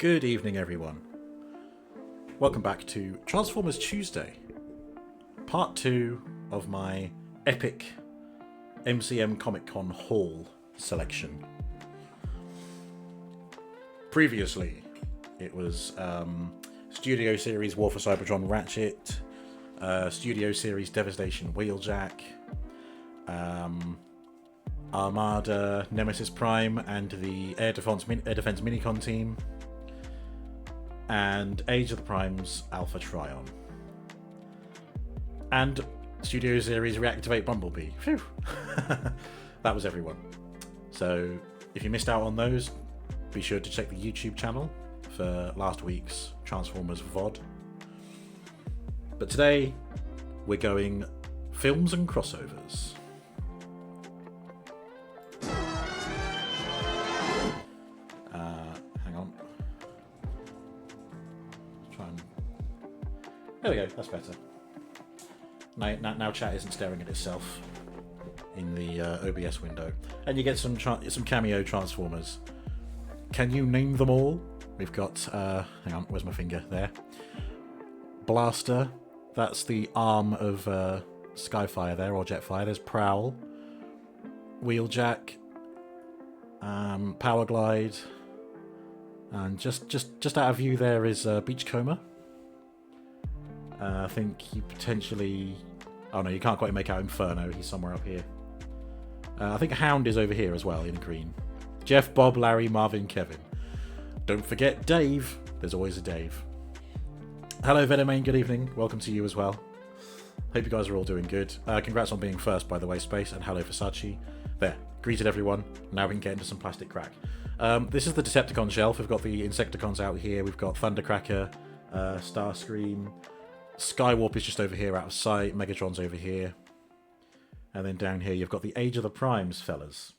Good evening, everyone. Welcome back to Transformers Tuesday, part 2 of my epic MCM Comic Con haul selection. Previously, it was Studio Series War for Cybertron Ratchet, Studio Series Devastation Wheeljack, Armada Nemesis Prime and the Air Defense Minicon team, and Age of the Primes Alpha Trion, and Studio Series Reactivate Bumblebee. Phew. That was everyone. So if you missed out on those, be sure to check the YouTube channel for last week's Transformers VOD. But today we're going films and crossovers. Hang on. Try and... There we go, that's better. Now chat isn't staring at itself in the OBS window. And you get some cameo Transformers. Can you name them all? We've got, hang on, where's my finger? There. Blaster, that's the arm of Skyfire there, or Jetfire. There's Prowl, Wheeljack, Powerglide, and just out of view there is Beachcomber. I think you potentially... Oh no, you can't quite make out Inferno, he's somewhere up here. I think Hound is over here as well, in green. Jeff, Bob, Larry, Marvin, Kevin. Don't forget Dave. There's always a Dave. Hello, Venomane. Good evening. Welcome to you as well. Hope you guys are all doing good. Congrats on being first, by the way, Space. And hello, Versace. There. Greeted everyone. Now we can get into some plastic crack. This is the Decepticon shelf. We've got the Insecticons out here. We've got Thundercracker, Starscream. Skywarp is just over here out of sight. Megatron's over here. And then down here, you've got the Age of the Primes, fellas.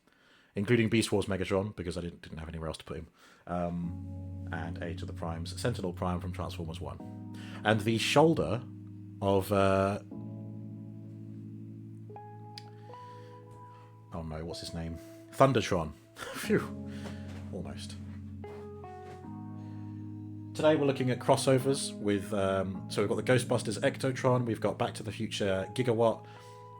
Including Beast Wars Megatron, because I didn't have anywhere else to put him. And Age of the Primes, Sentinel Prime from Transformers 1. And the shoulder of... Oh no, what's his name? Thundertron. Phew. Almost. Today we're looking at crossovers with... so we've got the Ghostbusters Ectotron, we've got Back to the Future Gigawatt,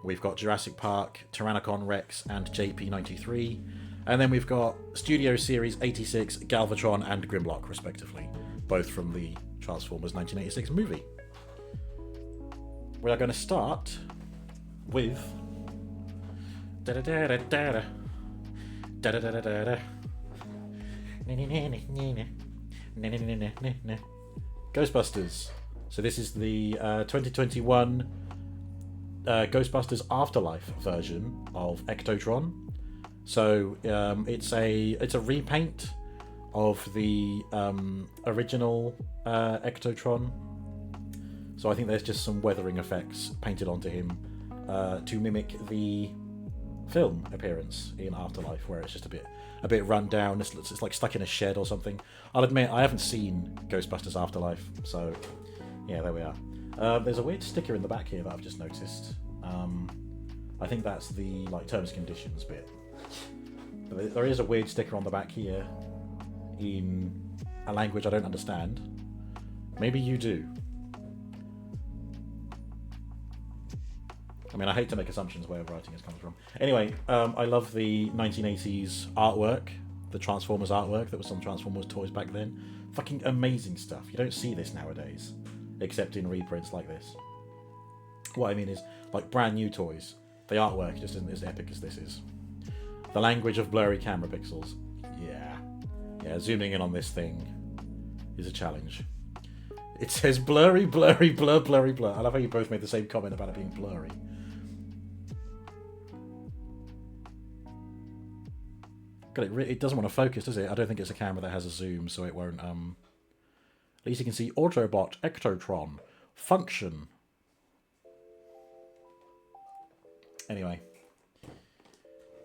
we've got Jurassic Park, Tyrannocon Rex, and JP93. And then we've got Studio Series 86, Galvatron, and Grimlock, respectively. Both from the Transformers 1986 movie. We are going to start with... Ghostbusters. So this is the 2021... Ghostbusters Afterlife version of Ectotron. So it's a repaint of the original Ectotron. So I think there's just some weathering effects painted onto him to mimic the film appearance in Afterlife, where it's just a bit run down. It's like stuck in a shed or something. I'll admit I haven't seen Ghostbusters Afterlife, so yeah, there we are. There's a weird sticker in the back here that I've just noticed. I think that's the terms and conditions bit. But there is a weird sticker on the back here in a language I don't understand. Maybe you do. I mean, I hate to make assumptions where writing is coming from. Anyway, I love the 1980s artwork, the Transformers artwork that was on Transformers toys back then. Fucking amazing stuff. You don't see this nowadays, except in reprints like this. What I mean is, brand new toys, the artwork just isn't as epic as this is. The language of blurry camera pixels, yeah, zooming in on this thing is a challenge. It says blurry, blurry, blur, blurry, blur. I love how you both made the same comment about it being blurry. God, it doesn't want to focus, does it? I don't think it's a camera that has a zoom, so it won't. At least you can see Autobot Ectotron function. Anyway,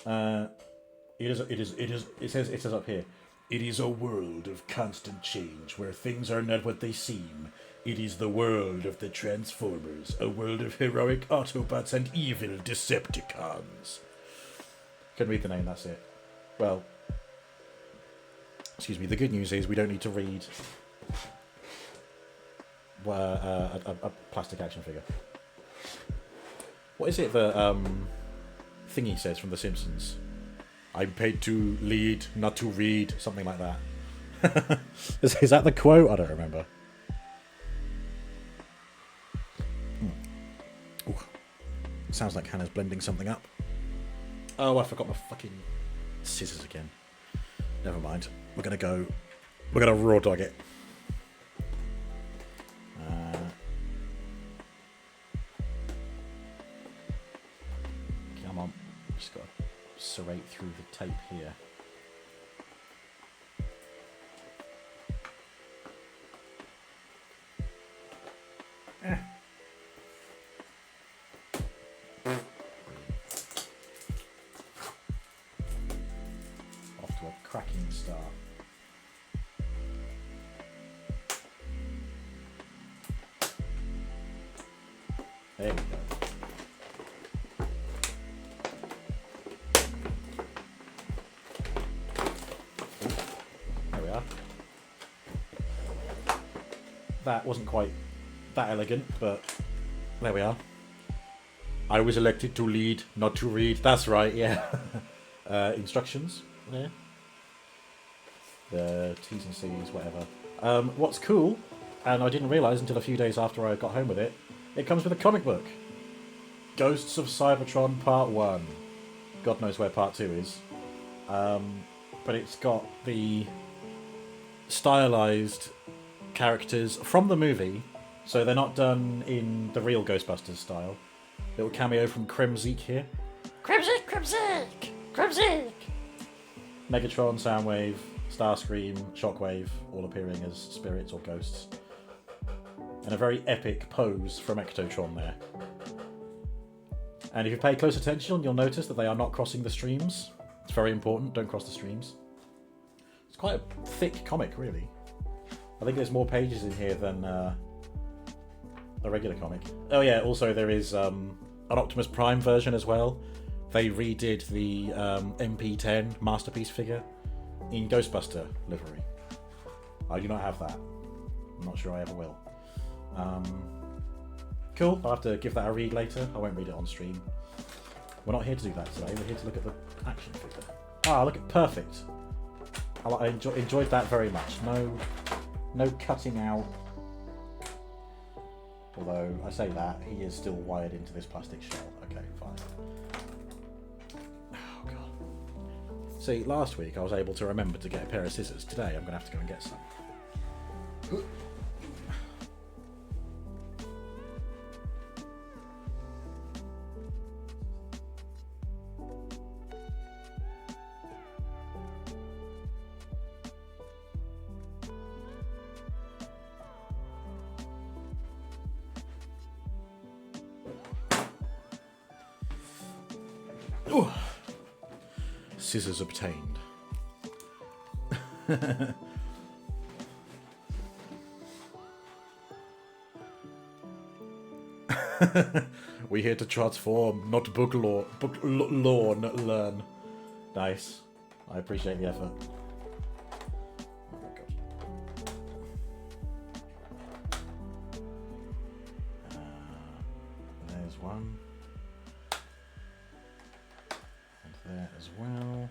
it says up here, it is a world of constant change where things are not what they seem. It is the world of the Transformers, a world of heroic Autobots and evil Decepticons. Can read the name, that's it. Well, excuse me, the good news is we don't need to read a plastic action figure. What is it that Thingy says from The Simpsons? I'm paid to lead, not to read. Something like that. Is that the quote? I don't remember. Ooh. Sounds like Hannah's blending something up. Oh, I forgot my fucking scissors again. Never mind. We're gonna raw dog it. Come on. Just gotta serrate through the tape here. Off to a cracking start. There we go. There we are. That wasn't quite that elegant, but there we are. I was elected to lead, not to read. That's right, yeah. Instructions there. The T's and C's, whatever. What's cool, and I didn't realise until a few days after I got home with it, it comes with a comic book. Ghosts of Cybertron Part 1. God knows where Part 2 is. But it's got the stylized characters from the movie, so they're not done in the real Ghostbusters style. Little cameo from Kremzeek here. Kremzeek! Megatron, Soundwave, Starscream, Shockwave, all appearing as spirits or ghosts. And a very epic pose from Ectotron there. And if you pay close attention, you'll notice that they are not crossing the streams. It's very important, don't cross the streams. It's quite a thick comic, really. I think there's more pages in here than a regular comic. Oh yeah, also there is an Optimus Prime version as well. They redid the MP10 Masterpiece figure in Ghostbuster livery. I do not have that. I'm not sure I ever will. Cool, I'll have to give that a read later. I won't read it on stream. We're not here to do that today, we're here to look at the action figure. Ah, look at perfect. I enjoyed that very much. No cutting out. Although, I say that, he is still wired into this plastic shell. Okay, fine. Oh, God. See, last week I was able to remember to get a pair of scissors. Today I'm going to have to go and get some. Ooh. Scissors obtained. We're here to transform, not learn. Nice. I appreciate the effort. Oh my God. There's one. There as well.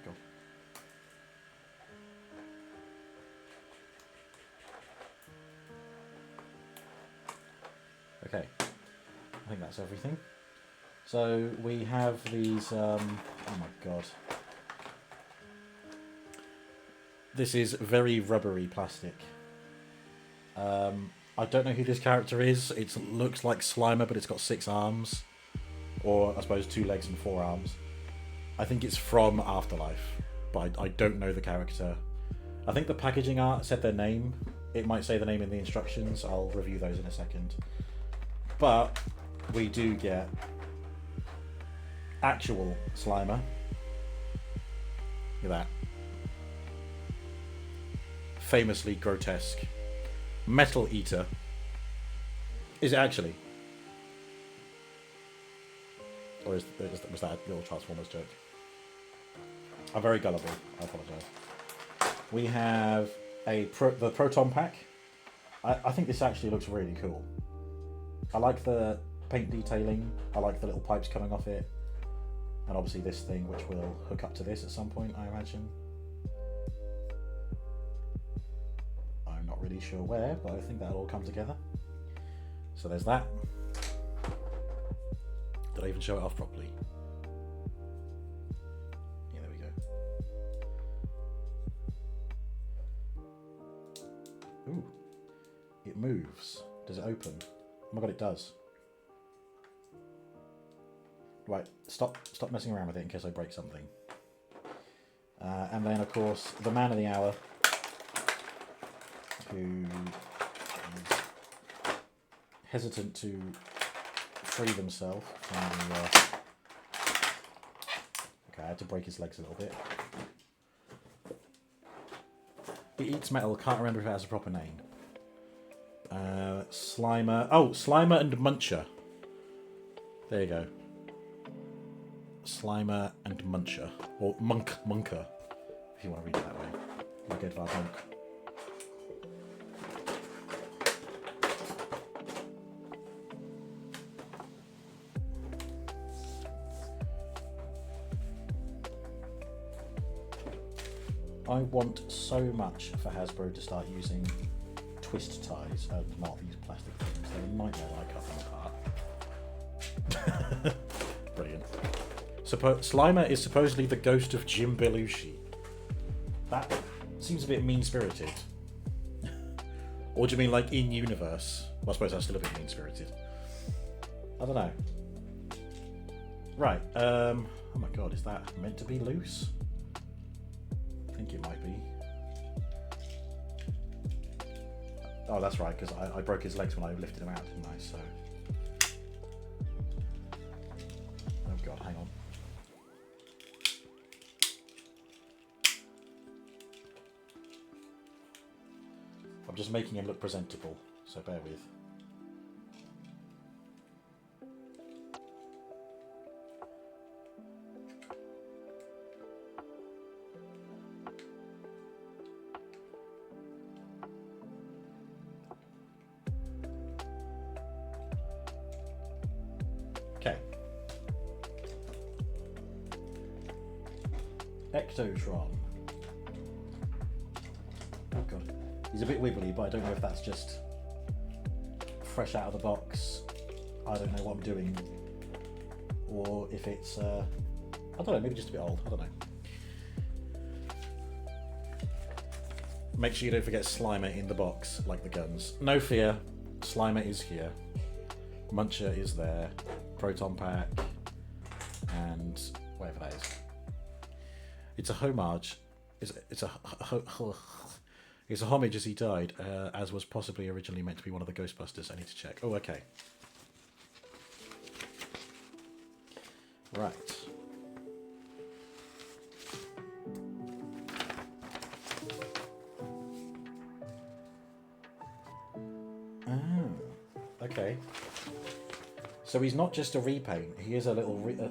Go. Okay, I think that's everything. So we have these, oh my God. This is very rubbery plastic. I don't know who this character is. It looks like Slimer, but it's got 6 arms. Or, I suppose, 2 legs and 4 arms. I think it's from Afterlife, but I don't know the character. I think the packaging art said their name. It might say the name in the instructions. I'll review those in a second. But we do get actual Slimer. Look at that. Famously grotesque. Metal Eater. Is it actually? Or was that a little Transformers joke? I'm very gullible. I apologise. We have the Proton Pack. I think this actually looks really cool. I like the paint detailing. I like the little pipes coming off it. And obviously this thing, which will hook up to this at some point, I imagine. I'm not really sure where, but I think that'll all come together. So there's that. Did I even show it off properly? Yeah, there we go. Ooh. It moves. Does it open? Oh my god, it does. Right, stop messing around with it in case I break something. And then, of course, the man of the hour, who is hesitant to free himself from the... Okay, I had to break his legs a little bit. He eats metal, can't remember if it has a proper name. Slimer. Oh, Slimer and Muncher. There you go. Slimer and Muncher. Or Munker, if you want to read it that way. Like Edvard Munch. I want so much for Hasbro to start using twist ties and not these plastic things. They're a nightmare when I cut them apart. Brilliant. Slimer is supposedly the ghost of Jim Belushi. That seems a bit mean-spirited. Or do you mean like in-universe? Well, I suppose that's still a bit mean-spirited. I don't know. Right. Oh my god, is that meant to be loose? I think it might be. Oh, that's right, because I broke his legs when I lifted him out, didn't I? So. Oh god, hang on. I'm just making him look presentable, so bear with. Ectotron. Oh god. He's a bit wibbly, but I don't know if that's just fresh out of the box. I don't know what I'm doing. Or if it's, I don't know, maybe just a bit old. I don't know. Make sure you don't forget Slimer in the box, like the guns. No fear, Slimer is here. Muncher is there. Proton Pack. And whatever that is. It's a homage. It's a homage as he died, as was possibly originally meant to be one of the Ghostbusters. I need to check. Oh, okay. Right. Oh, okay. So he's not just a repaint. He is a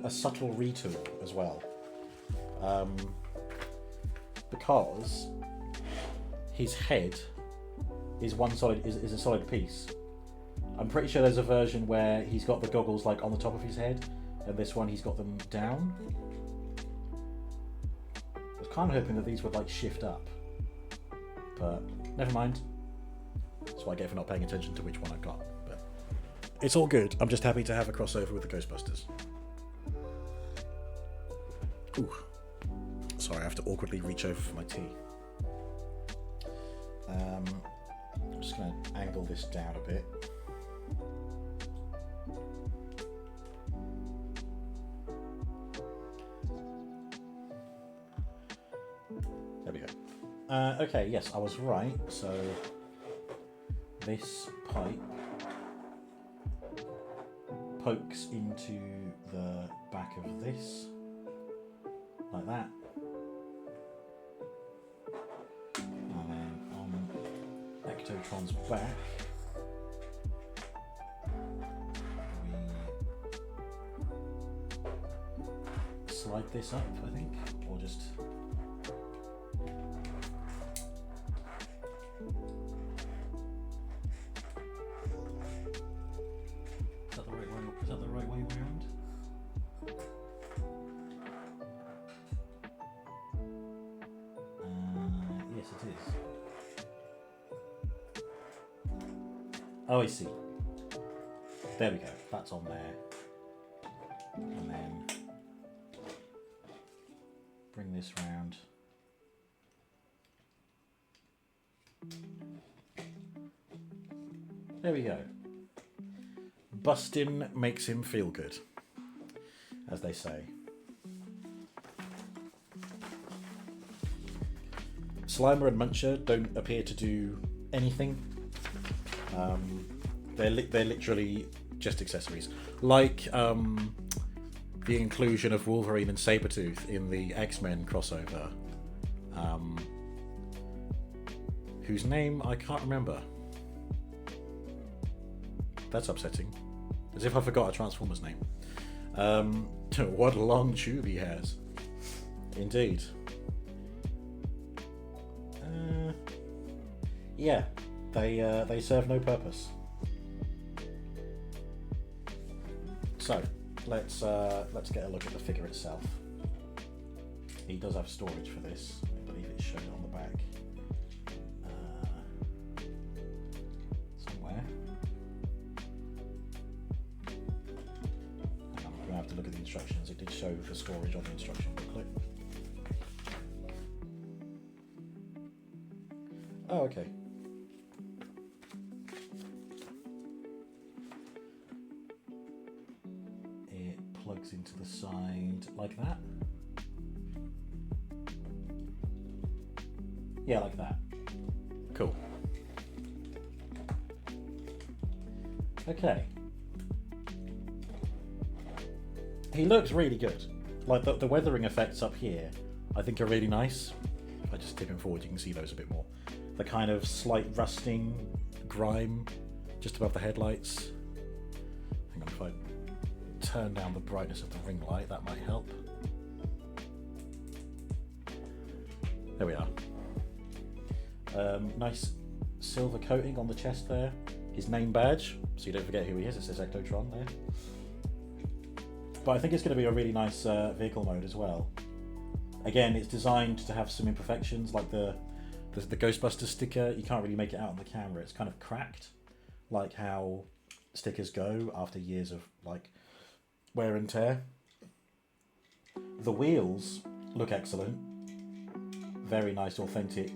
subtle retool as well. Because his head is is a solid piece. I'm pretty sure there's a version where he's got the goggles like on the top of his head, and this one he's got them down. I was kind of hoping that these would like shift up, but never mind. That's what I get for not paying attention to which one I got. But it's all good. I'm just happy to have a crossover with the Ghostbusters. Ooh. Sorry, I have to awkwardly reach over for my tea. I'm just going to angle this down a bit. There we go. Okay, yes, I was right. So this pipe pokes into the back of this, like that. Ectotron's back. We slide this up, I think, or just... Is that the right way? Is that the right way around? Yes, it is. Oh, I see. There we go. That's on there. And then bring this round. There we go. Bustin' makes him feel good, as they say. Slimer and Muncher don't appear to do anything. They're literally just accessories. Like the inclusion of Wolverine and Sabretooth in the X-Men crossover. Whose name I can't remember. That's upsetting. As if I forgot a Transformer's name. What a long tube he has. Indeed. Yeah, they serve no purpose. So let's get a look at the figure itself. He does have storage for this. I believe it's shown on the back somewhere. I'm going to have to look at the instructions. It did show the storage on the instruction booklet. Oh, okay. It plugs into the side like that. Yeah, like that. Cool. Okay. He looks really good. Like the weathering effects up here, I think are really nice. If I just tip him forward, you can see those a bit more. The kind of slight rusting grime just above the headlights. Hang on, if I turn down the brightness of the ring light, that might help. There we are. Nice silver coating on the chest there. His name badge, so you don't forget who he is. It says Ectotron there. But I think it's going to be a really nice vehicle mode as well. Again, it's designed to have some imperfections, like the Ghostbusters sticker. You can't really make it out on the camera. It's kind of cracked, like how stickers go after years of like wear and tear. The wheels look excellent. Very nice, authentic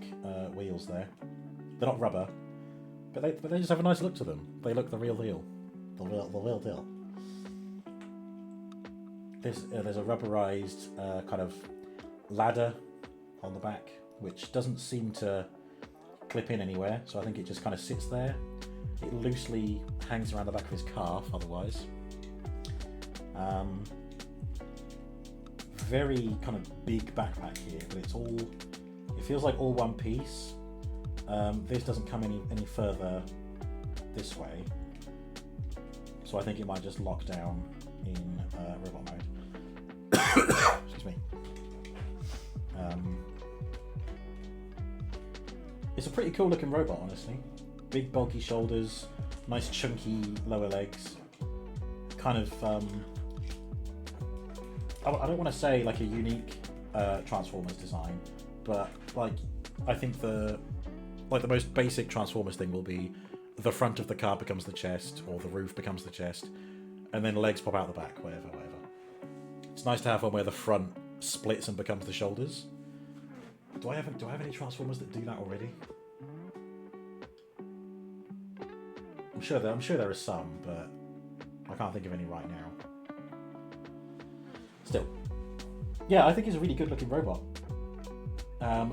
wheels there. They're not rubber, but they just have a nice look to them. They look the real deal. The real deal. There's a rubberized kind of ladder on the back, which doesn't seem to clip in anywhere, so I think it just kind of sits there. It loosely hangs around the back of his calf otherwise. Very kind of big backpack here, but it feels like all one piece. This doesn't come any further this way, so I think it might just lock down in robot mode. Excuse me. It's a pretty cool looking robot, honestly. Big bulky shoulders, nice chunky lower legs. Kind of, I don't want to say like a unique Transformers design, but like I think the most basic Transformers thing will be the front of the car becomes the chest, or the roof becomes the chest, and then legs pop out the back, whatever. It's nice to have one where the front splits and becomes the shoulders. Do I have any Transformers that do that already? I'm sure there are some, but I can't think of any right now. Still, yeah, I think he's a really good looking robot.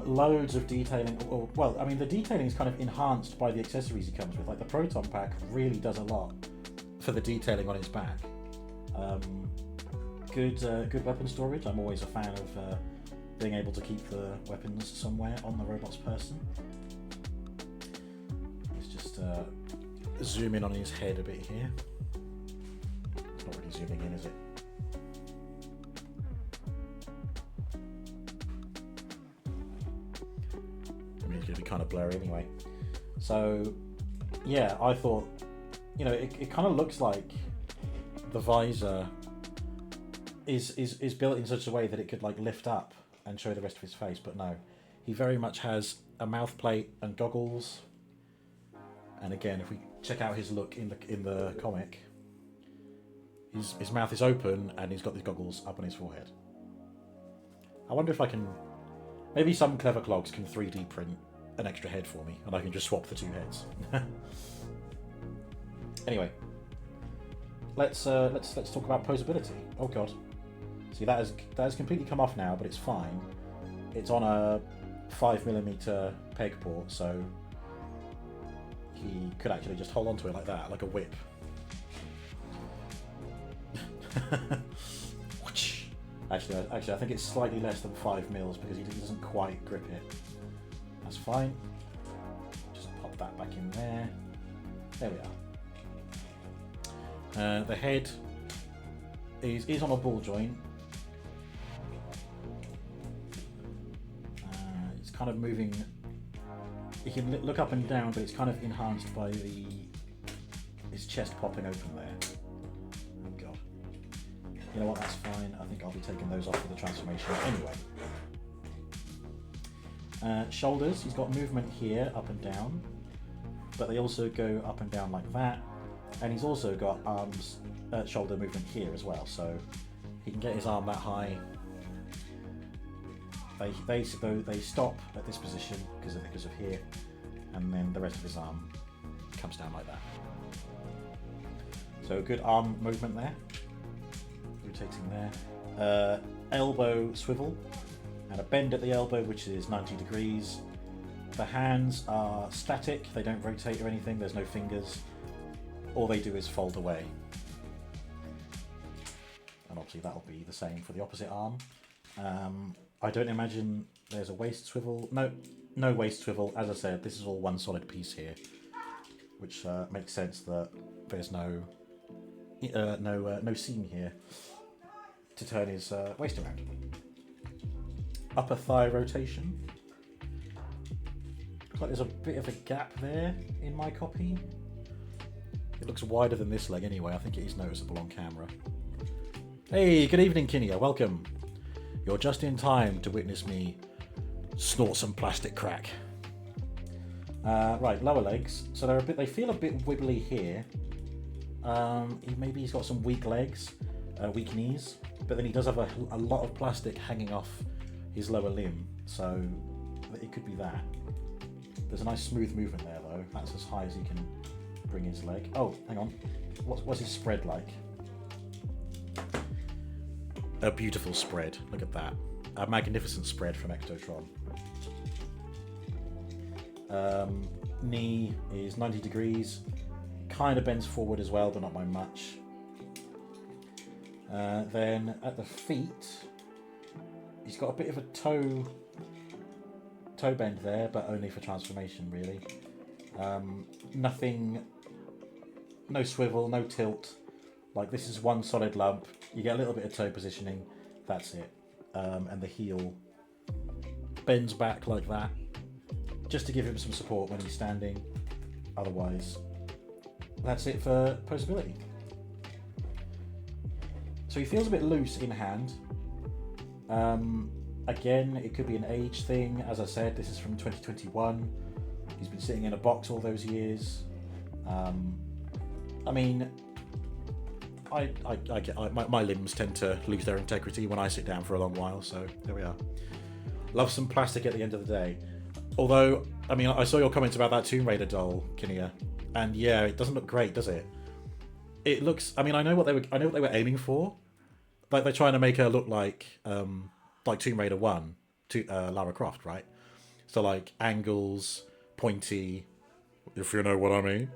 Loads of detailing. Well, I mean, the detailing is kind of enhanced by the accessories he comes with. Like the Proton Pack really does a lot for the detailing on his back. Good weapon storage. I'm always a fan of being able to keep the weapons somewhere on the robot's person. Let's just zoom in on his head a bit here. It's not really zooming in, is it? kind of blurry anyway. So yeah, I thought, you know, it kind of looks like the visor is built in such a way that it could like lift up and show the rest of his face, but no, he very much has a mouth plate and goggles. And again, if we check out his look in the comic, his mouth is open and he's got these goggles up on his forehead. I wonder if I can, maybe some clever clogs can 3D print an extra head for me, and I can just swap the two heads. Anyway, let's talk about posability. Oh god, see that has completely come off now, but it's fine. It's on a 5mm peg port, so he could actually just hold onto it like that, like a whip. Actually, I think it's slightly less than 5mm because he doesn't quite grip it. That's fine. Just pop that back in there. There we are. The head is on a ball joint. It's kind of moving. You can look up and down, but it's kind of enhanced by his chest popping open there. Oh god. You know what, that's fine. I think I'll be taking those off for the transformation anyway. Shoulders, he's got movement here, up and down, but they also go up and down like that. And he's also got arms, shoulder movement here as well, so he can get his arm that high. They stop at this position because of here, and then the rest of his arm comes down like that. So good arm movement there, rotating there. Elbow swivel, and a bend at the elbow, which is 90 degrees. The hands are static, they don't rotate or anything, there's no fingers. All they do is fold away. And obviously that'll be the same for the opposite arm. I don't imagine there's a waist swivel. No waist swivel. As I said, this is all one solid piece here, which makes sense that there's no seam here to turn his waist around. Upper thigh rotation. Looks like there's a bit of a gap there in my copy. It looks wider than this leg anyway. I think it is noticeable on camera. Hey, good evening, Kinia. Welcome. You're just in time to witness me snort some plastic crack. Right, lower legs. So they feel a bit wibbly here. Maybe he's got some weak legs, weak knees, but then he does have a lot of plastic hanging off his lower limb, so it could be that. There's a nice smooth movement there though. That's as high as he can bring his leg. Oh, hang on. What's his spread like? A beautiful spread. Look at that. A magnificent spread from Ectotron. Knee is 90 degrees. Kind of bends forward as well, but not by much. Then at the feet, he's got a bit of a toe bend there, but only for transformation, really. Nothing, no swivel, no tilt. Like, this is one solid lump. You get a little bit of toe positioning, that's it. And the heel bends back like that, just to give him some support when he's standing. Otherwise, that's it for posability. So he feels a bit loose in hand. Again, it could be an age thing. As I said, this is from 2021. He's been sitting in a box all those years. I mean, my limbs tend to lose their integrity when I sit down for a long while, so there we are. Love some plastic at the end of the day. Although, I mean, I saw your comments about that Tomb Raider doll, Kinia, and yeah, it doesn't look great, does it? It looks. I mean, I know what they were aiming for. Like, they're trying to make her look like Tomb Raider 1, Lara Croft, right? So like angles, pointy, if you know what I mean.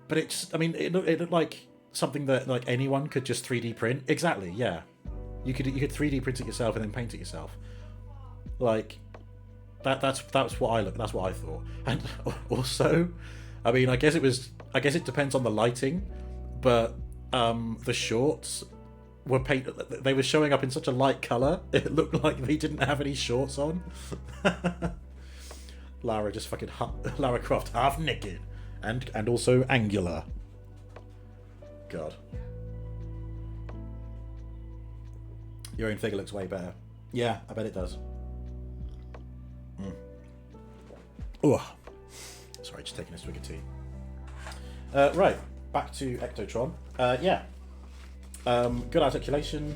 But it looked like something that like anyone could just 3D print. Exactly, yeah. You could 3D print it yourself and then paint it yourself. Like that's what I thought. And also, I mean, I guess it depends on the lighting, but the shorts were painted. They were showing up in such a light color. It looked like they didn't have any shorts on. Lara just fucking Lara Croft half naked and also angular. God. Your own figure looks way better. Yeah, I bet it does. Oh, sorry, just taking a swig of tea. Right, back to Ectotron. Yeah, good articulation.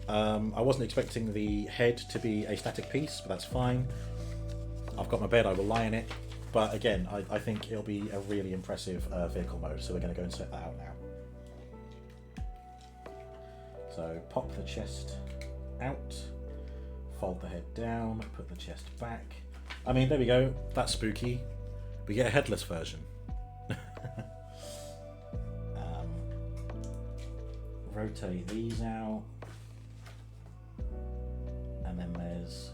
I wasn't expecting the head to be a static piece, but that's fine. I've got my bed, I will lie in it. But again, I think it'll be a really impressive vehicle mode, so we're going to go and set that out now. So pop the chest out, fold the head down, put the chest back. I mean, there we go, that's spooky. We get a headless version. Rotate these out. And then there's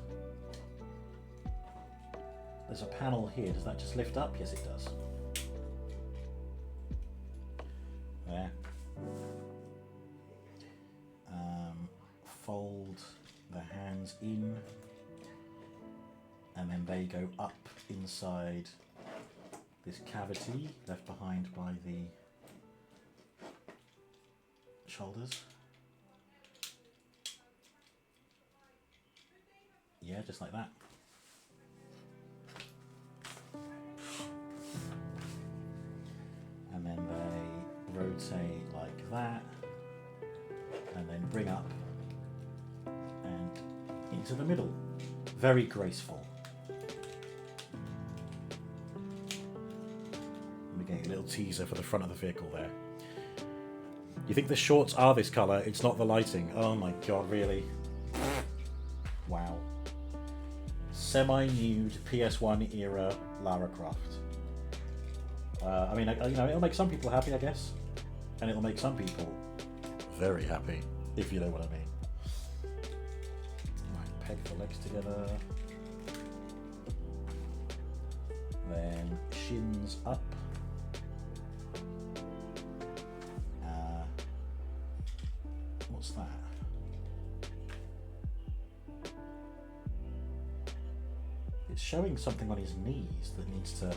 a panel here. Does that just lift up? Yes, it does. There. Fold the hands in, and then they go up inside this cavity left behind by the shoulders. Yeah, just like that. And then they rotate like that, and then bring up and into the middle. Very graceful. We're getting a little teaser for the front of the vehicle there. You think the shorts are this colour? It's not the lighting. Oh my god, really? Wow. Semi-nude PS1 era Lara Croft. I mean, you know, it'll make some people happy, I guess, and it'll make some people very happy, if you know what I mean. Right, peg the legs together, then shins up. What's that? It's showing something on his knees that needs to.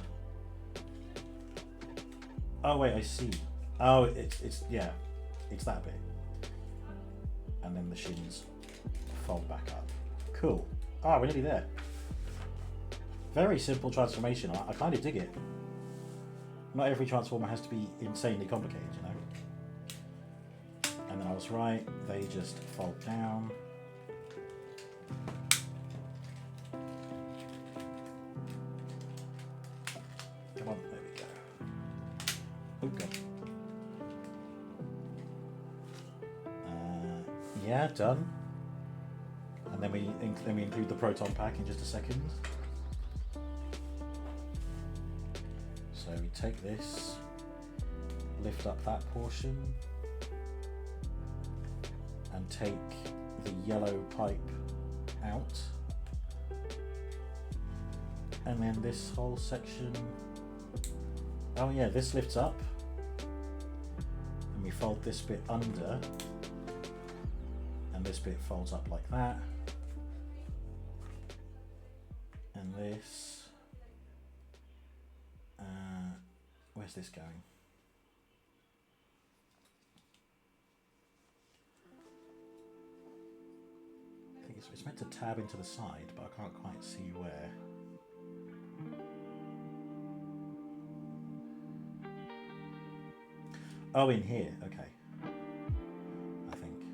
Oh wait, I see. Oh, it's yeah, it's that bit. And then the shins fold back up. Cool. Ah, we're nearly there. Very simple transformation. I kind of dig it. Not every transformer has to be insanely complicated, you know. And then I was right. They just fold down. Come on, there we go. Oh god. Yeah, done. And then we include the proton pack in just a second. So we take this, lift up that portion, and take the yellow pipe out. And then this whole section. Oh yeah, this lifts up. And we fold this bit under. And this bit folds up like that. And this. Where's this going? I think it's meant to tab into the side, but I can't quite see where. Oh, in here, okay. I think.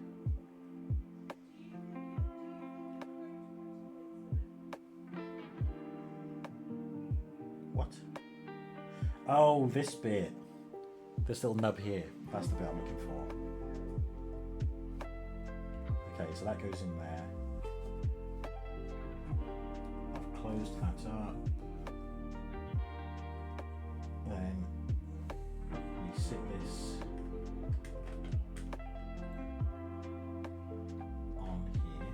What? Oh, this bit. This little nub here. That's the bit I'm looking for. Okay, so that goes in there. I've closed that up. Then we sit this on here.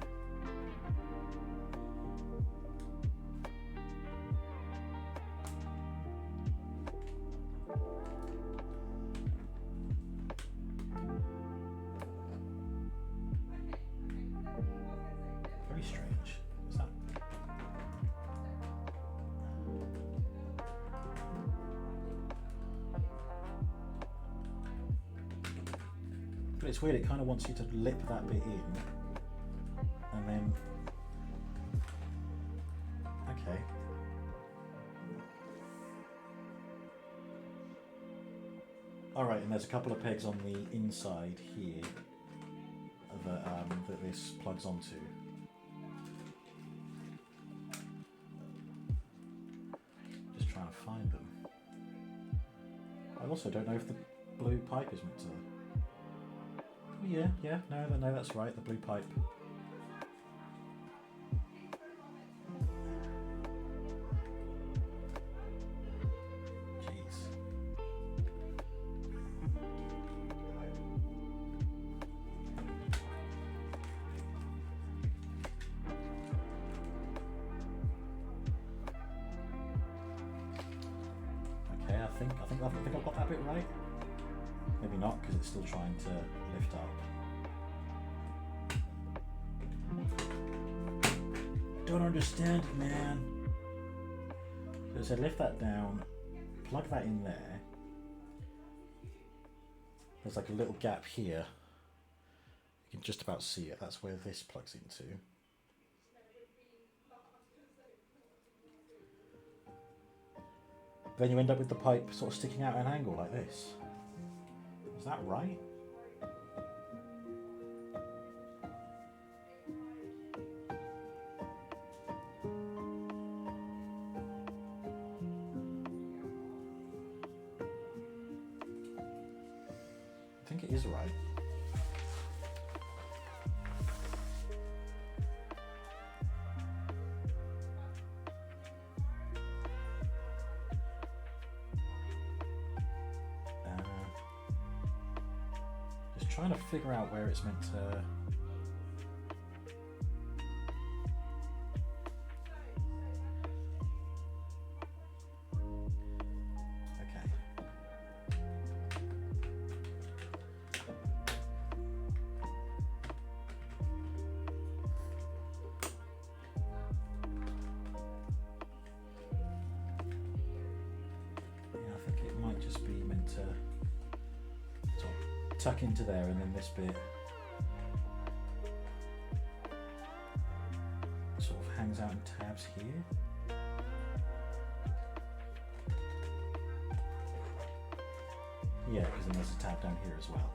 Very strange. What's that? it's weird, it kind of wants you to lip that bit in, and then, okay. Alright, and there's a couple of pegs on the inside here that this plugs onto. Just trying to find them. I also don't know if the blue pipe is meant to... Yeah, no, that's right, the blue pipe. Jeez. Okay, I think I've got that bit right. Maybe not, because it's still trying to lift up. Don't understand it, man. So it said lift that down, plug that in there. There's like a little gap here. You can just about see it. That's where this plugs into. Then you end up with the pipe sort of sticking out at an angle like this. Is that right? I think it is right. Trying to figure out where it's meant to. Okay. Yeah, I think it might just be meant to tuck into there, and then this bit sort of hangs out in tabs here. Yeah, because then there's a tab down here as well.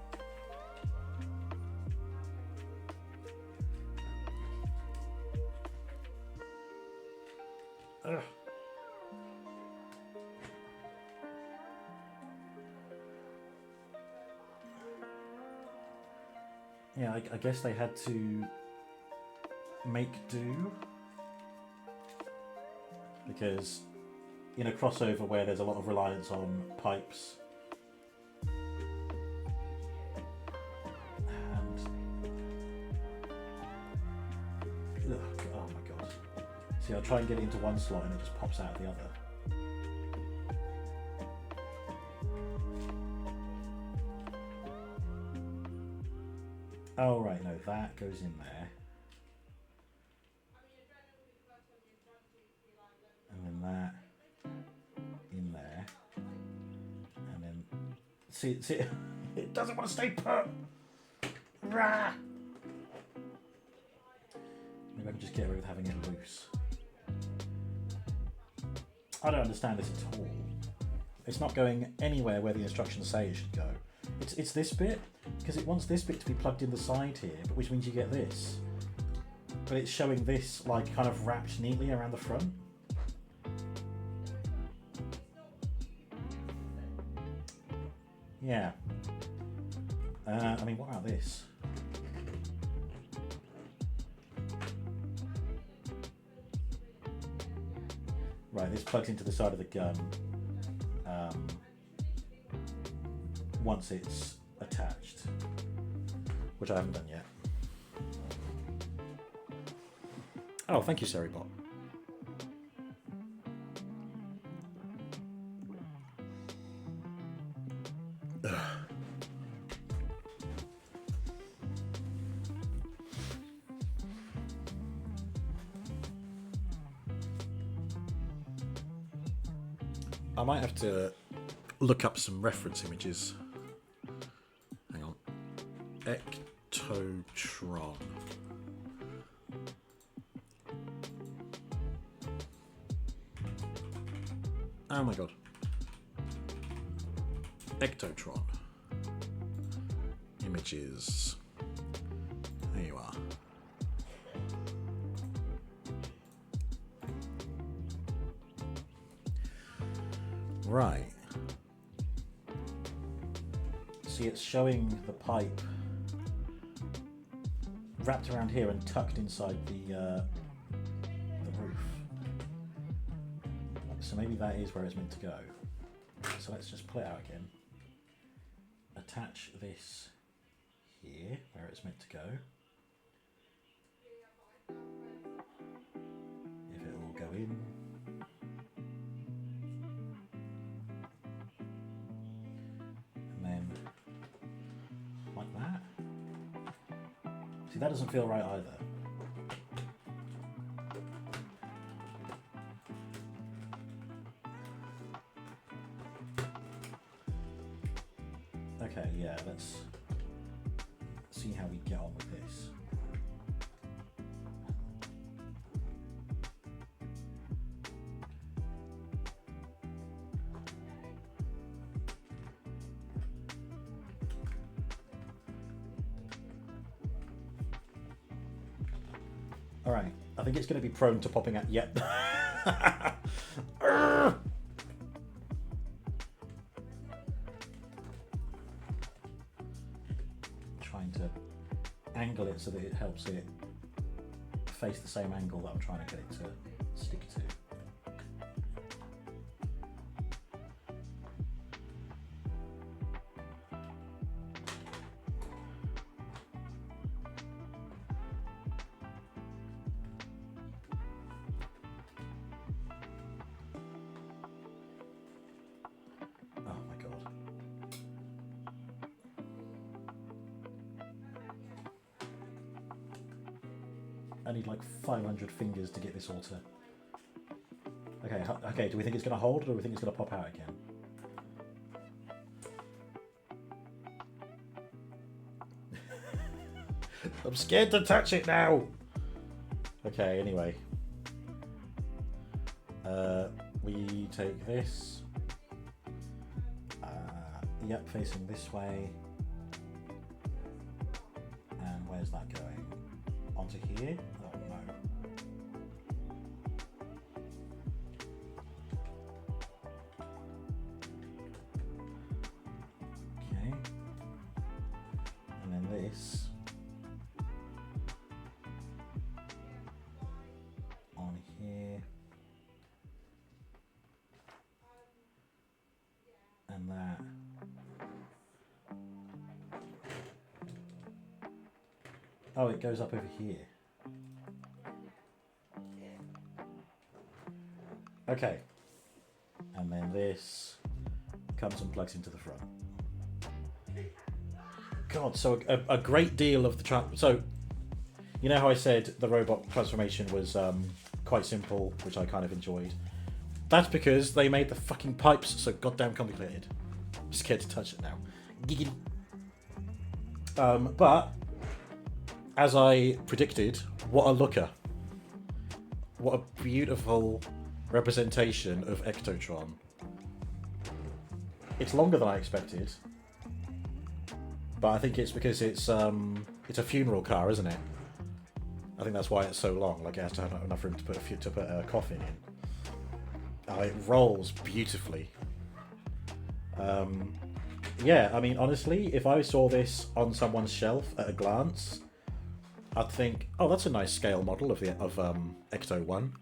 Ugh. Yeah, I guess they had to make do, because in a crossover where there's a lot of reliance on pipes and oh my god. See, I'll try and get it into one slot and it just pops out of the other. Oh right, no, that goes in there. And then that in there. And then see it doesn't want to stay put. Rah! Maybe I can just get away with having it loose. I don't understand this at all. It's not going anywhere where the instructions say it should go. It's this bit, because it wants this bit to be plugged in the side here, but which means you get this. But it's showing this like kind of wrapped neatly around the front. Yeah. I mean, what about this? Right, this plugs into the side of the gun once it's attached, which I haven't done yet. Oh, thank you, Seribot. I might have to look up some reference images. Hang on. Ectotron. Oh my god. Ectotron. Images. There you are. Right. See, it's showing the pipe wrapped around here and tucked inside the roof. So maybe that is where it's meant to go. So let's just pull it out again. Attach this here, where it's meant to go. If it will go in. And then, like that. See, that doesn't feel right either. Okay, yeah, let's see how we get on with this. All right, I think it's going to be prone to popping out. Yep. Trying to angle it so that it helps it face the same angle that I'm trying to get it to stick to. I need like 500 fingers to get this all to... Okay, do we think it's going to hold or do we think it's going to pop out again? I'm scared to touch it now! Okay, anyway. We take this. Yep, facing this way. And where's that going? Onto here? Oh no. Okay. And then this on here. And that. Oh, it goes up over here. Okay. And then this comes and plugs into the front. God, so a great deal of the... So, you know how I said the robot transformation was quite simple, which I kind of enjoyed? That's because they made the fucking pipes so goddamn complicated. I'm scared to touch it now. But... as I predicted, what a looker. What a beautiful representation of Ectotron. It's longer than I expected. But I think it's because it's a funeral car, isn't it? I think that's why it's so long. Like it has to have enough room to put a coffin in. It rolls beautifully. Yeah, I mean, honestly, if I saw this on someone's shelf at a glance, I'd think, oh, that's a nice scale model of Ecto 1.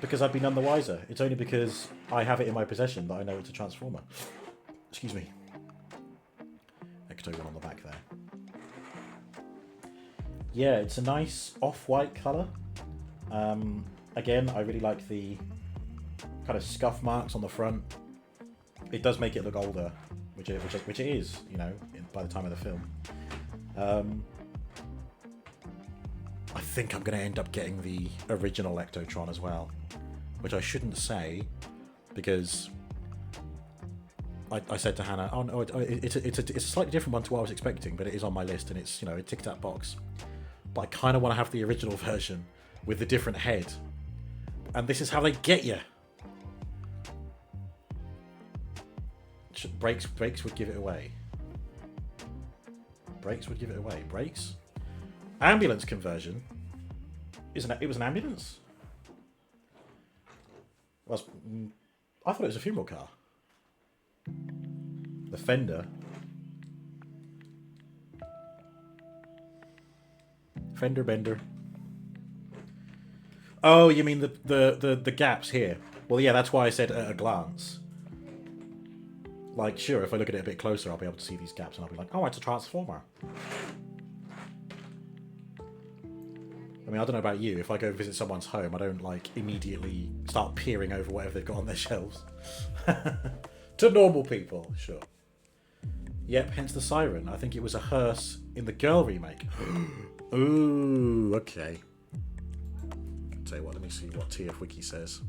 Because I'd be none the wiser. It's only because I have it in my possession that I know it's a Transformer. Excuse me. Ecto 1 on the back there. Yeah, it's a nice off-white colour. Again, I really like the kind of scuff marks on the front. It does make it look older, which it is, you know, by the time of the film. I think I'm going to end up getting the original Ectotron as well, which I shouldn't say because I said to Hannah, "Oh no, it's a slightly different one to what I was expecting, but it is on my list, and it's it ticked that box. But I kind of want to have the original version with the different head, and this is how they get you." Brakes would give it away. Brakes would give it away. Brakes. Ambulance conversion. It was an ambulance? I thought it was a funeral car. The fender. Fender bender. Oh, you mean the gaps here? Well, yeah, that's why I said at a glance. Like, sure, if I look at it a bit closer, I'll be able to see these gaps, and I'll be like, oh, it's a transformer. I mean, I don't know about you. If I go visit someone's home, I don't, like, immediately start peering over whatever they've got on their shelves. To normal people, sure. Yep, hence the siren. I think it was a hearse in the Girl remake. Ooh, okay. I'll tell you what, let me see what TF Wiki says.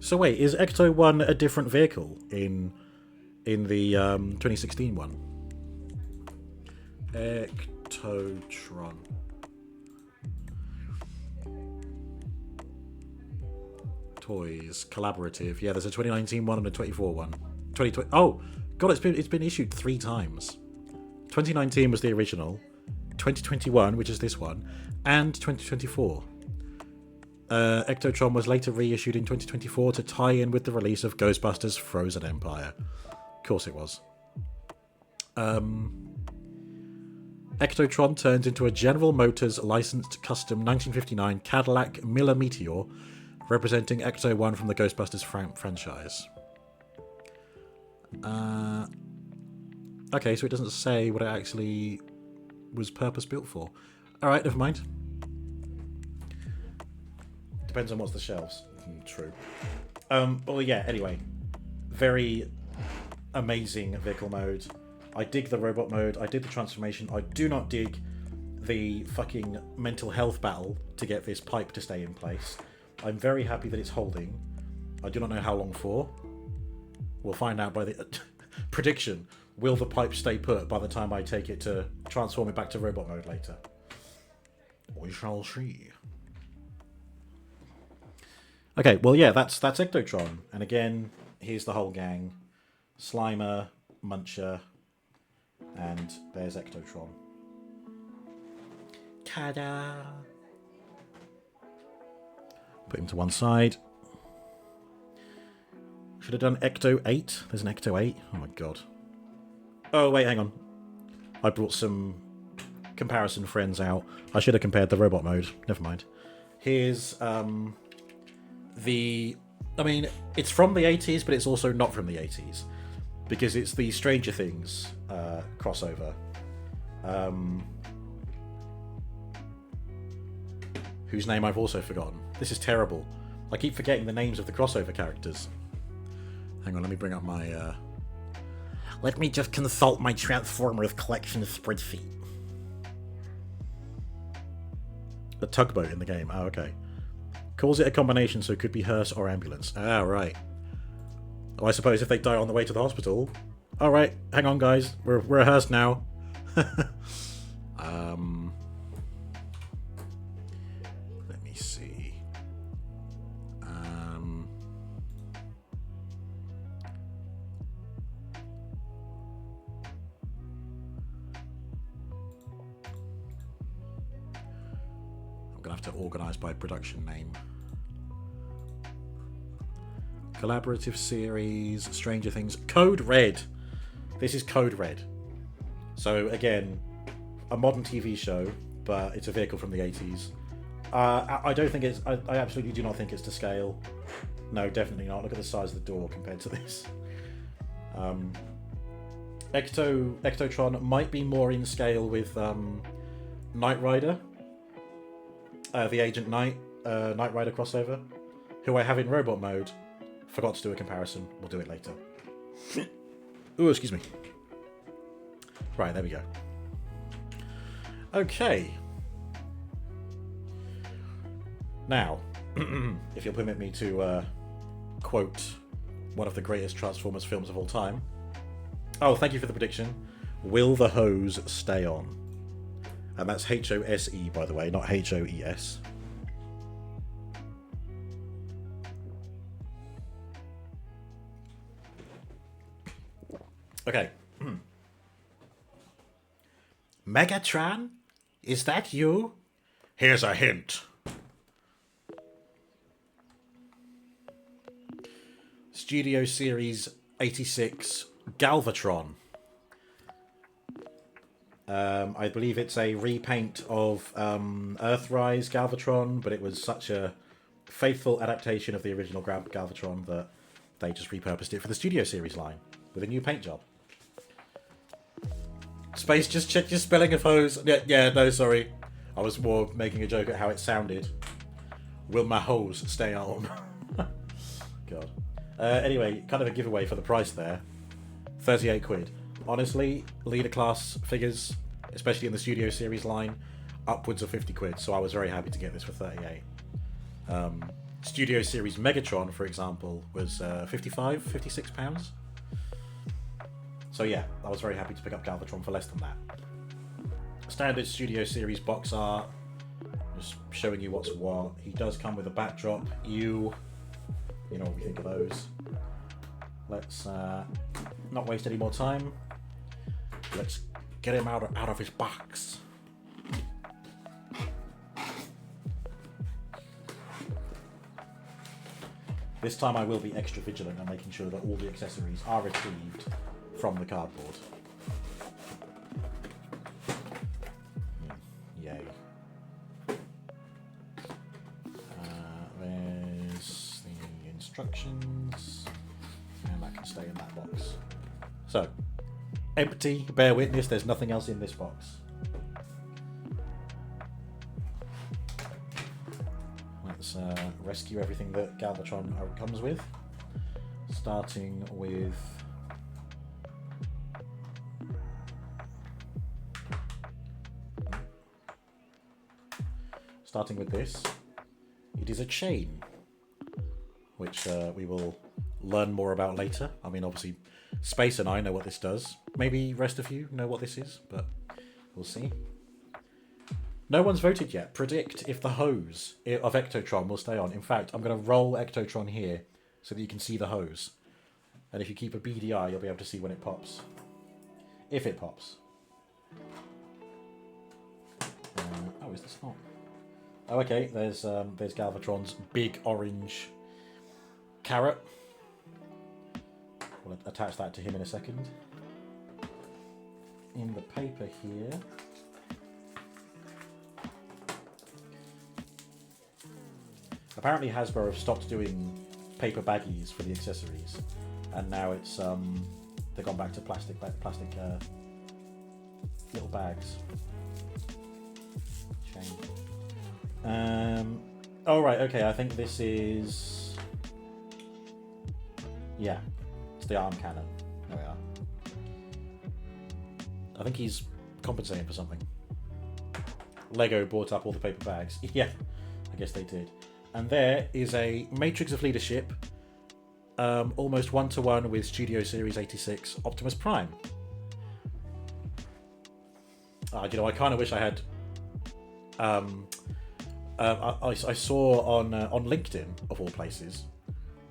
So wait, is Ecto 1 a different vehicle in the 2016 one? Ectotron. Toys collaborative. Yeah, there's a 2019 one and a 24 one. 2020. Oh, God, it's been issued 3 times. 2019 was the original. 2021, which is this one, and 2024. Ectotron was later reissued in 2024 to tie in with the release of Ghostbusters Frozen Empire. Of course it was. Ectotron turns into a General Motors licensed custom 1959 Cadillac Miller Meteor, representing Ecto 1 from the Ghostbusters franchise. Okay, so it doesn't say what it actually was purpose-built for. Alright, never mind. Depends on what's the shelves. True. Well, yeah, anyway. Very amazing vehicle mode. I dig the robot mode. I dig the transformation. I do not dig the fucking mental health battle to get this pipe to stay in place. I'm very happy that it's holding. I do not know how long for. We'll find out by the... Prediction. Will the pipe stay put by the time I take it to transform it back to robot mode later? We shall see. Okay, well, yeah, that's Ectotron. And again, here's the whole gang. Slimer, Muncher, and there's Ectotron. Ta-da! Put him to one side. Should have done Ecto 8. There's an Ecto 8. Oh my god. Oh, wait, hang on. I brought some comparison friends out. I should have compared the robot mode. Never mind. Here's I mean, it's from the 80s, but it's also not from the 80s. Because it's the Stranger Things crossover. Whose name I've also forgotten. This is terrible. I keep forgetting the names of the crossover characters. Hang on, let me bring up my... Let me just consult my Transformers collection spreadsheet. A tugboat in the game. Oh, okay. Calls it a combination, so it could be hearse or ambulance. Ah, right. Oh, I suppose if they die on the way to the hospital... Alright, hang on, guys. We're a hearse now. Let me see. I'm going to have to organise by production name. Collaborative series, Stranger Things, Code Red. This is Code Red. So again, a modern TV show, but it's a vehicle from the 80s. I don't think it's... I absolutely do not think it's to scale. No, definitely not. Look at the size of the door compared to this. Ectotron might be more in scale with Knight Rider. The Agent Knight Rider crossover. Who I have in robot mode. Forgot to do a comparison. We'll do it later. Ooh, excuse me. Right, there we go. Okay. Now, if you'll permit me to quote one of the greatest Transformers films of all time. Oh, thank you for the prediction. Will the hose stay on? And that's H-O-S-E, by the way, not H-O-E-S. Okay. Megatron? Is that you? Here's a hint. Studio Series 86 Galvatron. I believe it's a repaint of Earthrise Galvatron, but it was such a faithful adaptation of the original Galvatron that they just repurposed it for the Studio Series line with a new paint job. Space, just check your spelling of hose. Yeah, no, sorry. I was more making a joke at how it sounded. Will my hose stay on? God. Anyway, kind of a giveaway for the price there. 38 quid. Honestly, leader class figures, especially in the Studio Series line, upwards of 50 quid. So I was very happy to get this for 38. Studio Series Megatron, for example, was 56 pounds. So yeah, I was very happy to pick up Galvatron for less than that. Standard Studio Series box art, just showing you what's what. He does come with a backdrop. You know what we think of those. Let's not waste any more time. Let's get him out of his box. This time I will be extra vigilant and making sure that all the accessories are retrieved from the cardboard. Yay. There's the instructions, and that can stay in that box. So, empty, bear witness, there's nothing else in this box. Let's rescue everything that Galvatron comes with, starting with this. It is a chain, which we will learn more about later. I mean, obviously, Space and I know what this does. Maybe the rest of you know what this is, but we'll see. No one's voted yet. Predict if the hose of Ectotron will stay on. In fact, I'm going to roll Ectotron here so that you can see the hose. And if you keep a beady eye, you'll be able to see when it pops. If it pops. Oh, is this not? Oh, okay. There's Galvatron's big orange carrot. We'll attach that to him in a second. In the paper here, apparently Hasbro have stopped doing paper baggies for the accessories, and now it's they've gone back to plastic little bags. Shame. Oh right, okay. I think this is, yeah, it's the arm cannon. There we are. I think he's compensating for something. Lego bought up all the paper bags. Yeah, I guess they did. And there is a Matrix of Leadership, almost one-to-one with Studio Series 86 Optimus Prime. You know, I kind of wish I had. I saw on LinkedIn, of all places,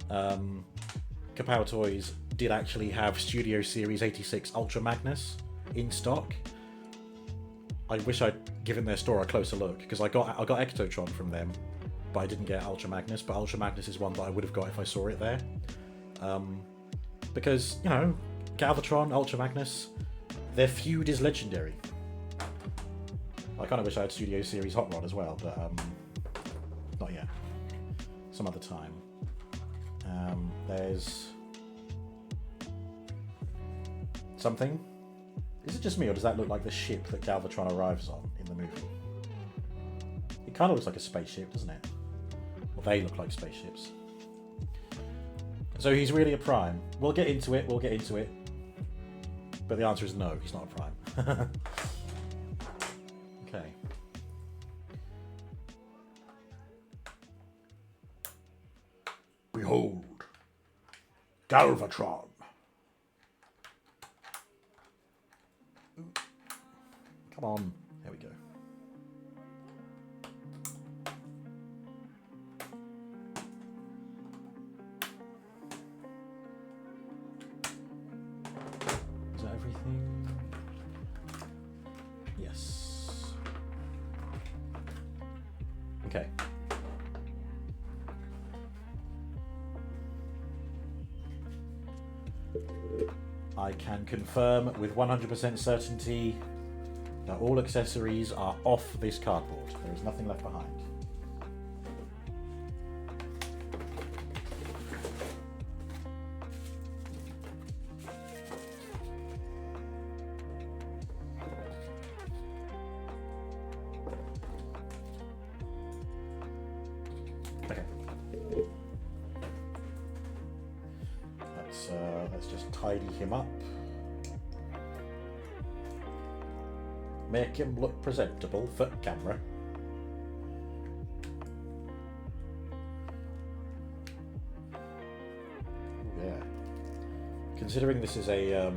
Kapow Toys did actually have Studio Series 86 Ultra Magnus in stock. I wish I'd given their store a closer look, because I got Ectotron from them, but I didn't get Ultra Magnus. But Ultra Magnus is one that I would have got if I saw it there, because, you know, Galvatron, Ultra Magnus, their feud is legendary. I kind of wish I had Studio Series Hot Rod as well, but not yet. Some other time. There's something. Is it just me, or does that look like the ship that Galvatron arrives on in the movie? It kind of looks like a spaceship, doesn't it? Well, they look like spaceships. So he's really a Prime. We'll get into it. But the answer is no, he's not a Prime. Okay. Behold, Galvatron. Come on. There we go. Is that everything? Yes. Okay. I can confirm with 100% certainty that all accessories are off this cardboard. There is nothing left behind. Okay. Let's just tidy him up. Make him look presentable for camera. Yeah. Considering this is a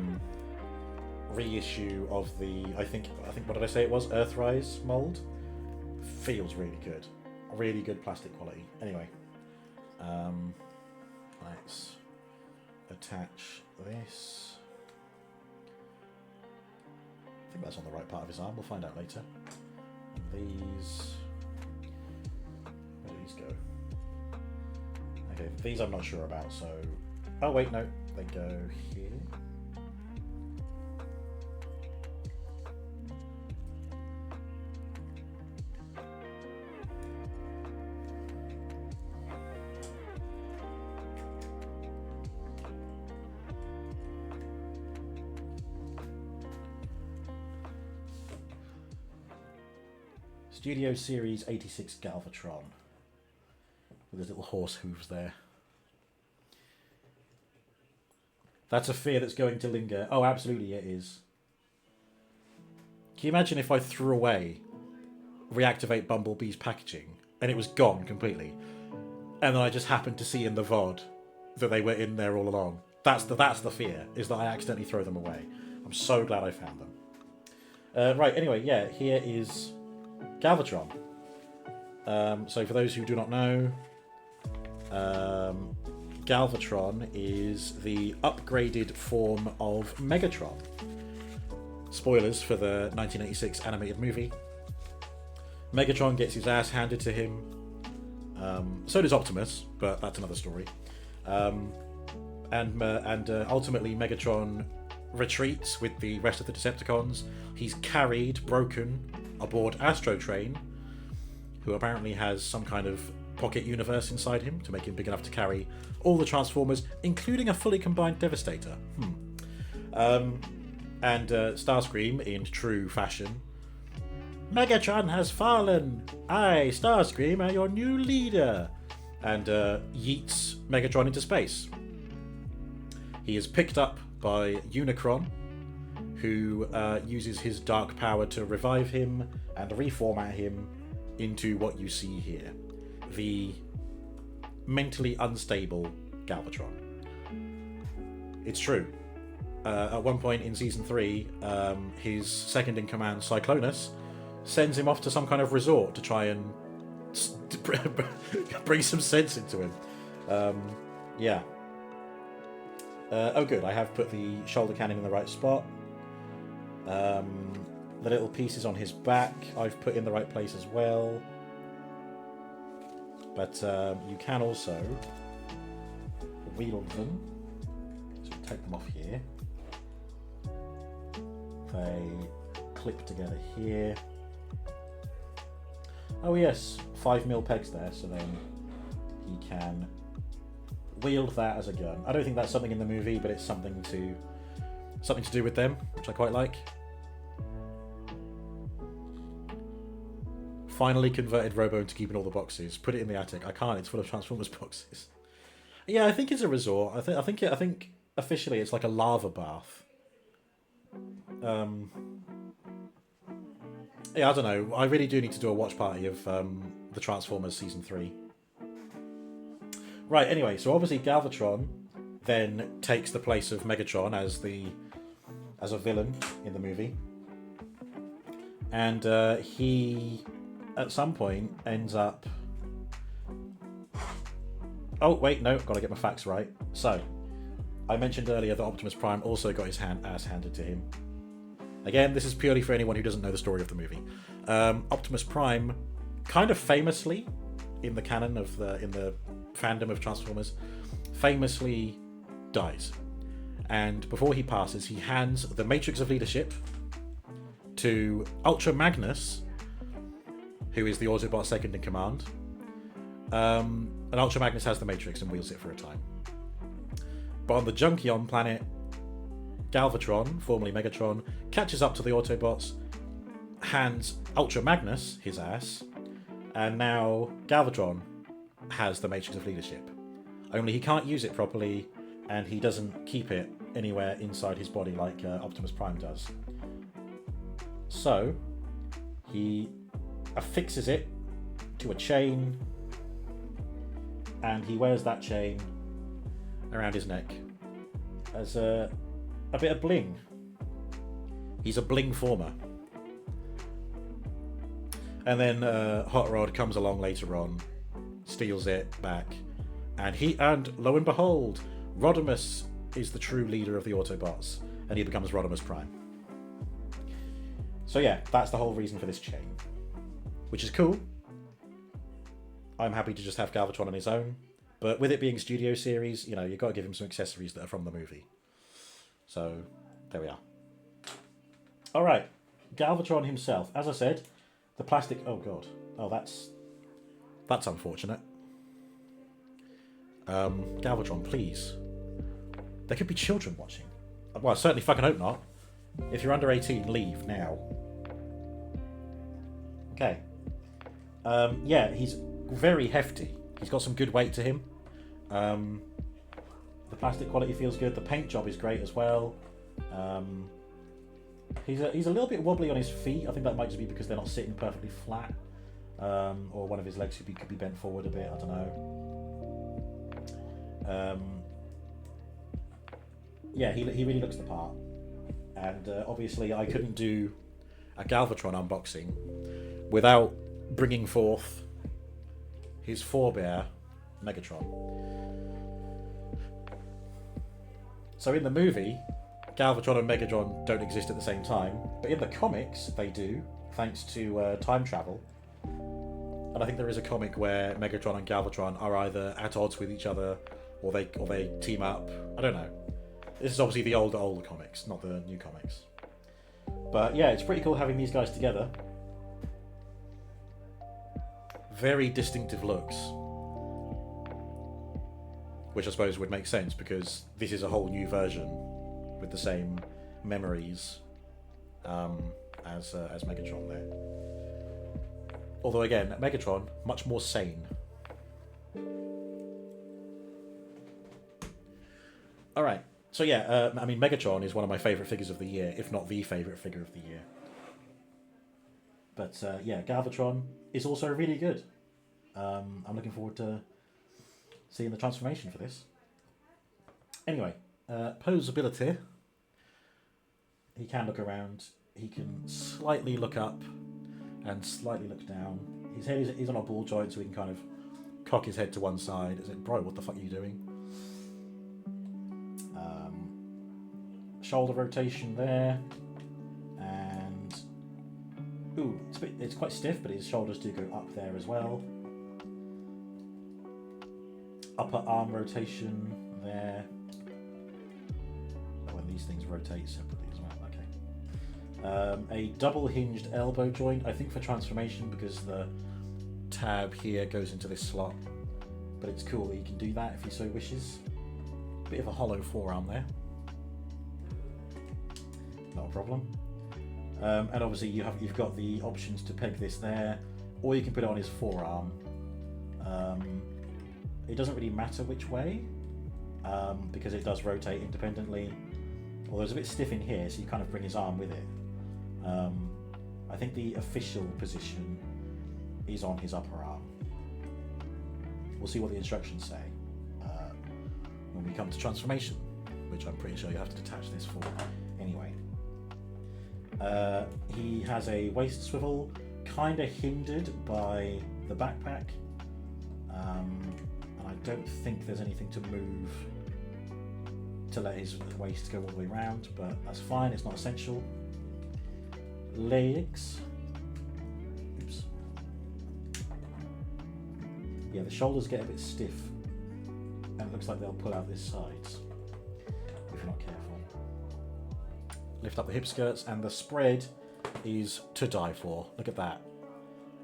reissue of the, I think what did I say it was? Earthrise mold. Feels really good. Really good plastic quality. Anyway, let's attach this. I think that's on the right part of his arm. We'll find out later. And these... where do these go? Okay, these I'm not sure about, so... oh wait, no. They go here. Studio Series 86 Galvatron. With his little horse hooves there. That's a fear that's going to linger. Oh, absolutely it is. Can you imagine if I threw away Reactivate Bumblebee's packaging and it was gone completely? And then I just happened to see in the VOD that they were in there all along. That's the fear, is that I accidentally throw them away. I'm so glad I found them. Right, anyway, yeah, here is Galvatron. So for those who do not know, Galvatron is the upgraded form of Megatron. Spoilers for the 1986 animated movie. Megatron gets his ass handed to him. So does Optimus, but that's another story. And ultimately Megatron retreats with the rest of the Decepticons. He's carried, broken, aboard Astrotrain, who apparently has some kind of pocket universe inside him to make him big enough to carry all the Transformers, including a fully combined Devastator. And Starscream, in true fashion, Megatron has fallen! I, Starscream, am your new leader! And yeets Megatron into space. He is picked up by Unicron, who uses his dark power to revive him and reformat him into what you see here. The mentally unstable Galvatron. It's true. At one point in Season 3, his second-in-command, Cyclonus, sends him off to some kind of resort to try and bring some sense into him. Yeah. Oh good, I have put the shoulder cannon in the right spot. The little pieces on his back I've put in the right place as well. But you can also wield them. So we'll take them off here. They clip together here. Oh yes, 5mm pegs there, so then he can wield that as a gun. I don't think that's something in the movie, but it's something to do with them, which I quite like. Finally converted Robo into keeping all the boxes. Put it in the attic. I can't. It's full of Transformers boxes. Yeah, I think it's a resort. I think officially it's like a lava bath. Yeah, I don't know. I really do need to do a watch party of the Transformers Season 3. Right, anyway, so obviously Galvatron then takes the place of Megatron as a villain in the movie. And he, at some point, ends up... Oh, wait, no, gotta get my facts right. So, I mentioned earlier that Optimus Prime also got his ass handed to him. Again, this is purely for anyone who doesn't know the story of the movie. Optimus Prime, kind of famously, in the canon of in the fandom of Transformers, famously dies. And before he passes, he hands the Matrix of Leadership to Ultra Magnus, who is the Autobot second in command. And Ultra Magnus has the Matrix and wields it for a time. But on the Junkion planet, Galvatron, formerly Megatron, catches up to the Autobots, hands Ultra Magnus his ass, and now Galvatron has the Matrix of Leadership. Only he can't use it properly, and he doesn't keep it anywhere inside his body like Optimus Prime does. So, he affixes it to a chain, and he wears that chain around his neck as a bit of bling. He's a bling former. And then Hot Rod comes along later on, steals it back, and lo and behold, Rodimus is the true leader of the Autobots, and he becomes Rodimus Prime. So yeah, that's the whole reason for this chain, which is cool. I'm happy to just have Galvatron on his own, but with it being Studio Series, you know, you've got to give him some accessories that are from the movie. So there we are. All right, Galvatron himself, as I said, the plastic. Oh god, oh that's unfortunate. Galvatron, please. There could be children watching. Well, I certainly fucking hope not. If you're under 18, leave now. Okay. Yeah, he's very hefty. He's got some good weight to him. The plastic quality feels good. The paint job is great as well. He's a little bit wobbly on his feet. I think that might just be because they're not sitting perfectly flat. Or one of his legs could be bent forward a bit. I don't know. Yeah, he really looks the part. And obviously I couldn't do a Galvatron unboxing without bringing forth his forebear, Megatron. So in the movie, Galvatron and Megatron don't exist at the same time, but in the comics they do, thanks to time travel. And I think there is a comic where Megatron and Galvatron are either at odds with each other, or they team up. I don't know. This is obviously the older comics, not the new comics. But yeah, it's pretty cool having these guys together. Very distinctive looks. Which I suppose would make sense because this is a whole new version with the same memories as Megatron there. Although again, Megatron, much more sane. Alright. So yeah, I mean, Megatron is one of my favourite figures of the year, if not the favourite figure of the year. But yeah, Galvatron is also really good. I'm looking forward to seeing the transformation for this. Anyway, posability. He can look around. He can slightly look up and slightly look down. His head is on a ball joint, so he can kind of cock his head to one side. Is it, bro, what the fuck are you doing? Shoulder rotation there, and ooh, it's quite stiff, but his shoulders do go up there as well. Upper arm rotation there. Oh, and these things rotate separately as well. Okay. A double hinged elbow joint, I think for transformation, because the tab here goes into this slot. But it's cool that you can do that if he so wishes. Bit of a hollow forearm there. Not a problem. And obviously you've got the options to peg this there, or you can put it on his forearm. It doesn't really matter which way, because it does rotate independently. Although it's a bit stiff in here, so you kind of bring his arm with it. I think the official position is on his upper arm. We'll see what the instructions say. when we come to transformation, which I'm pretty sure you have to detach this for anyway. He has a waist swivel, kind of hindered by the backpack, and I don't think there's anything to move to let his waist go all the way around, but that's fine, it's not essential. Legs. Oops. Yeah, the shoulders get a bit stiff, and it looks like they'll pull out this sides if you're not careful. Lift up the hip skirts, and the spread is to die for. Look at that.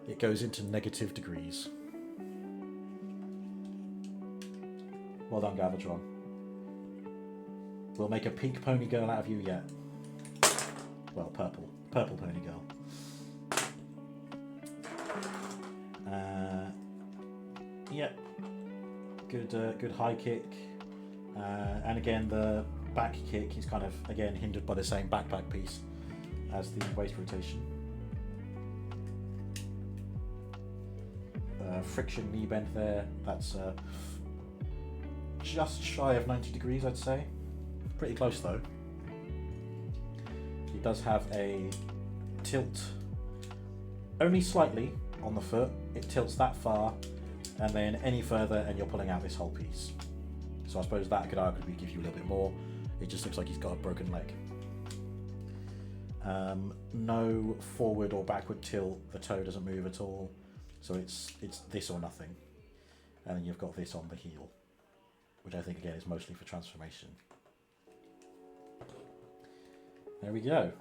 It goes into negative degrees. Well done, Galvatron. We'll make a pink pony girl out of you yet. Well, purple pony girl. Yep. Good high kick. And again, the back kick is kind of, again, hindered by the same backpack piece as the waist rotation. Friction knee bend there. That's just shy of 90 degrees, I'd say. Pretty close though. He does have a tilt, only slightly on the foot. It tilts that far, and then any further and you're pulling out this whole piece. So I suppose that could arguably give you a little bit more. It just looks like he's got a broken leg. No forward or backward tilt. The toe doesn't move at all. So it's this or nothing. And then you've got this on the heel, which I think again is mostly for transformation. There we go.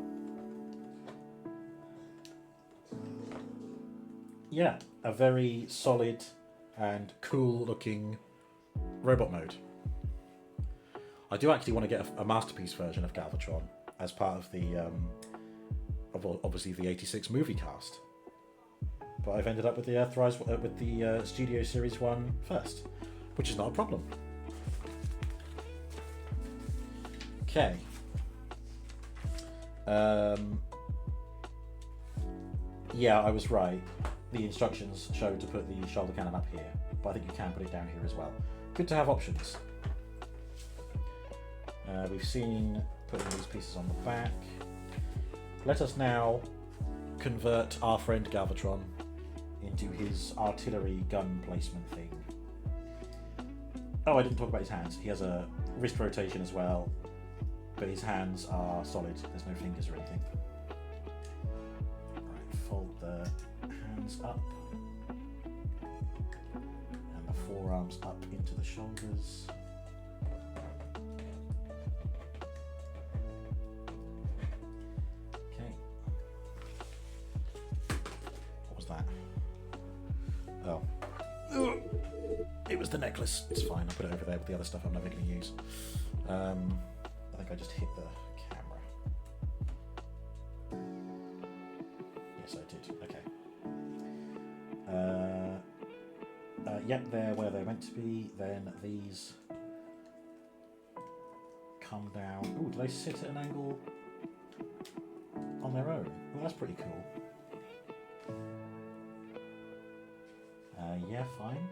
Yeah, a very solid and cool looking robot mode. I do actually want to get a masterpiece version of Galvatron as part of the obviously the '86 movie cast, but I've ended up with the Earthrise with the Studio Series 1 first, which is not a problem. Okay. Yeah, I was right. The instructions show to put the shoulder cannon up here, but I think you can put it down here as well. Good to have options. We've seen putting these pieces on the back. Let us now convert our friend Galvatron into his artillery gun placement thing. Oh, I didn't talk about his hands. He has a wrist rotation as well, but his hands are solid. There's no fingers or anything. Right, fold the hands up and the forearms up into the shoulders. Okay. What was that? Oh. It was the necklace. It's fine. I'll put it over there with the other stuff I'm never going to use. I think I just hit the camera. Yes, I did. Okay. Yep, they're where they're meant to be. Then these come down. Oh, do they sit at an angle on their own? Well, that's pretty cool. Yeah, fine.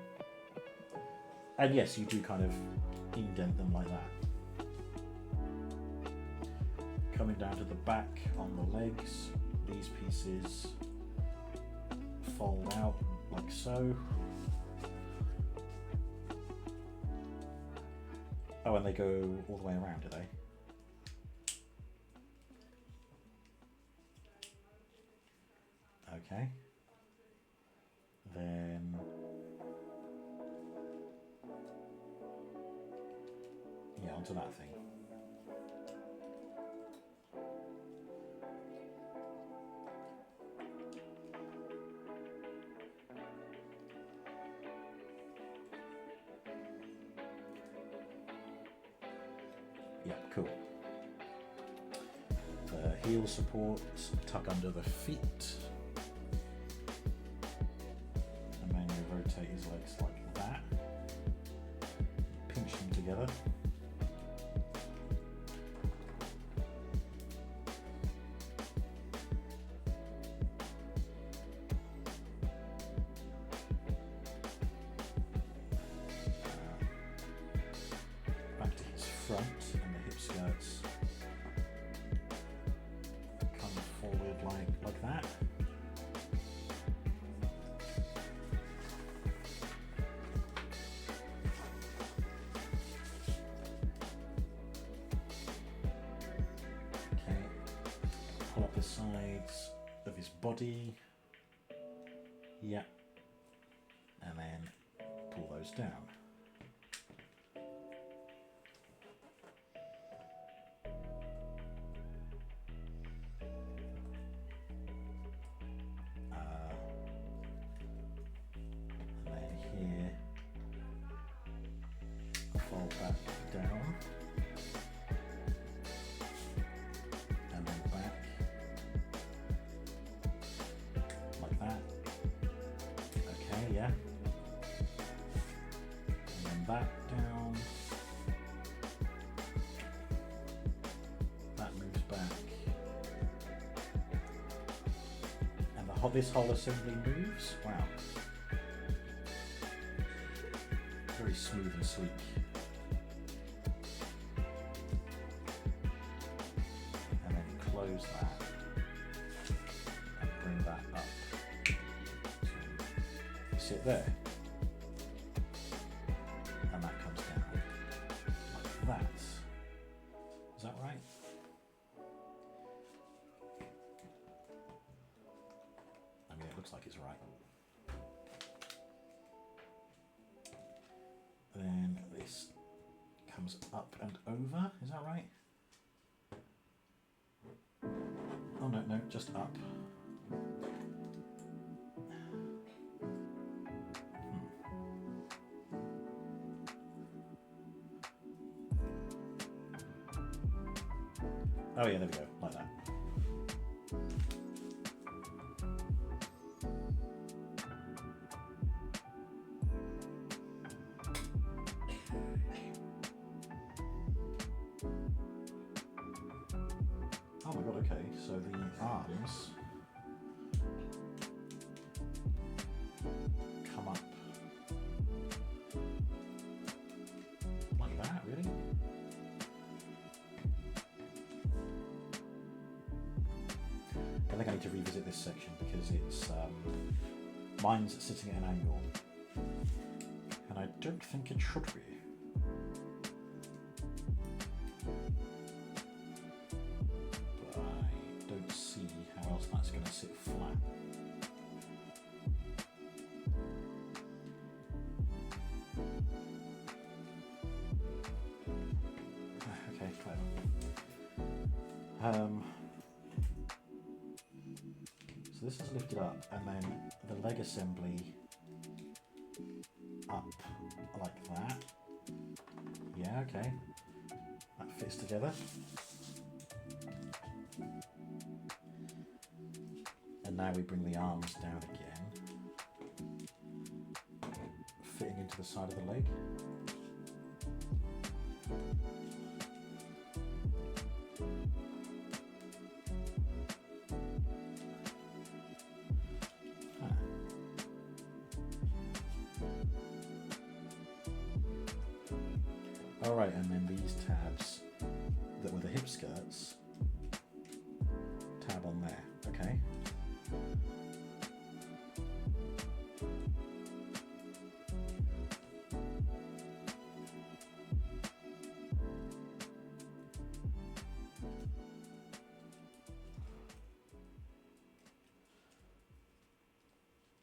And yes, you do kind of indent them like that. Coming down to the back on the legs, these pieces fold out like so. Oh, and they go all the way around, do they? Okay. Then yeah, onto that thing. Yeah, cool. The heel supports tuck under the feet. And then you rotate his legs like that. Pinch them together. front and the hip skirts come forward like that. Okay, pull up the sides of his body. Yeah. And then pull those down. And then here, fold that down. And then back. Like that. Okay, yeah. Back down, that moves back, and this whole assembly moves. Wow, very smooth and sleek. And then close that and bring that up to sit there. Is that right? I mean, it looks like it's right. Then this comes up and over, is that right? Oh no, just up. Oh yeah, there we go, like that. Oh my god, okay, so the arms come up like that, really? I think I need to revisit this section because it's mine's sitting at an angle, and I don't think it should be. But I don't see how else that's going to sit flat. Okay, clever. So this is lifted up, and then the leg assembly up like that. Yeah, okay. That fits together. And now we bring the arms down again, fitting into the side of the leg. Alright, and then these tabs that were the hip skirts, tab on there, okay.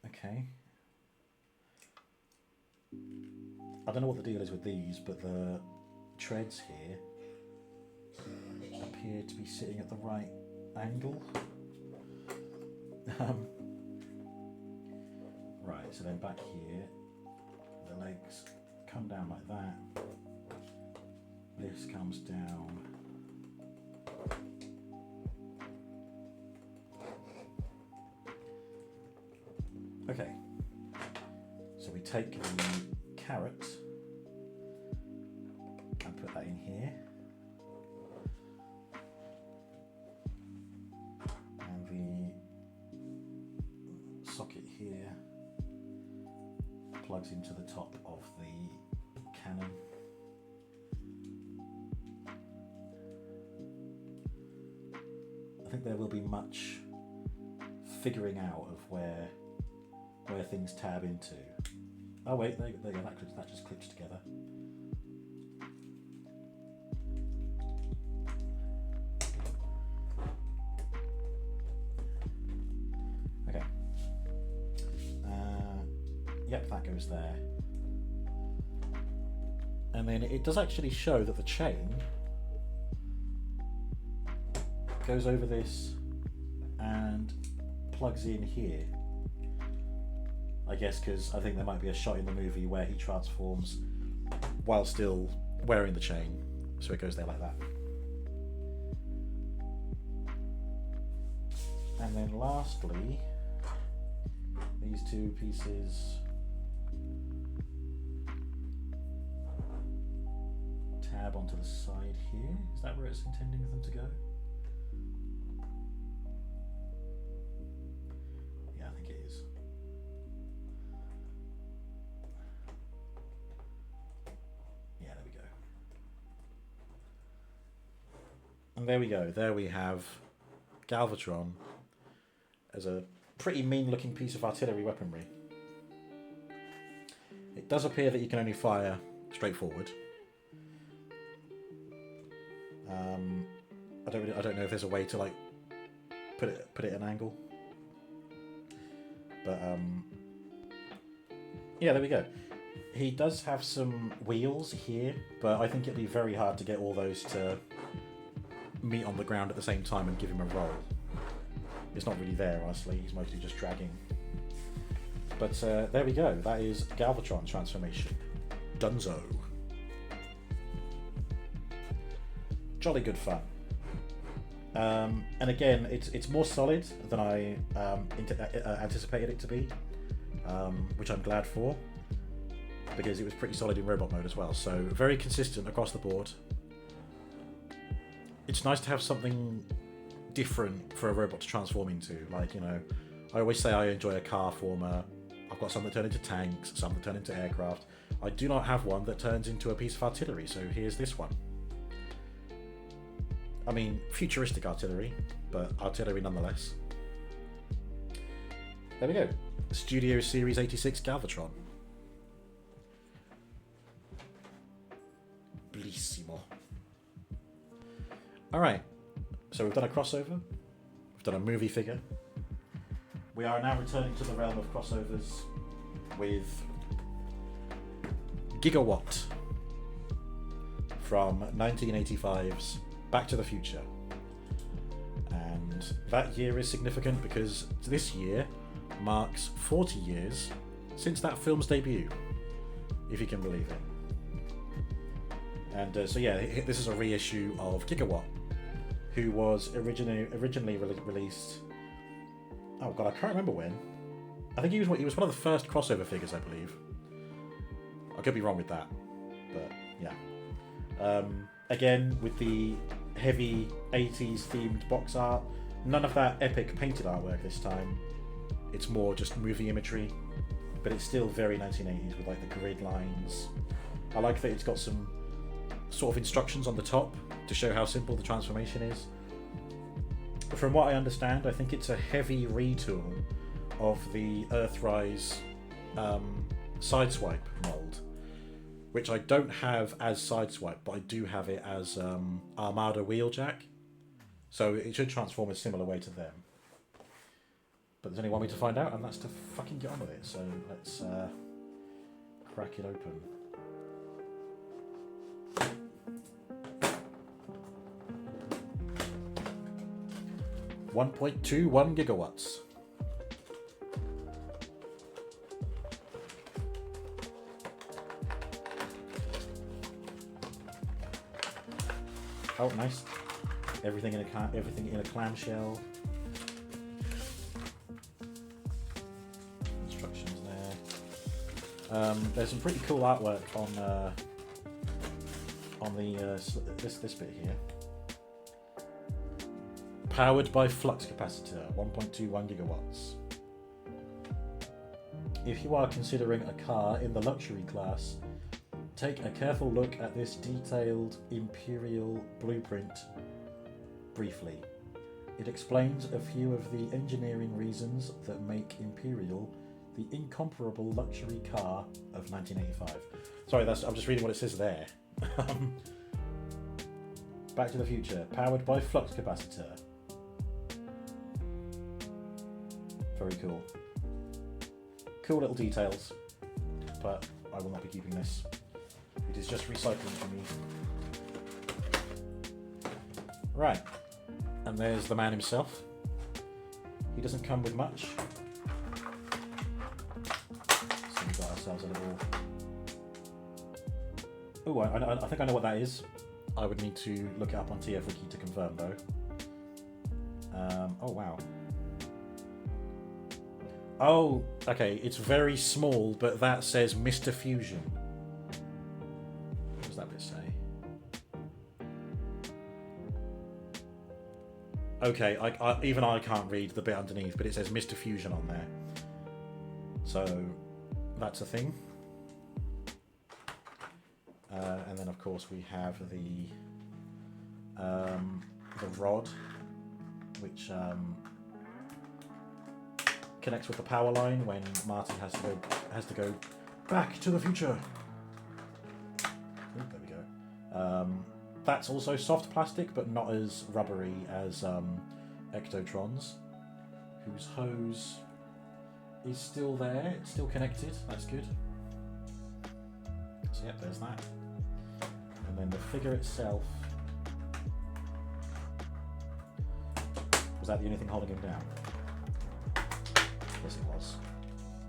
Okay. I don't know what the deal is with these, but the treads here appear to be sitting at the right angle. Right, so then back here, the legs come down like that. This comes down. Okay, so we take the carrot and put that in here, and the socket here plugs into the top of the cannon, I think there will be much figuring out of where things tab into. Oh wait, there you go. That just clicks together. Okay. Yep, that goes there. And then it does actually show that the chain goes over this and plugs in here. I guess because I think there might be a shot in the movie where he transforms while still wearing the chain. So it goes there like that. And then lastly, these two pieces tab onto the side here. Is that where it's intending them to go? Yeah, I think it is. Yeah, there we go. And there we go. There we have Galvatron as a pretty mean looking piece of artillery weaponry. It does appear that you can only fire straight forward. I don't know if there's a way to like put it at an angle, but yeah, there we go. He does have some wheels here, but I think it'd be very hard to get all those to meet on the ground at the same time and give him a roll. It's not really there, honestly. He's mostly just dragging. But there we go. That is Galvatron transformation. Dunzo. Jolly good fun. And again, it's more solid than I anticipated it to be, which I'm glad for, because it was pretty solid in robot mode as well. So very consistent across the board. It's nice to have something different for a robot to transform into. Like, you know, I always say I enjoy a car former. I've got some that turn into tanks, some that turn into aircraft. I do not have one that turns into a piece of artillery, so here's this one. I mean, futuristic artillery, but artillery nonetheless. There we go. Studio Series 86 Galvatron. Bellissimo. Alright, so we've done a crossover, we've done a movie figure. We are now returning to the realm of crossovers with Gigawatt from 1985's Back to the Future. And that year is significant because this year marks 40 years since that film's debut, if you can believe it. And so yeah, this is a reissue of Gigawatt, who was originally released. Oh god, I can't remember when. I think he was one of the first crossover figures, I believe. I could be wrong with that, but yeah. Again, with the heavy 80s themed box art, none of that epic painted artwork this time. It's more just movie imagery, but it's still very 1980s with like the grid lines. I like that it's got some sort of instructions on the top to show how simple the transformation is. From what I understand, I think it's a heavy retool of the Earthrise Sideswipe mold, which I don't have as Sideswipe, but I do have it as Armada Wheeljack, so it should transform a similar way to them. But there's only one way to find out, and that's to fucking get on with it. So let's crack it open. $1.21 gigawatts. Oh, nice. Everything in a clamshell. Instructions there. There's some pretty cool artwork on this bit here. Powered by flux capacitor, 1.21 gigawatts. If you are considering a car in the luxury class, take a careful look at this detailed Imperial blueprint briefly. It explains a few of the engineering reasons that make Imperial the incomparable luxury car of 1985. Sorry, I'm just reading what it says there. Back to the Future, powered by flux capacitor. Very cool. Cool little details, but I will not be keeping this. It is just recycling for me. Right, and there's the man himself. He doesn't come with much. So we've got ourselves a little... Oh, I think I know what that is. I would need to look it up on TF Wiki to confirm though. Oh wow. Oh, okay, it's very small, but that says Mr. Fusion. What does that bit say? Okay, even I can't read the bit underneath, but it says Mr. Fusion on there. So, that's a thing. And then, of course, we have the rod, which connects with the power line when Marty has to go back to the future. Ooh, there we go. That's also soft plastic, but not as rubbery as Ectotron's, whose hose is still there. It's still connected. That's good. So yep, there's that. And then the figure itself. Was that the only thing holding him down? Yes, it was.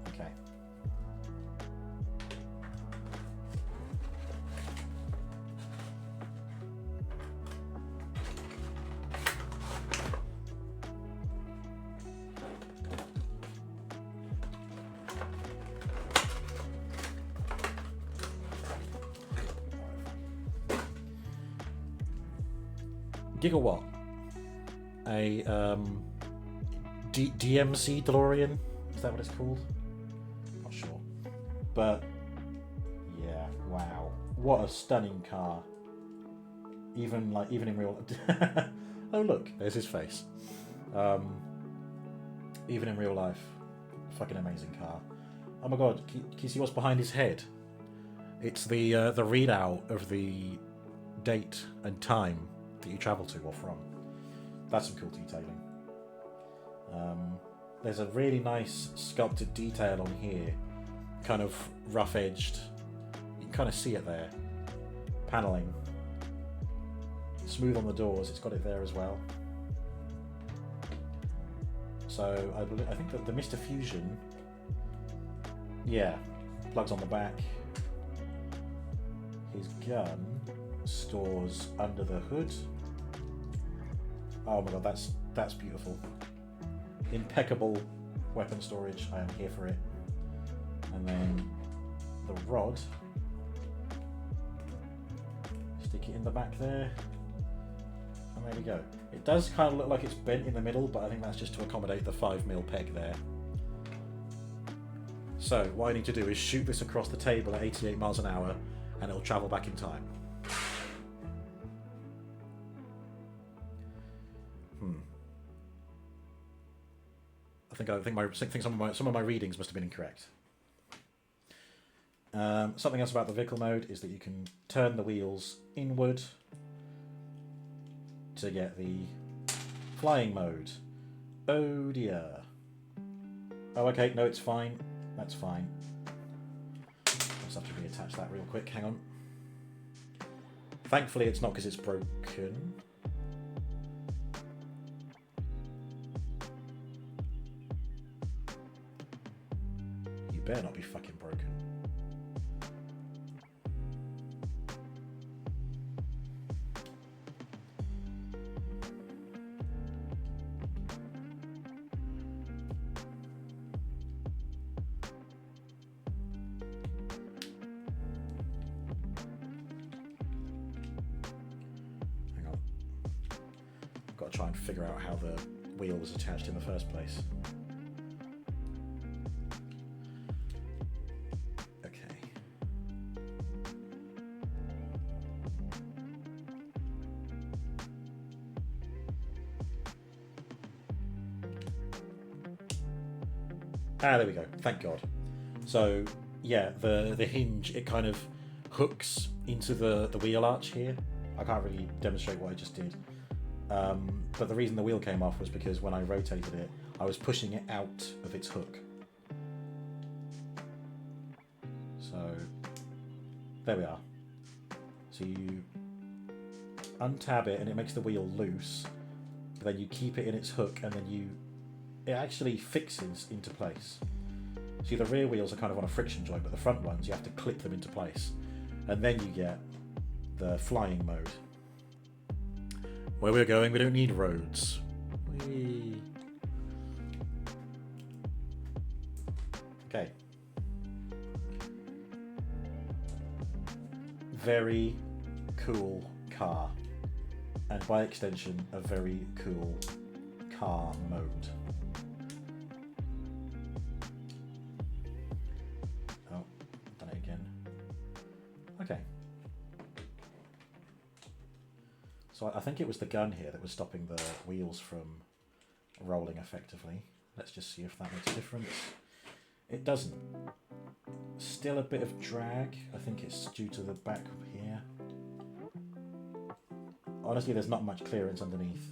Okay. Gigawatt, a DMC DeLorean, is that what it's called? Not sure, but yeah, wow, what a stunning car. Even in real oh look, there's his face. Even in real life, fucking amazing car. Oh my god, can you see what's behind his head? It's the readout of the date and time that you travel to or from. That's some cool detailing. There's a really nice sculpted detail on here, kind of rough edged. You can kind of see it there. Paneling. Smooth on the doors, it's got it there as well. So I think that the Mr. Fusion, yeah, plugs on the back. His gun stores under the hood. Oh my god, that's beautiful. Impeccable weapon storage. I am here for it. And then the rod. Stick it in the back there. And there we go. It does kind of look like it's bent in the middle, but I think that's just to accommodate the 5mm peg there. So what I need to do is shoot this across the table at 88 miles an hour and it'll travel back in time. I think some of my readings must have been incorrect. Something else about the vehicle mode is that you can turn the wheels inward to get the flying mode. Oh dear. Oh okay, no, it's fine. That's fine. I'll just have to reattach that real quick. Hang on. Thankfully, it's not because it's broken. You better not be fucking broken. Hang on. I've got to try and figure out how the wheel was attached in the first place. Ah, there we go. Thank God. So, yeah, the hinge, it kind of hooks into the wheel arch here. I can't really demonstrate what I just did. But the reason the wheel came off was because when I rotated it, I was pushing it out of its hook. So, there we are. So you untab it and it makes the wheel loose, but then you keep it in its hook and then it actually fixes into place. See, the rear wheels are kind of on a friction joint, but the front ones, you have to clip them into place. And then you get the flying mode. Where we're going, we don't need roads. Whee. Okay. Very cool car. And by extension, a very cool car mode. Oh, done it again. Okay. So I think it was the gun here that was stopping the wheels from rolling effectively. Let's just see if that makes a difference. It doesn't. Still a bit of drag. I think it's due to the back here. Honestly, there's not much clearance underneath.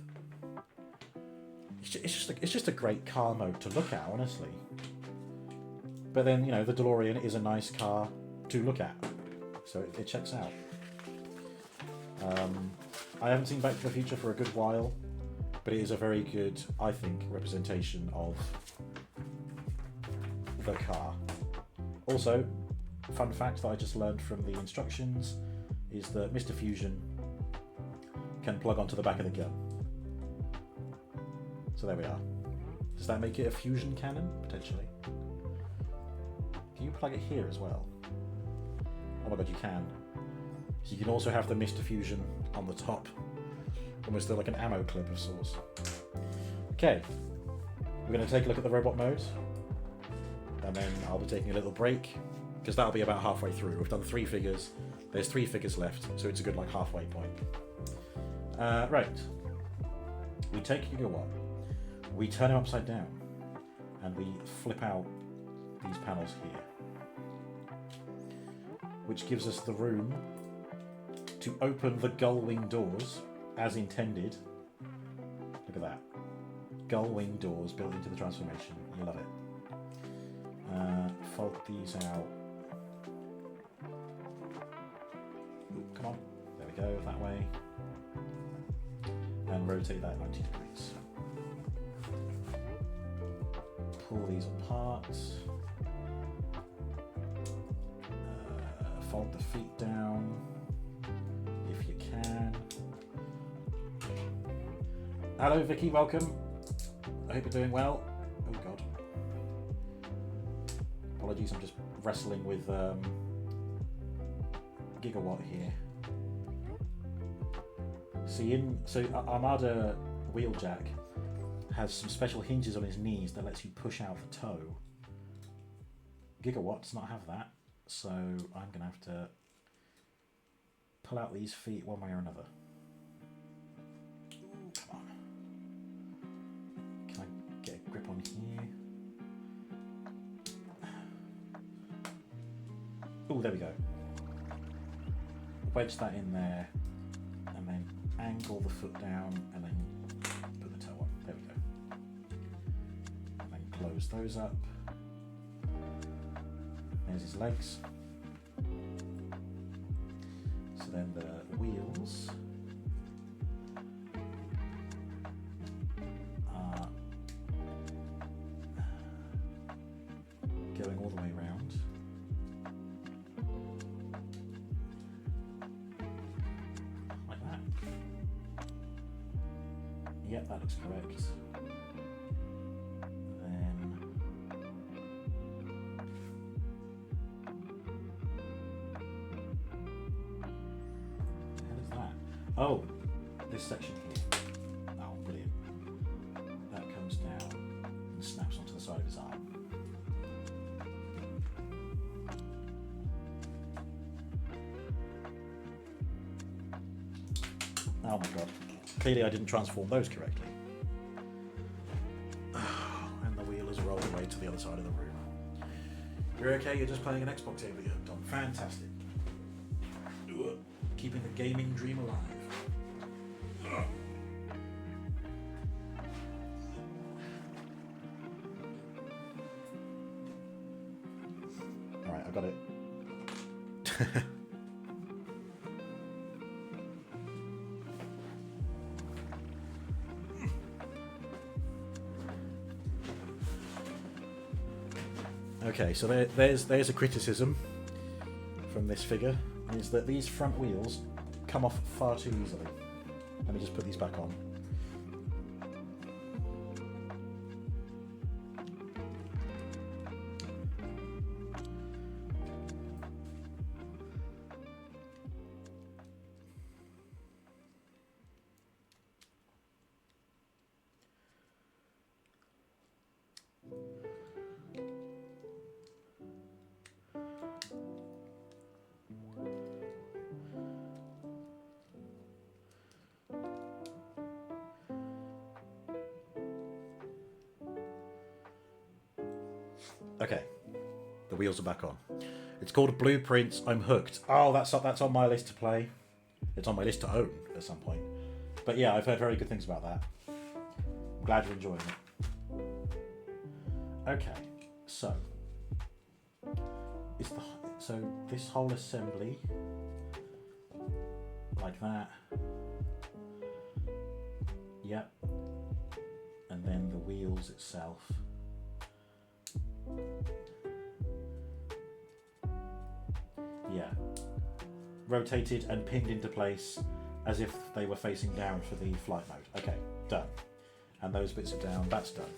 It's just a great car mode to look at, honestly. But then, you know, the DeLorean is a nice car to look at. So it checks out. I haven't seen Back to the Future for a good while, but it is a very good, I think, representation of the car. Also, fun fact that I just learned from the instructions is that Mr. Fusion can plug onto the back of the gun. So there we are. Does that make it a fusion cannon? Potentially. Can you plug it here as well? Oh my god, you can. So you can also have the Mr. Fusion on the top. Almost like an ammo clip of sorts. Okay. We're going to take a look at the robot mode. And then I'll be taking a little break, because that'll be about halfway through. We've done 3 figures. There's 3 figures left, so it's a good like halfway point. Right. We take Gigawatt. We turn him upside down. And we flip out these panels here. Which gives us the room to open the gull wing doors as intended. Look at that. Gull wing doors built into the transformation. You love it. Fold these out. Ooh, come on. There we go, that way. And rotate that 90 degrees. Pull these apart. Fold the feet down if you can. Hello Vicky, welcome. I hope you're doing well. Oh god. Apologies, I'm just wrestling with Gigawatt here. See, so Armada Wheeljack has some special hinges on his knees that lets you push out the toe. Gigawatt does not have that, so I'm going to have to pull out these feet one way or another. Ooh, come on. Can I get a grip on here? Oh, there we go. Wedge that in there, and then angle the foot down, and then put the toe on. There we go. And then close those up. There's his legs. So then the wheels are going all the way around. Like that. Yep, that looks correct. Oh, this section here. Oh, brilliant. That comes down and snaps onto the side of his arm. Oh my god. Clearly I didn't transform those correctly. And the wheel is rolling away to to the other side of the room. You're okay? You're just playing an Xbox table you're hooked on. Fantastic. Keeping the gaming dream alive. Alright, I got it. Okay, so there's a criticism from this figure, is that these front wheels come off far too easily. Let me just put these back on. Okay, the wheels are back on. It's called Blueprints. I'm hooked. Oh, that's on my list to play. It's on my list to own at some point. But yeah, I've heard very good things about that. I'm glad you're enjoying it. Okay, so this whole assembly, like that. Yep. And then the wheels itself. Yeah, rotated and pinned into place as if they were facing down for the flight mode. Okay, done. And those bits are down, that's done.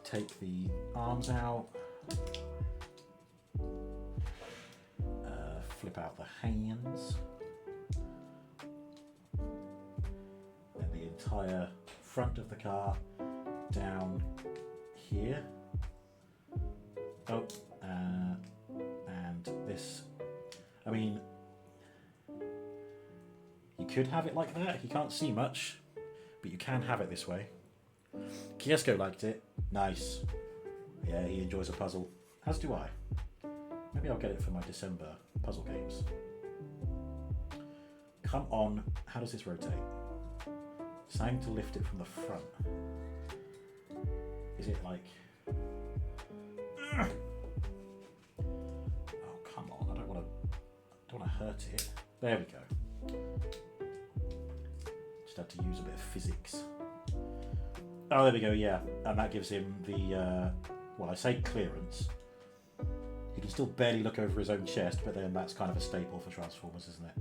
Take the arms out. Flip out the hands. And the entire front of the car down here. Oh, and this, I mean, you could have it like that. You can't see much, but you can have it this way. Kiesco liked it. Nice. Yeah, he enjoys a puzzle, as do I. Maybe I'll get it for my December puzzle games. Come on, how does this rotate? It's time to lift it from the front. Is it like... Oh, come on, I don't want to hurt it. There we go. Just had to use a bit of physics. Oh, there we go, yeah. And that gives him the, well, I say clearance. He can still barely look over his own chest, but then that's kind of a staple for Transformers, isn't it?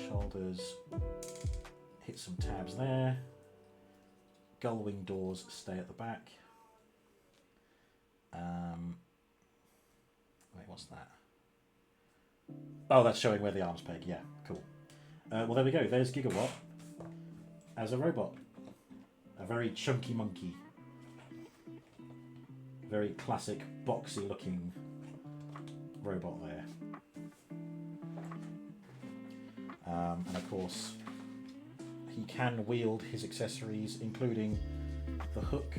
Shoulders, hit some tabs there. Gullwing doors stay at the back. Wait, what's that? Oh, that's showing where the arms peg. Yeah, cool. Well, there we go. There's Gigawatt as a robot. A very chunky monkey. Very classic, boxy looking robot there. And of course, he can wield his accessories, including the hook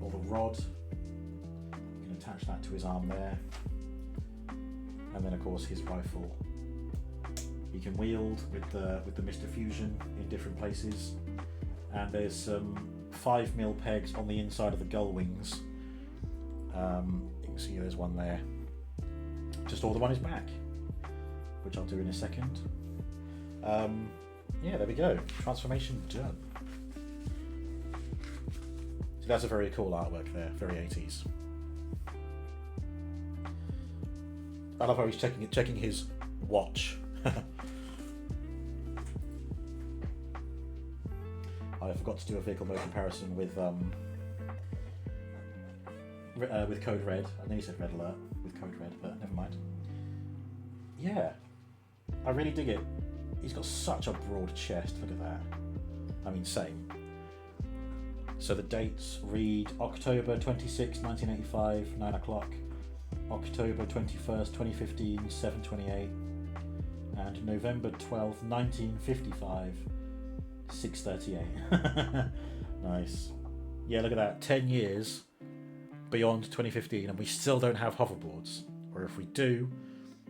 or the rod. You can attach that to his arm there. And then of course his rifle. He can wield with the Mr. Fusion in different places. And there's some 5mm pegs on the inside of the gull wings. You can see there's one there. Just all the one is back, which I'll do in a second. Yeah, there we go. Transformation done. So that's a very cool artwork there, very 80s. I love how he's checking his watch. I forgot to do a vehicle mode comparison with Code Red. I know you said Red Alert with Code Red, but never mind. Yeah, I really dig it. He's got such a broad chest, look at that. I mean, same. So the dates read October 26, 1985, 9 o'clock. October 21st, 2015, 7:28. And November 12th, 1955, 6:38. Nice. Yeah, look at that. 10 years beyond 2015 and we still don't have hoverboards. Or if we do,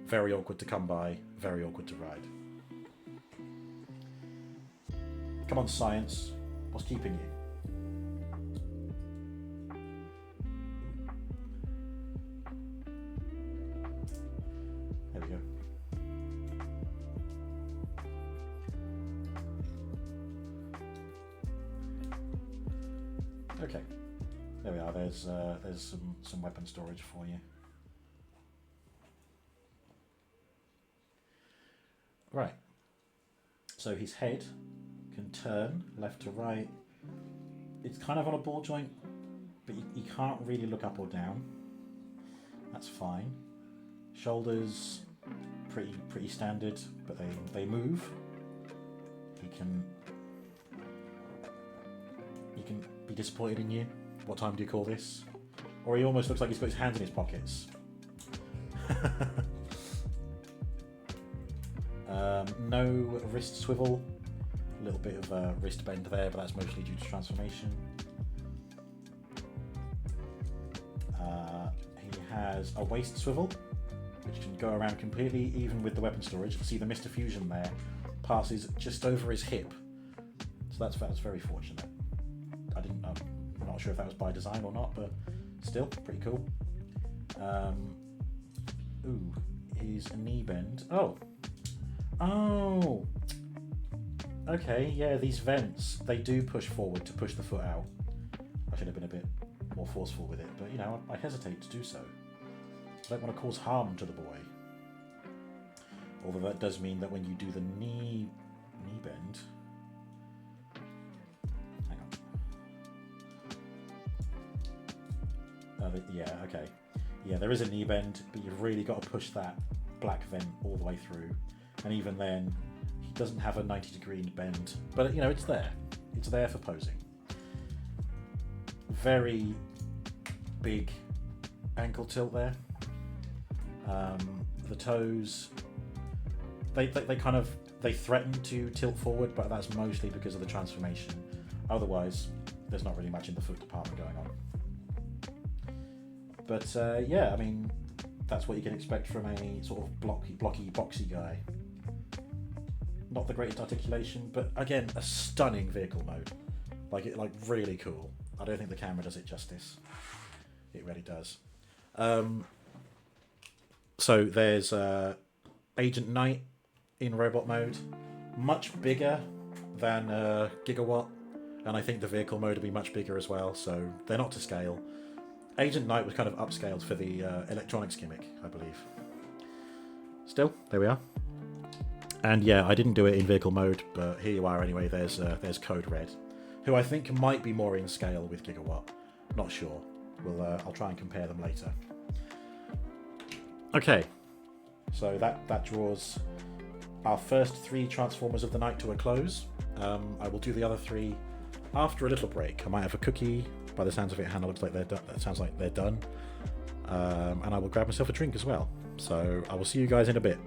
very awkward to come by, very awkward to ride. Come on, science. What's keeping you? There we go. Okay, there we are. There's some weapon storage for you. Right. So his head can turn left to right. It's kind of on a ball joint, but you can't really look up or down. That's fine. Shoulders, pretty standard, but they move. He can be disappointed in you. What time do you call this? Or he almost looks like he's got his hands in his pockets. No wrist swivel. A little bit of a wrist bend there, but that's mostly due to transformation. He has a waist swivel, which can go around completely, even with the weapon storage. See the Mr. Fusion there passes just over his hip, so that's very fortunate. I'm not sure if that was by design or not, but still pretty cool. Ooh, his knee bend. Oh. Okay, yeah, these vents, they do push forward to push the foot out. I should have been a bit more forceful with it, but you know, I hesitate to do so. I don't want to cause harm to the boy. Although that does mean that when you do the knee bend... Hang on. Yeah, okay. Yeah, there is a knee bend, but you've really got to push that black vent all the way through. And even then, he doesn't have a 90-degree bend. But, you know, it's there. It's there for posing. Very big ankle tilt there. The toes, they threaten to tilt forward, but that's mostly because of the transformation. Otherwise, there's not really much in the foot department going on. But yeah, I mean, that's what you can expect from a sort of blocky, boxy guy. Not the greatest articulation, but again, a stunning vehicle mode. Like really cool. I don't think the camera does it justice. It really does. So there's Agent Knight in robot mode, much bigger than Gigawatt, and I think the vehicle mode will be much bigger as well, so they're not to scale. Agent Knight was kind of upscaled for the electronics gimmick, I believe. Still, there we are. And yeah, I didn't do it in vehicle mode, but here you are anyway. There's Code Red, who I think might be more in scale with Gigawatt. Not sure. I'll try and compare them later. Okay, so that draws our first 3 Transformers of the night to a close. I will do the other 3 after a little break. I might have a cookie. By the sounds of it, Hannah looks like they're done. That sounds like they're done. And I will grab myself a drink as well. So I will see you guys in a bit.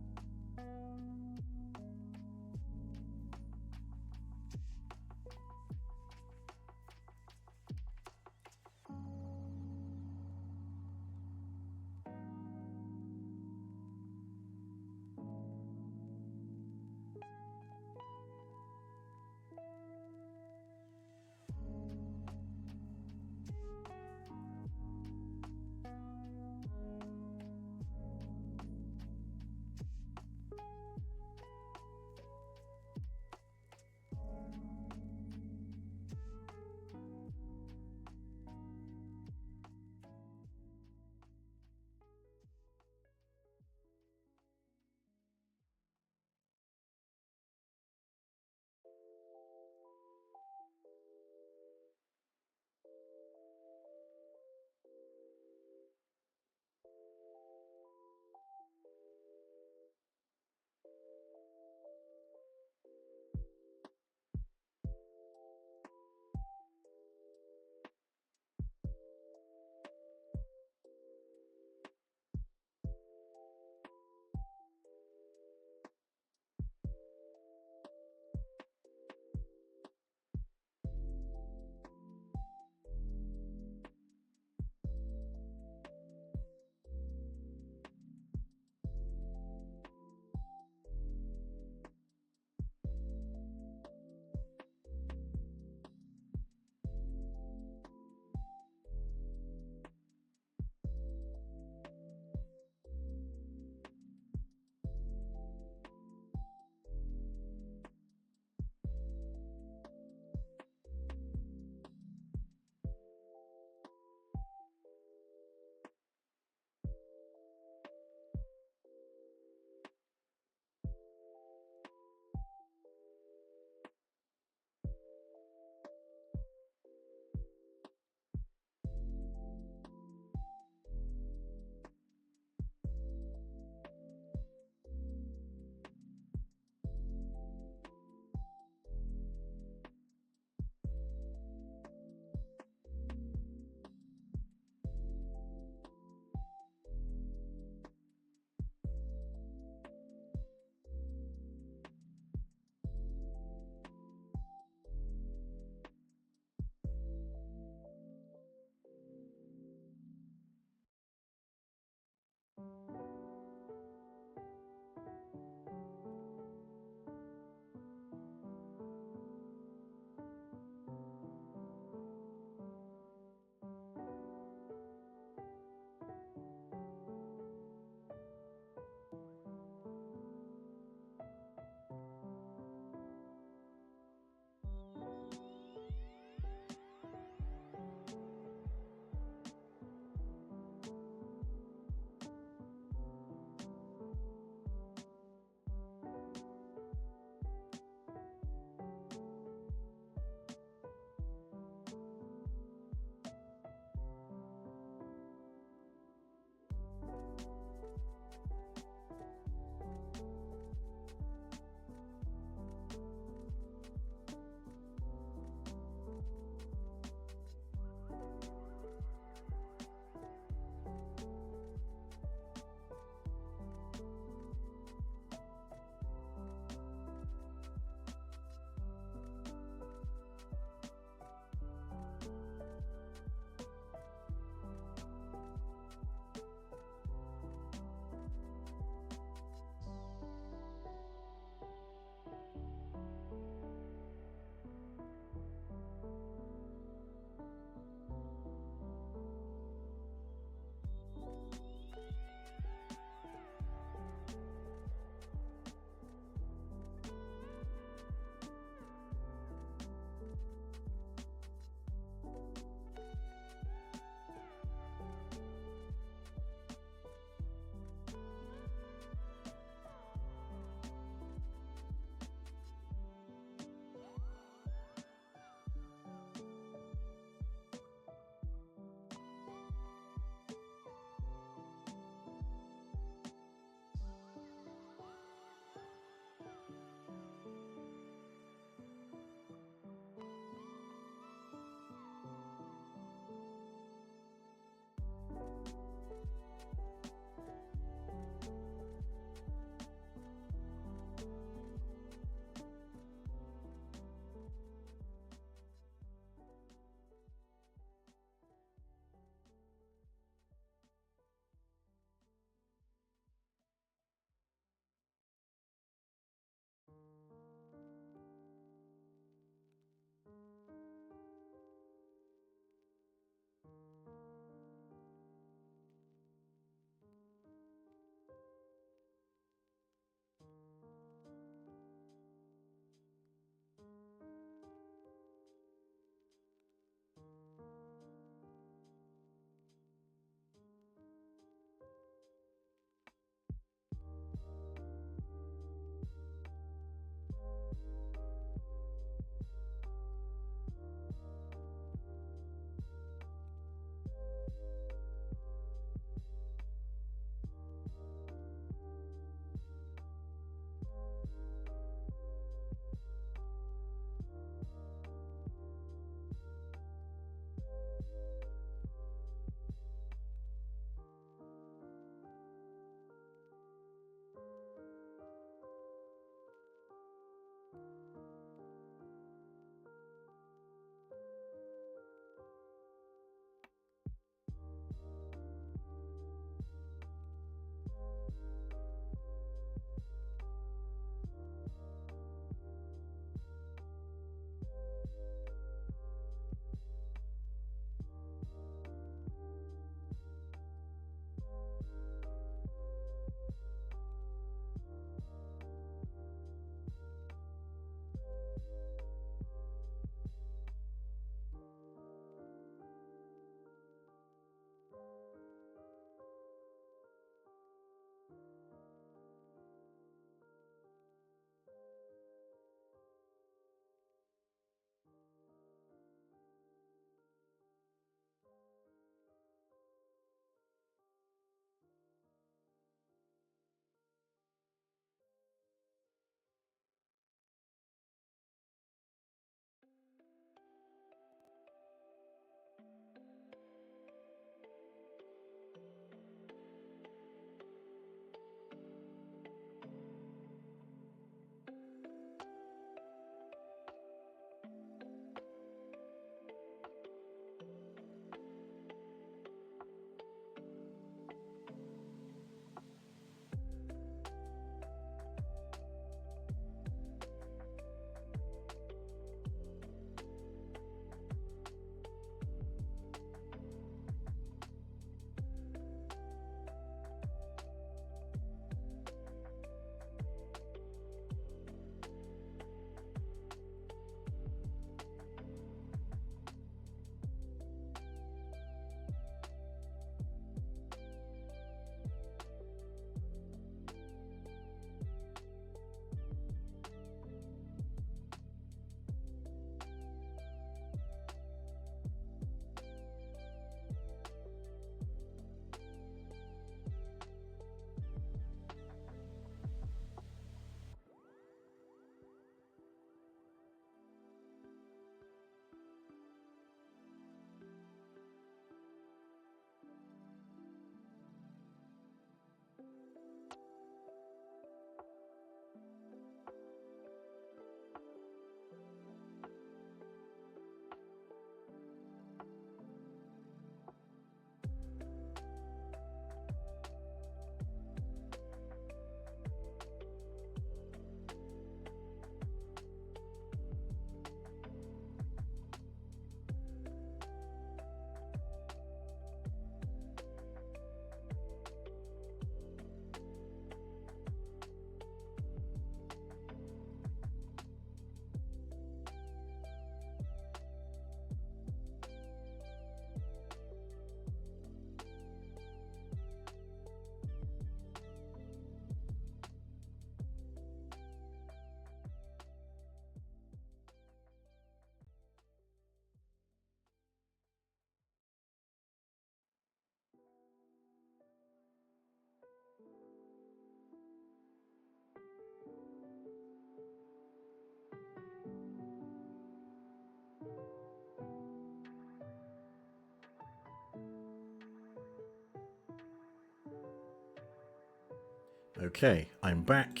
Okay, I'm back.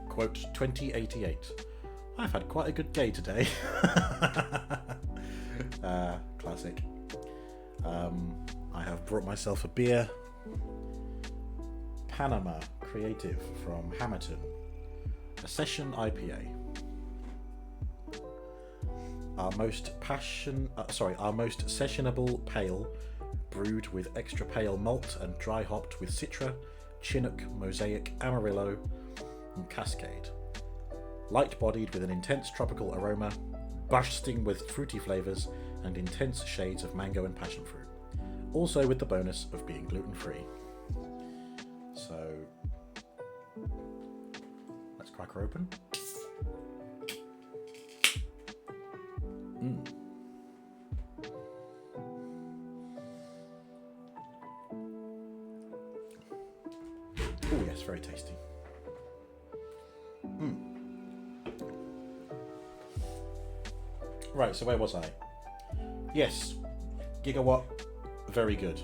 Quote 2088. I've had quite a good day today. Classic. I have brought myself a beer. Panama Creative from Hamilton. A session IPA. Our most sessionable pale, brewed with extra pale malt and dry hopped with Citra, Chinook, Mosaic, Amarillo, and Cascade. Light-bodied with an intense tropical aroma, bursting with fruity flavours and intense shades of mango and passion fruit. Also with the bonus of being gluten-free. So, let's crack her open. Oh yes, very tasty. Right, so where was I? Yes, Gigawatt, very good.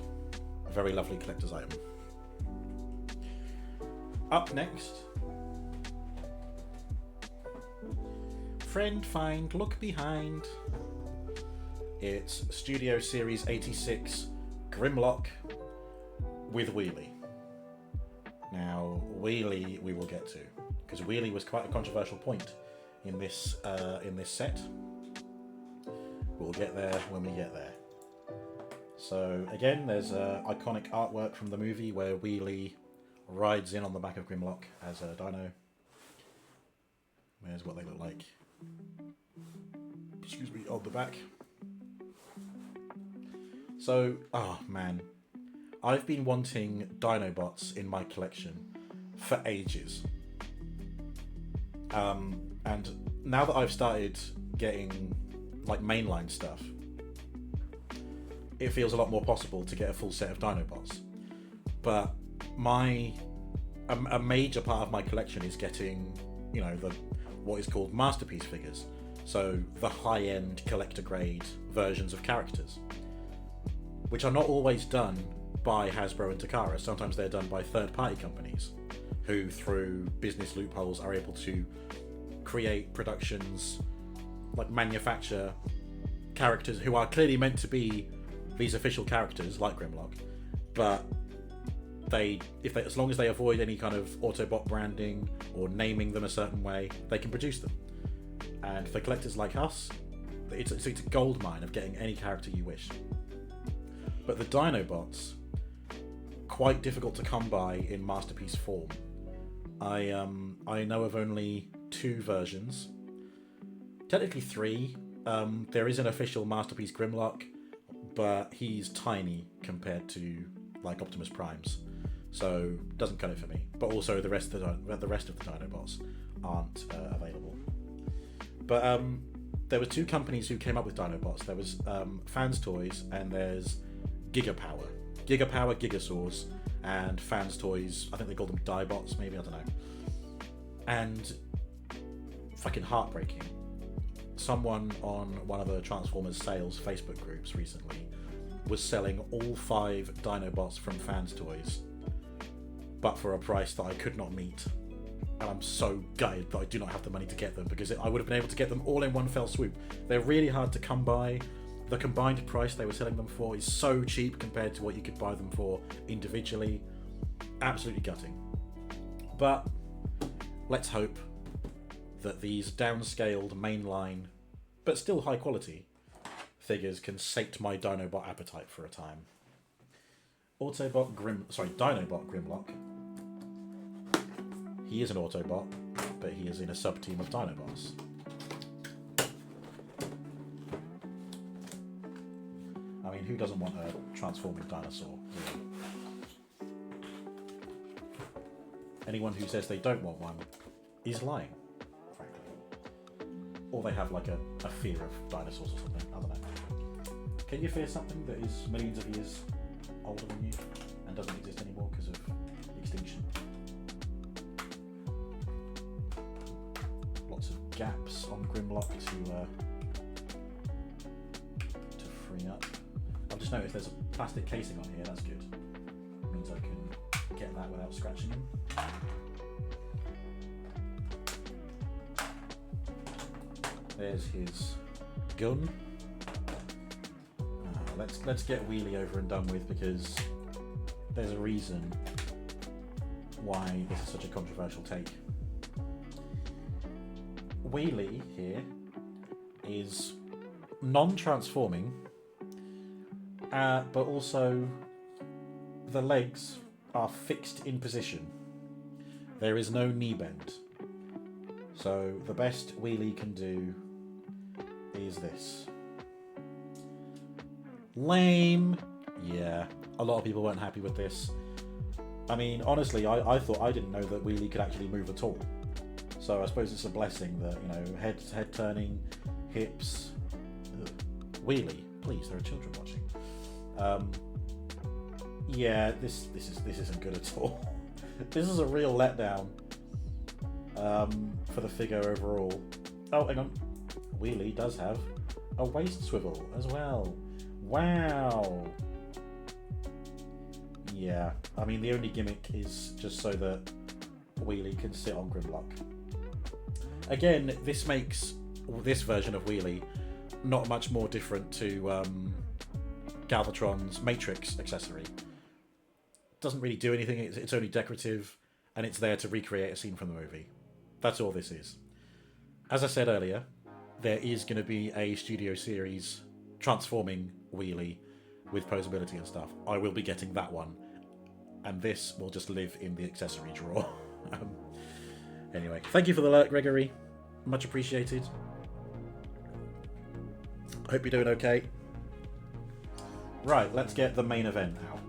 A very lovely collector's item. Up next, Friend Find, Look Behind. It's Studio Series 86 Grimlock with Wheelie. Now, Wheelie we will get to, because Wheelie was quite a controversial point in this set. We'll get there when we get there. So again, there's iconic artwork from the movie where Wheelie rides in on the back of Grimlock as a dino. There's what they look like. Excuse me, on the back. So, oh man, I've been wanting Dinobots in my collection for ages. And now that I've started getting like mainline stuff, it feels a lot more possible to get a full set of Dinobots. But a major part of my collection is getting, you know, what is called masterpiece figures. So the high-end collector grade versions of characters, which are not always done by Hasbro and Takara. Sometimes they're done by third-party companies who, through business loopholes, are able to create productions, like manufacture characters who are clearly meant to be these official characters, like Grimlock, but as long as they avoid any kind of Autobot branding or naming them a certain way, they can produce them. And for collectors like us, it's a gold mine of getting any character you wish. But the Dinobots, quite difficult to come by in masterpiece form. I know of only 2 versions, technically 3. There is an official masterpiece Grimlock, but he's tiny compared to like Optimus Primes, so doesn't cut it for me. But also the rest of the Dinobots aren't available. But there were 2 companies who came up with Dinobots. There was Fans Toys and there's Gigapower, Gigasaurs, and Fans Toys. I think they called them Diebots, maybe, I don't know. And fucking heartbreaking. Someone on one of the Transformers sales Facebook groups recently was selling all 5 Dinobots from Fans Toys, but for a price that I could not meet. And I'm so gutted that I do not have the money to get them, because I would have been able to get them all in one fell swoop. They're really hard to come by. The combined price they were selling them for is so cheap compared to what you could buy them for individually. Absolutely gutting. But let's hope that these downscaled mainline, but still high quality, figures can sate my Dinobot appetite for a time. Dinobot Grimlock. He is an Autobot, but he is in a sub-team of Dinobots. I mean, who doesn't want a transforming dinosaur? Really? Anyone who says they don't want one is lying, frankly. Or they have like a fear of dinosaurs or something, I don't know. Can you fear something that is millions of years older than you and doesn't exist anymore because of extinction? Lots of gaps on Grimlock to free up. I'm just just noticed there's a plastic casing on here. That's good. Means I can get that without scratching him. There's his gun. Let's get Wheelie over and done with, because there's a reason why this is such a controversial take. Wheelie here is non-transforming, but also the legs are fixed in position. There is no knee bend. So the best Wheelie can do is this. Lame. Yeah, a lot of people weren't happy with this. I mean, honestly, I thought, I didn't know that Wheelie could actually move at all. So I suppose it's a blessing that, you know, head turning, hips. Ugh. Wheelie, please, there are children watching. Yeah, this isn't good at all. This is a real letdown for the figure overall. Oh, hang on. Wheelie does have a waist swivel as well. Wow. Yeah, I mean, the only gimmick is just so that Wheelie can sit on Grimlock. Again, this makes this version of Wheelie not much more different to Galvatron's Matrix accessory. Doesn't really do anything, it's only decorative, and it's there to recreate a scene from the movie. That's all this is. As I said earlier, there is going to be a studio series transforming Wheelie with posability and stuff. I will be getting that one, and this will just live in the accessory drawer. Anyway, thank you for the alert, Gregory. Much appreciated. Hope you're doing okay. Right, let's get the main event out.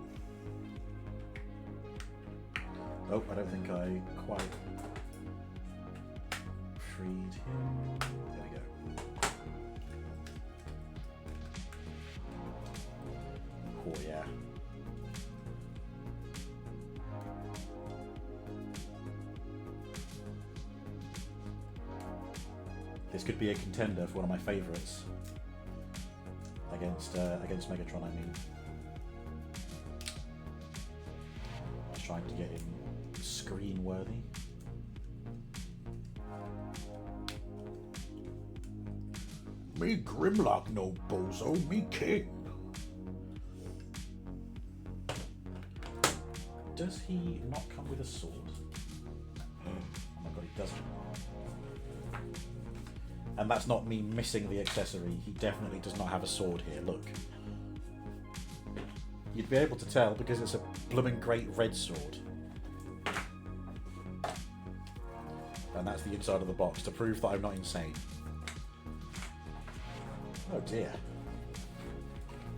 Oh, I don't think I quite freed him. There we go. Oh yeah. This could be a contender for one of my favourites against Megatron. I mean, I was trying to get him screen worthy. Me Grimlock no bozo, me king. Does he not come with a sword? Oh my god, he doesn't. And that's not me missing the accessory. He definitely does not have a sword here. Look. You'd be able to tell because it's a blooming great red sword. And that's the inside of the box to prove that I'm not insane. Oh dear.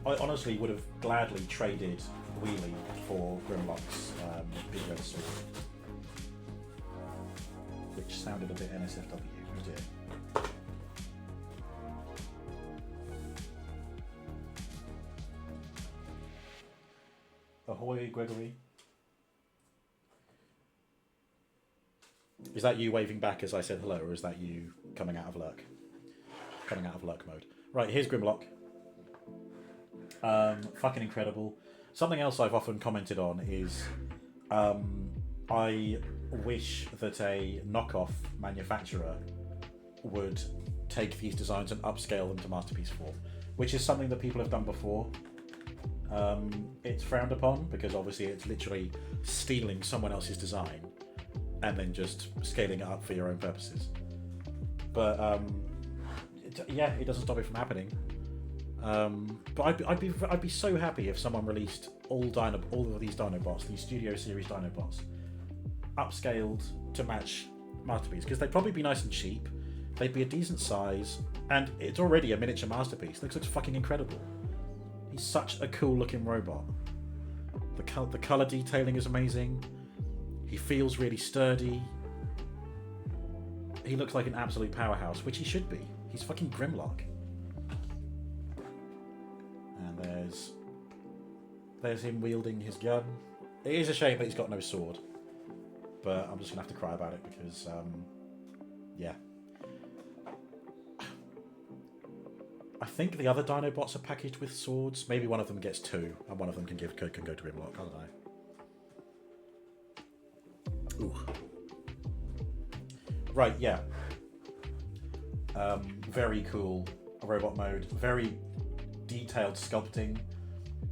I honestly would have gladly traded Wheelie for Grimlock's big red sword. Which sounded a bit NSFW. Oh dear. Ahoy, Gregory. Is that you waving back as I said hello, or is that you coming out of lurk? Coming out of lurk mode. Right, here's Grimlock. Fucking incredible. Something else I've often commented on is I wish that a knockoff manufacturer would take these designs and upscale them to masterpiece form, which is something that people have done before. It's frowned upon because obviously it's literally stealing someone else's design and then just scaling it up for your own purposes. But yeah, it doesn't stop it from happening. But I'd be so happy if someone released all of these Dinobots, these Studio Series Dinobots, upscaled to match Masterpiece, because they'd probably be nice and cheap. They'd be a decent size, and it's already a miniature masterpiece. Looks fucking incredible. He's such a cool looking robot. The colour detailing is amazing. He feels really sturdy. He looks like an absolute powerhouse, which he should be. He's fucking Grimlock. And there's him wielding his gun. It is a shame that he's got no sword, but I'm just gonna have to cry about it because, yeah. I think the other Dinobots are packaged with swords. Maybe one of them gets 2, and one of them can go to Grimlock. I don't know. Ooh. Right, yeah. Very cool robot mode. Very detailed sculpting.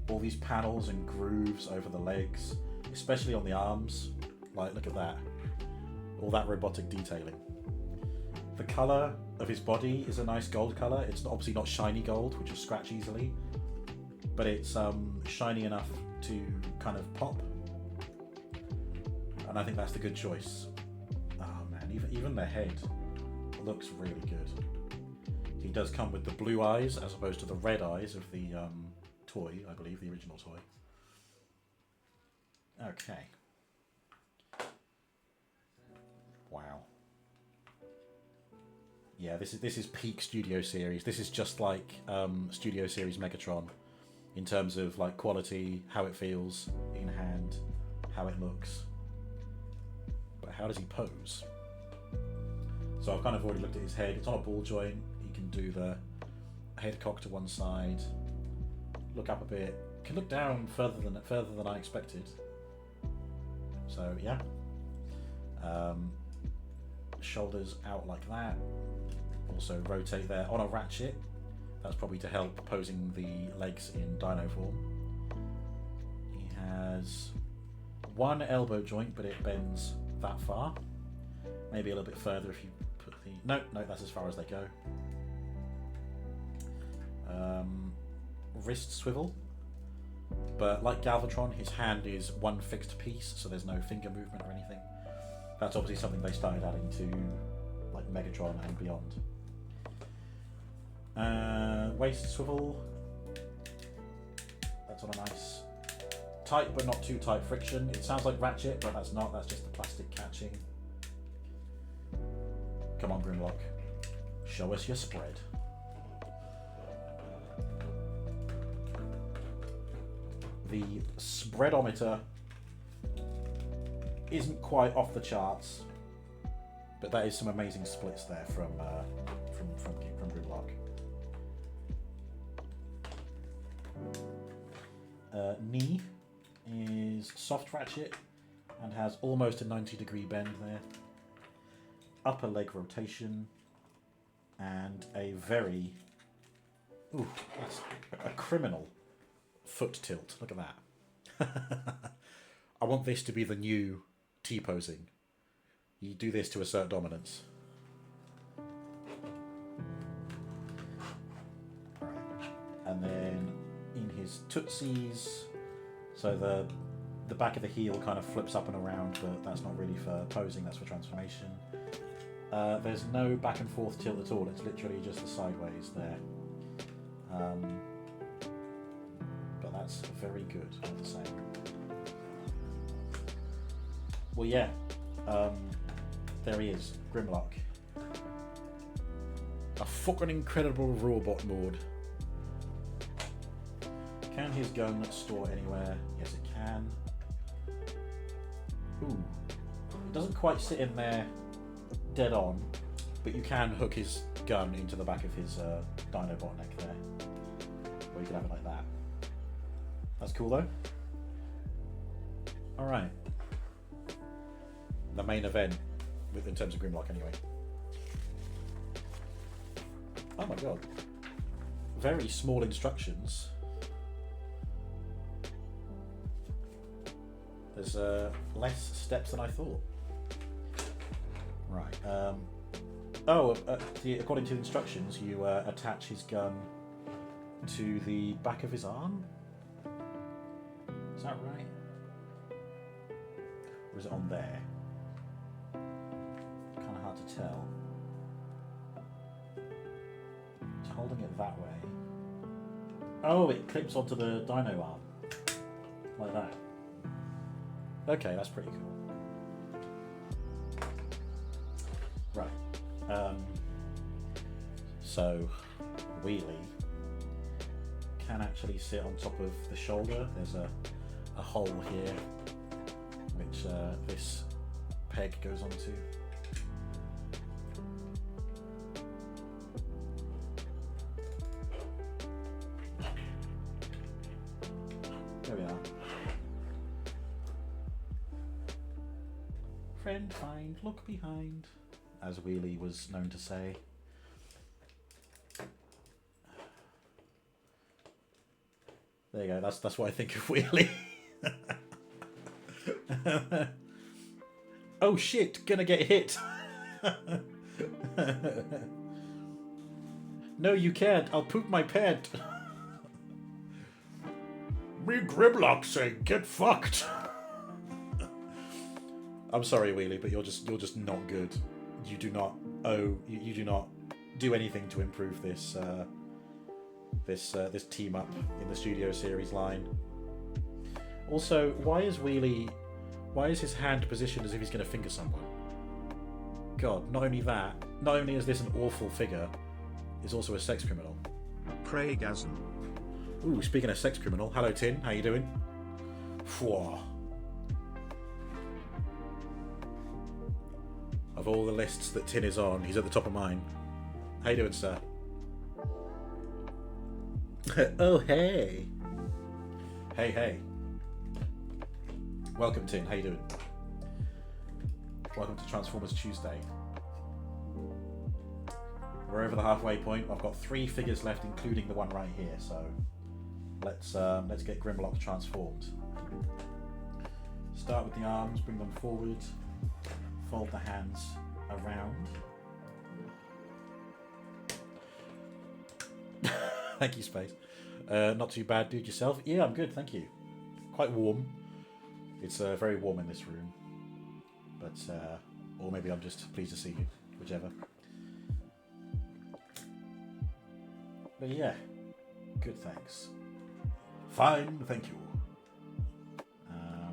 All these panels and grooves over the legs, especially on the arms. Like, look at that. All that robotic detailing. The colour of his body is a nice gold colour. It's obviously not shiny gold, which will scratch easily, but it's shiny enough to kind of pop. And I think that's the good choice. Oh man, even the head looks really good. He does come with the blue eyes as opposed to the red eyes of the toy, I believe, the original toy. Okay. Wow. Yeah, this is peak Studio Series. This is just like Studio Series Megatron in terms of like quality, how it feels in hand, how it looks. But how does he pose? So I've kind of already looked at his head. It's on a ball joint. He can do the head cock to one side, look up a bit, can look down further than I expected. So yeah. Shoulders out like that. Also rotate there on a ratchet. That's probably to help posing the legs in dino form. He has one elbow joint, but it bends that far. Maybe a little bit further if you put the... No, that's as far as they go. Wrist swivel. But like Galvatron, his hand is one fixed piece, so there's no finger movement or anything. That's obviously something they started adding to like Megatron and beyond. Waist swivel. That's on a nice tight but not too tight friction. It sounds like ratchet, but that's not. That's just the plastic catching. Come on, Grimlock. Show us your spread. The spreadometer isn't quite off the charts, but that is some amazing splits there from Grimlock. Knee is soft ratchet and has almost a 90-degree bend there. Upper leg rotation and a very, that's a criminal foot tilt. Look at that. I want this to be the new T-posing. You do this to assert dominance. Right. And then in his tootsies, so the back of the heel kind of flips up and around, but that's not really for posing, that's for transformation. There's no back and forth tilt at all, it's literally just the sideways there. But that's very good, all the same. Well, yeah, there he is, Grimlock. A fucking incredible robot mode. Can his gun store anywhere? Yes, it can. Ooh, it doesn't quite sit in there dead on, but you can hook his gun into the back of his Dinobot neck there, or you can have it like that. That's cool though. All right. The main event, in terms of Grimlock anyway. Oh my god. Very small instructions. There's less steps than I thought. Right. According to the instructions, you attach his gun to the back of his arm. Is that right? Or is it on there? Kind of hard to tell. It's holding it that way. Oh, it clips onto the dino arm. Like that. Okay, that's pretty cool. Right. So, Wheelie can actually sit on top of the shoulder. There's a hole here which this peg goes onto. Friend find, look behind, as Wheelie was known to say. There you go, that's what I think of Wheelie. Oh shit, gonna get hit. No, you can't, I'll poop my pant. Me Grimlock saying, get fucked. I'm sorry, Wheelie, but you're just not good. You do not you do not do anything to improve this this team up in the Studio Series line. Also, why is his hand positioned as if he's going to finger someone? God, not only is this an awful figure, he's also a sex criminal. Craigasm. Ooh, speaking of sex criminal, hello Tin, how you doing? Phew. Of all the lists that Tin is on, he's at the top of mine. How you doing, sir? Oh, hey. Hey. Welcome, Tin. How you doing? Welcome to Transformers Tuesday. We're over the halfway point. I've got 3 figures left, including the one right here. So let's get Grimlock transformed. Start with the arms, bring them forward, fold the hands around. Thank you, Space. Not too bad, dude. Yourself? Yeah, I'm good, thank you. Quite warm. It's very warm in this room. But, or maybe I'm just pleased to see you. Whichever. But yeah. Good, thanks. Fine, thank you.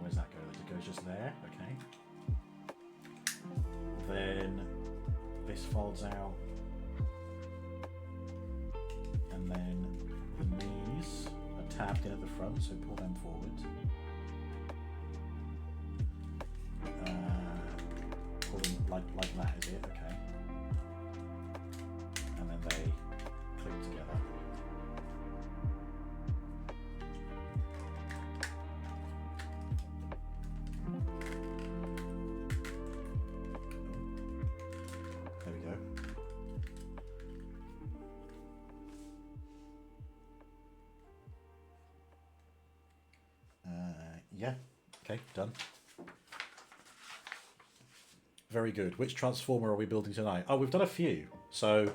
Where's that go? It goes just there. Okay. Then this folds out. And then the knees are tapped in at the front, so pull them forward. Pull them like that, is it? Okay. And then they click together. There we go. Yeah, okay, done. Very good. Which Transformer are we building tonight? Oh, we've done a few. So,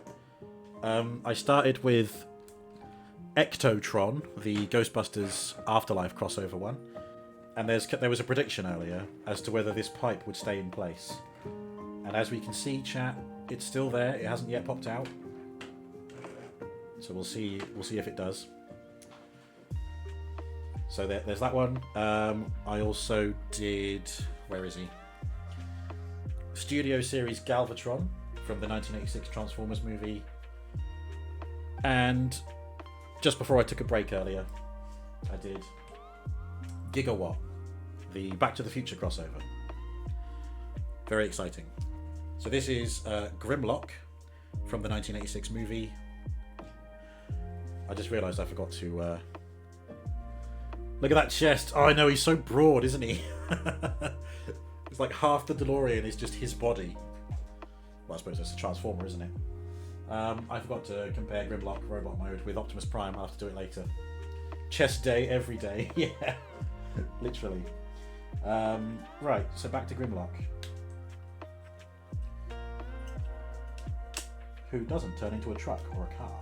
I started with Ectotron, the Ghostbusters Afterlife crossover one. And there was a prediction earlier as to whether this pipe would stay in place. And as we can see, chat, it's still there. It hasn't yet popped out. So we'll see if it does. So there's that one. I also did... Where is he? Studio Series Galvatron from the 1986 Transformers movie. And just before I took a break earlier, I did Gigawatt, the Back to the Future crossover. Very exciting. So this is Grimlock from the 1986 movie. I just realised I forgot to... Look at that chest. Oh, I know, he's so broad, isn't he? It's like half the DeLorean is just his body. Well, I suppose it's a Transformer, isn't it? I forgot to compare Grimlock Robot Mode with Optimus Prime. I'll have to do it later. Chest day every day. Yeah, literally. Right, so back to Grimlock. Who doesn't turn into a truck or a car?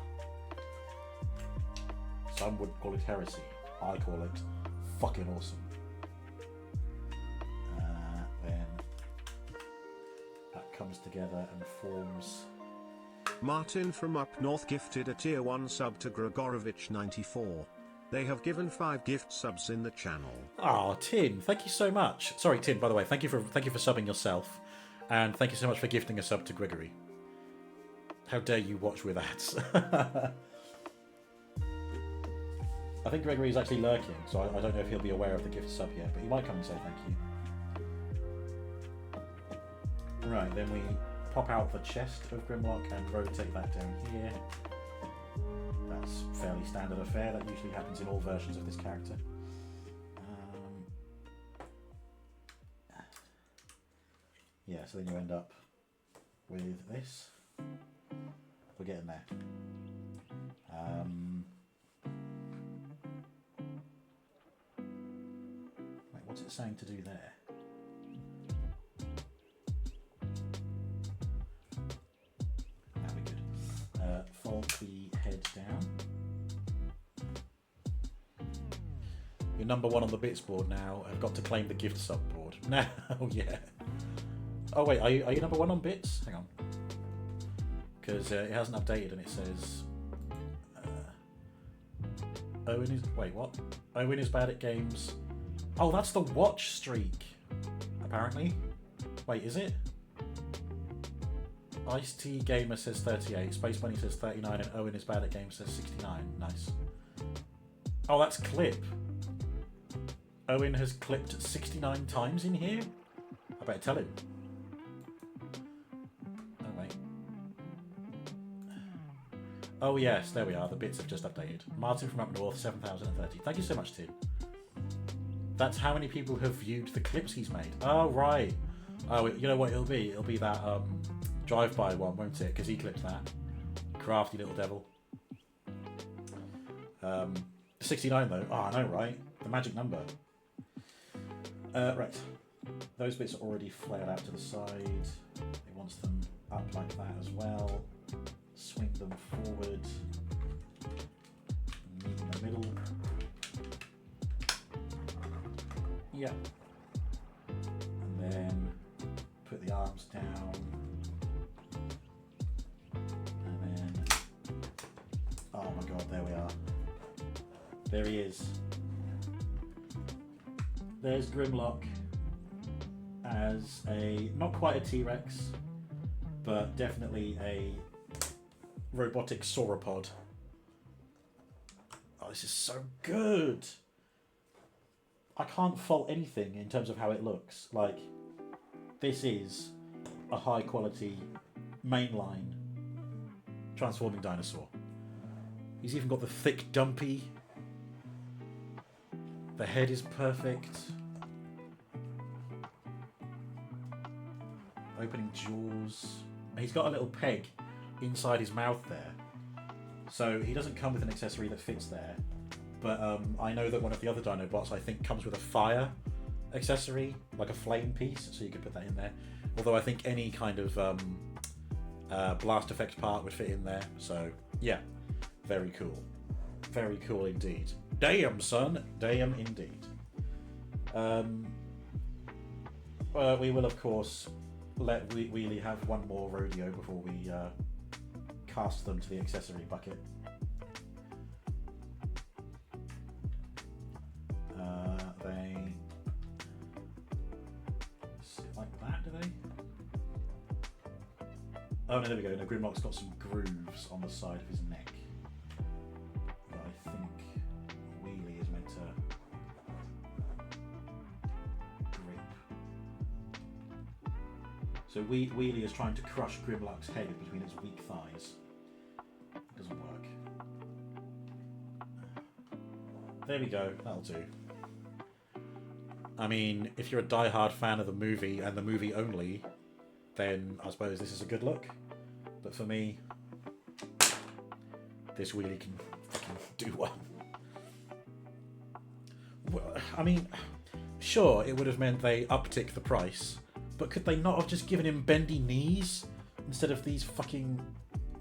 Some would call it heresy. I call it fucking awesome. Then that comes together and forms. Martin from up north gifted a tier 1 sub to Gregorovich94. They have given 5 gift subs in the channel. Oh, Tin, thank you so much. Sorry, Tin, by the way, thank you for subbing yourself, and thank you so much for gifting a sub to Gregory. How dare you watch with ads? I think Gregory is actually lurking, so I don't know if he'll be aware of the gift sub yet, but he might come and say thank you. Right, then we pop out the chest of Grimlock and rotate that down here. That's fairly standard affair. That usually happens in all versions of this character. Yeah, so then you end up with this. We're getting there. Wait, what's it saying to do there? Now we're good. Fold the head down. You're number one on the bits board now. I've got to claim the gift sub board. Now, yeah. Oh wait, are you number one on bits? Hang on. Because it hasn't updated and it says Owen is... Wait, what? Owen is bad at games. Oh, that's the watch streak, apparently. Wait, is it? Ice-T Gamer says 38, Space Bunny says 39, and Owen is bad at games says 69. Nice. Oh, that's clip. Owen has clipped 69 times in here? I better tell him. Oh, wait. Oh, yes, there we are. The bits have just updated. Martin from up north, 7,030. Thank you so much, Tim. That's how many people have viewed the clips he's made. Oh, right. Oh, you know what it'll be? It'll be that drive-by one, won't it? Because he clipped that. Crafty little devil. 69, though. Oh, I know, right? The magic number. Right. Those bits are already flared out to the side. It wants them up like that as well. Swing them forward. Meet in the middle. Yeah. And then put the arms down. And then... Oh my god, there we are. There he is. There's Grimlock as a, not quite a T-Rex, but definitely a robotic sauropod. Oh, this is so good! I can't fault anything in terms of how it looks. Like, this is a high quality mainline transforming dinosaur. He's even got the thick dumpy. The head is perfect. Opening jaws. He's got a little peg inside his mouth there. So he doesn't come with an accessory that fits there. But I know that one of the other Dinobots, I think, comes with a fire accessory, like a flame piece, so you could put that in there. Although I think any kind of blast effects part would fit in there. So, yeah, very cool. Very cool indeed. Damn, son. Damn indeed. We will, of course, let Wheelie have one more rodeo before we cast them to the accessory bucket. They sit like that, do they? Oh no, there we go. No, Grimlock's got some grooves on the side of his neck. But I think Wheelie is meant to grip. So Wheelie is trying to crush Grimlock's head between his weak thighs. It doesn't work. There we go, that'll do. I mean, if you're a die-hard fan of the movie and the movie only, then I suppose this is a good look. But for me, this Wheelie can fucking do well. I mean, sure, it would have meant they uptick the price, but could they not have just given him bendy knees instead of these fucking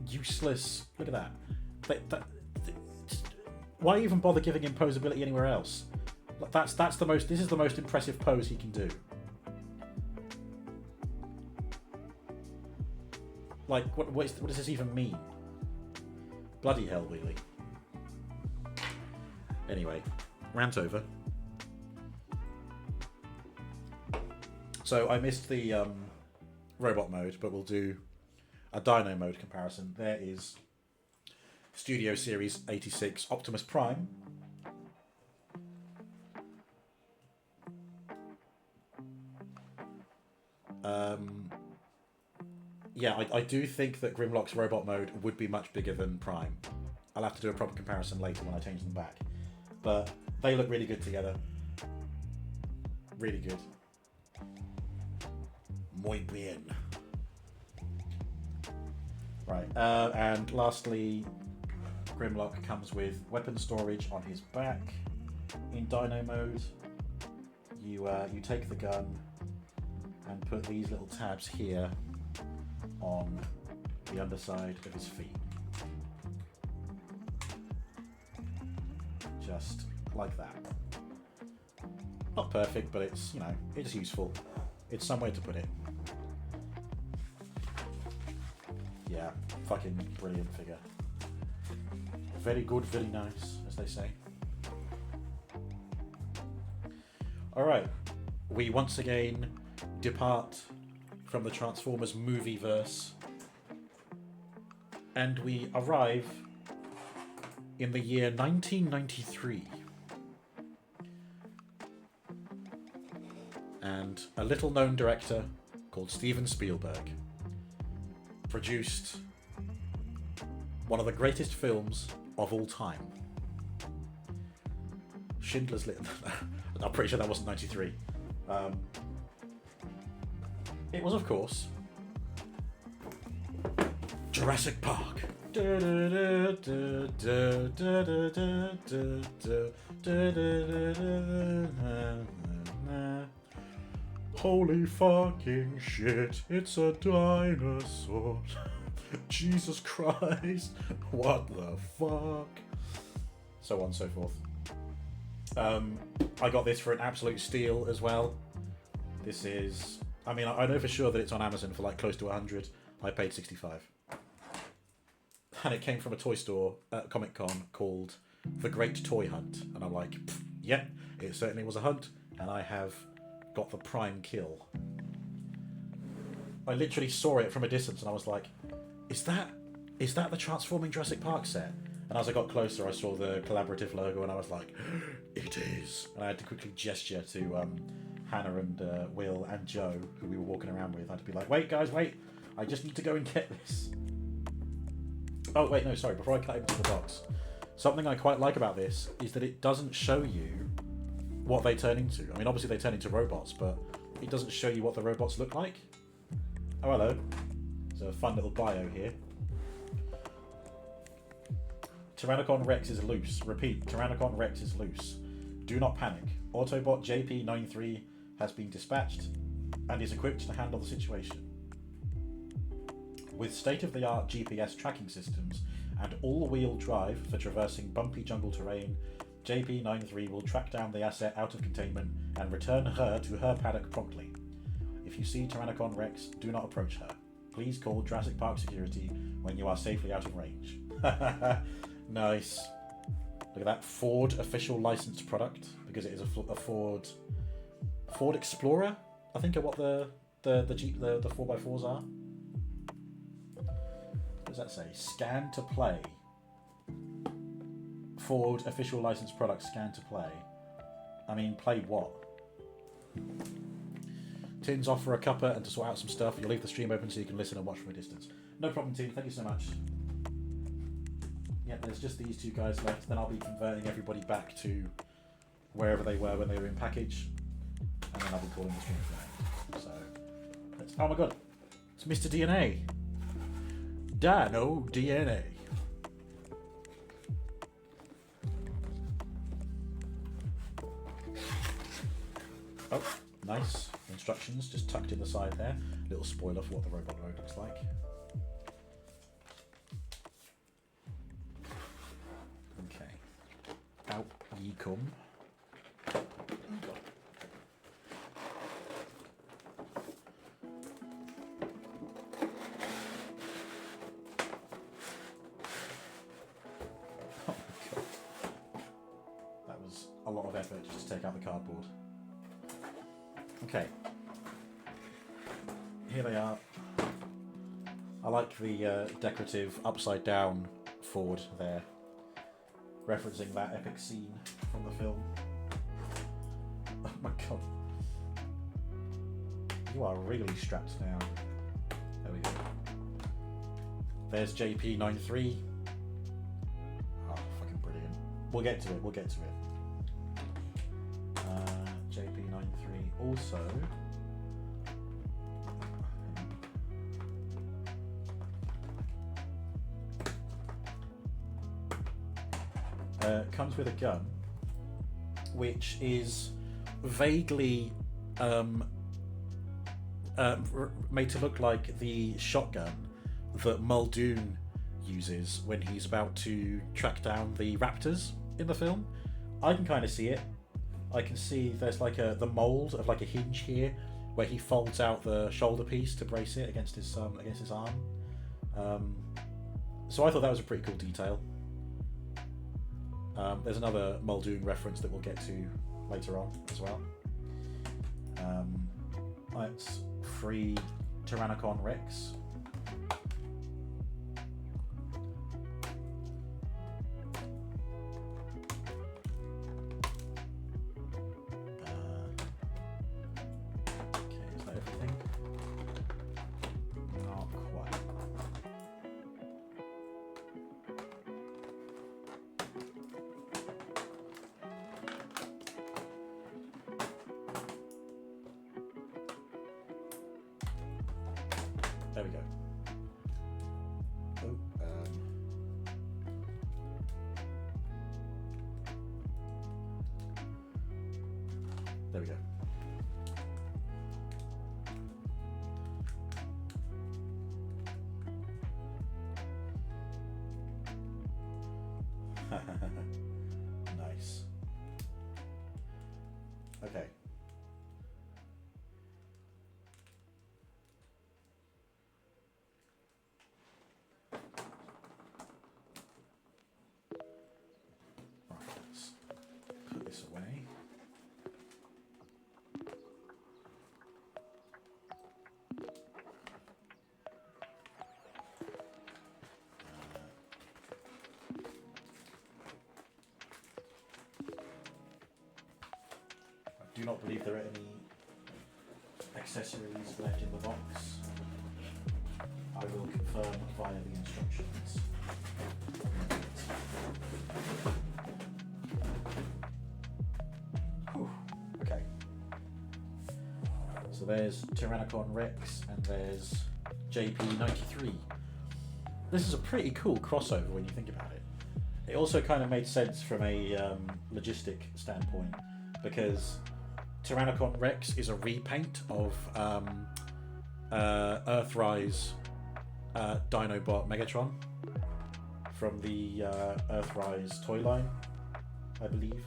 useless... Look at that. Why even bother giving him posability anywhere else? That's the most. This is the most impressive pose he can do. Like, what does this even mean? Bloody hell, Wheelie. Anyway, rant over. So I missed the robot mode, but we'll do a Dino mode comparison. There is Studio Series 86 Optimus Prime. Yeah, I do think that Grimlock's robot mode would be much bigger than Prime. I'll have to do a proper comparison later when I change them back. But they look really good together. Really good. Muy bien. Right, and lastly, Grimlock comes with weapon storage on his back. In Dino mode, you take the gun and put these little tabs here on the underside of his feet. Just like that. Not perfect, but it's, you know, it's useful. It's somewhere to put it. Yeah, fucking brilliant figure. Very good, very nice, as they say. Alright, we once again depart from the Transformers movie-verse and we arrive in the year 1993. And a little-known director called Steven Spielberg produced one of the greatest films of all time. Schindler's List. I'm pretty sure that wasn't 93. It was, of course, Jurassic Park. Holy fucking shit, it's a dinosaur. Jesus Christ, what the fuck? So on and so forth. I got this for an absolute steal as well. This is, I mean, I know for sure that it's on Amazon for like close to 100. I paid 65. And it came from a toy store at Comic Con called The Great Toy Hunt. And I'm like, yep, it certainly was a hunt. And I have got the prime kill. I literally saw it from a distance and I was like, is that the Transforming Jurassic Park set? And as I got closer, I saw the collaborative logo and I was like, it is. And I had to quickly gesture to Hannah and Will and Joe, who we were walking around with. I had to be like, wait guys, wait. I just need to go and get this. Oh, wait, no, sorry. Before I cut into the box, something I quite like about this is that it doesn't show you what they turn into. I mean, obviously they turn into robots, but it doesn't show you what the robots look like. Oh, hello. There's a fun little bio here. Tyrannocon Rex is loose. Repeat, Tyrannocon Rex is loose. Do not panic. Autobot JP93 has been dispatched and is equipped to handle the situation. With state-of-the-art GPS tracking systems and all-wheel drive for traversing bumpy jungle terrain, JP93 will track down the asset out of containment and return her to her paddock promptly. If you see Tyrannocon Rex, do not approach her. Please call Jurassic Park security when you are safely out of range. Nice. Look at that. Ford official licensed product, because it is a Ford Explorer, I think, are what the Jeep, the 4x4s are. What does that say? Scan to play. Ford official licensed product, scan to play. I mean, play what? Tins off for a cuppa and to sort out some stuff. You'll leave the stream open so you can listen and watch from a distance. No problem, Tin. Thank you so much. Yeah, there's just these two guys left. Then I'll be converting everybody back to wherever they were when they were in package. And then I'll be calling the stream for that. So, let's, oh my god. It's Mr. DNA. Dino DNA. Oh, nice. Instructions just tucked in the side there. Little spoiler for what the robot mode looks like. Okay. Out ye come. A lot of effort just to take out the cardboard. Okay. Here they are. I like the decorative upside down Ford there, referencing that epic scene from the film. Oh my god. You are really strapped down. There we go. There's JP93. Oh, fucking brilliant. We'll get to it, we'll get to it. JP93 also comes with a gun, which is vaguely made to look like the shotgun that Muldoon uses when he's about to track down the raptors in the film. I can kind of see it. I can see there's like the mold of like a hinge here where he folds out the shoulder piece to brace it against his arm. So I thought that was a pretty cool detail. There's another Muldoon reference that we'll get to later on as well. Let's free Tyrannocon Rex. Okay, is that everything? Not quite. There we go. Oh, there we go. Nice. Okay. Let's put this away. I do not believe there are any accessories left in the box. I will confirm via the instructions. Whew. Okay. So there's Tyrannocon Rex and there's JP93. This is a pretty cool crossover when you think about it. It also kind of made sense from a logistic standpoint because Tyrannocon Rex is a repaint of Earthrise Dinobot Megatron from the Earthrise toy line, I believe.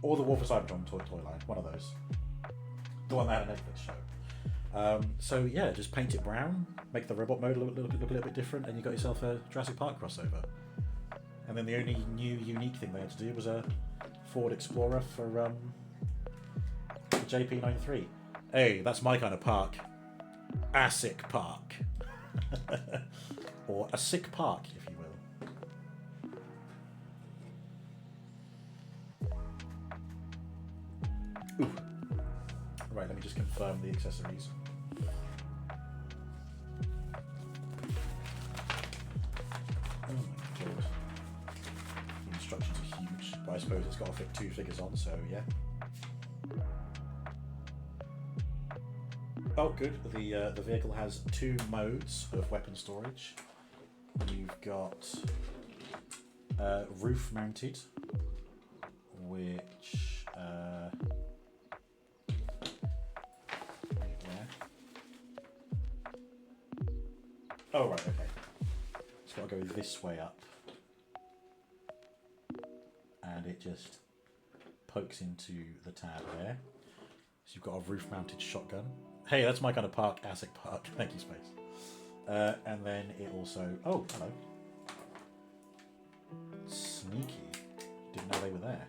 Or the War for Cybertron toy line, one of those. The one that had a Netflix show. So yeah, just paint it brown, make the robot mode look a little bit different, and you got yourself a Jurassic Park crossover. And then the only new unique thing they had to do was a Ford Explorer for JP93. Hey, that's my kind of park. A sick park. Or a sick park, if you will. Ooh. Right, let me just confirm the accessories. Oh my god. The instructions are huge, but I suppose it's got to fit 2 figures on, so yeah. Oh, good. The vehicle has 2 modes of weapon storage. You've got roof mounted, which where? Oh right, okay. It's got to go this way up, and it just pokes into the tab there. So you've got a roof mounted shotgun. Hey, that's my kind of park, ASIC Park. Thank you, Space. And then it also... Oh, hello. Sneaky. Didn't know they were there.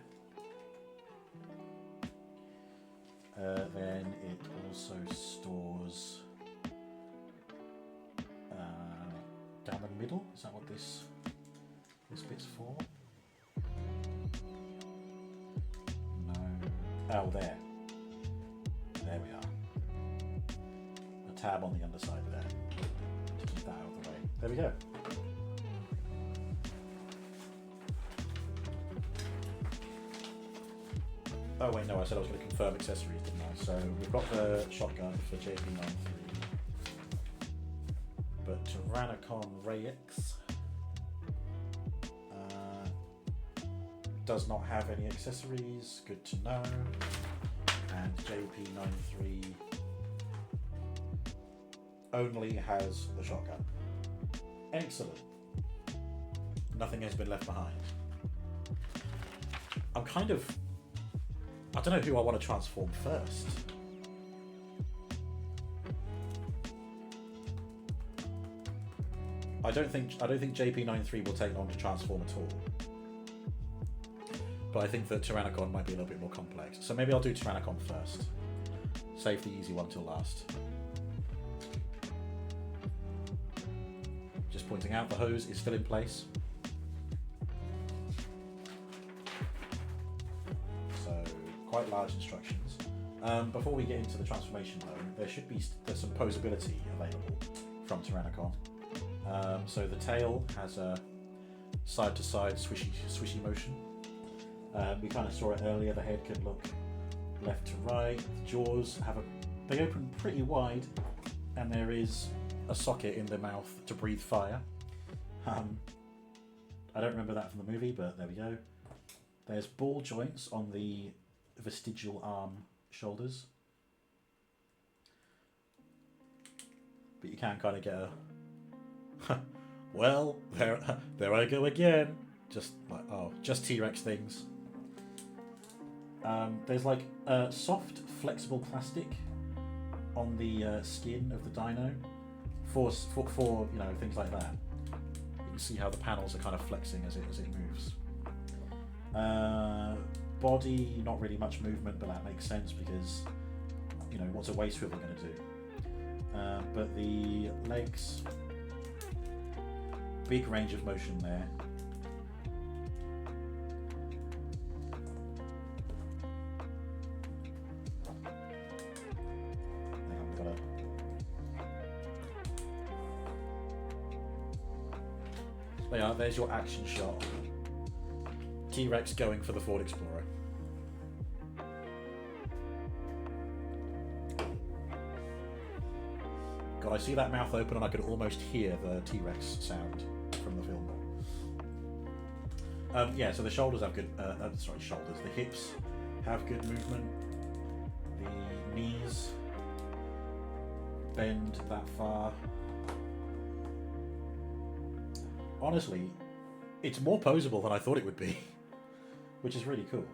Then it also stores... down the middle? Is that what this bit's for? No. Oh, there. There we are. A tab on the underside there. To keep that out of the way. There we go. Oh wait, no, I said I was going to confirm accessories, didn't I? So we've got the shotgun for JP93. But Tyrannocon Rex. does not have any accessories, good to know. And JP93 only has the shotgun. Excellent. Nothing has been left behind. I don't know who I want to transform first. I don't think JP93 will take long to transform at all. But I think that Tyrannocon might be a little bit more complex. So maybe I'll do Tyrannocon first. Save the easy one till last. Just pointing out the hose is still in place. So quite large instructions. Before we get into the transformation though, there's some posability available from Tyrannocon. So the tail has a side-to-side swishy motion. We kind of saw it earlier. The head can look left to right. The jaws they open pretty wide, and there is a socket in the mouth to breathe fire. I don't remember that from the movie, but there we go. There's ball joints on the vestigial arm shoulders, but you can kind of get a well, there I go again. Just like, just T-Rex things. There's like soft, flexible plastic on the skin of the dino for things like that. You can see how the panels are kind of flexing as it moves. Body, not really much movement, but that makes sense because what's a waist swivel going to do? But the legs. Big range of motion there. There's your action shot. T-Rex going for the Ford Explorer. God, I see that mouth open and I could almost hear the T-Rex sound from the film. So the shoulders have good. The hips have good movement. The knees bend that far. Honestly, it's more posable than I thought it would be, which is really cool.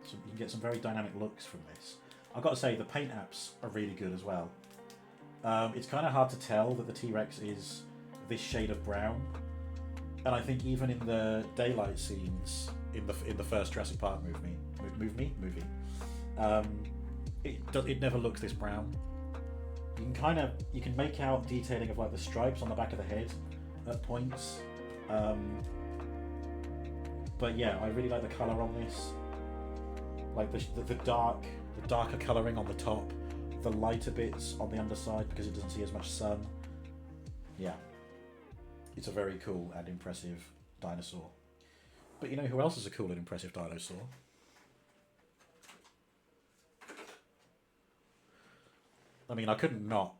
So you can get some very dynamic looks from this. I've got to say, the paint apps are really good as well. It's kind of hard to tell that the T-Rex is this shade of brown. And I think even in the daylight scenes in the first Jurassic Park movie, it never looks this brown. You can make out detailing of like the stripes on the back of the head at points. But yeah, I really like the color on this. Like the darker coloring on the top, the lighter bits on the underside because it doesn't see as much sun. Yeah. It's a very cool and impressive dinosaur. But you know who else is a cool and impressive dinosaur? I mean, I couldn't not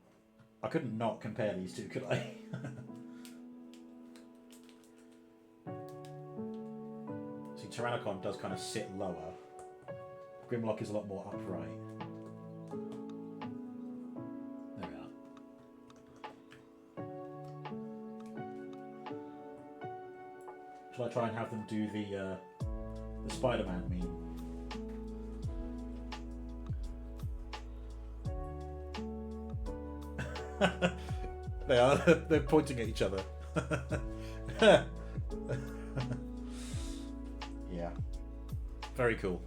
compare these two, could I? See, Tyrannocon does kind of sit lower. Grimlock is a lot more upright. Shall I try and have them do the Spider-Man meme? They're pointing at each other. Yeah. Very cool.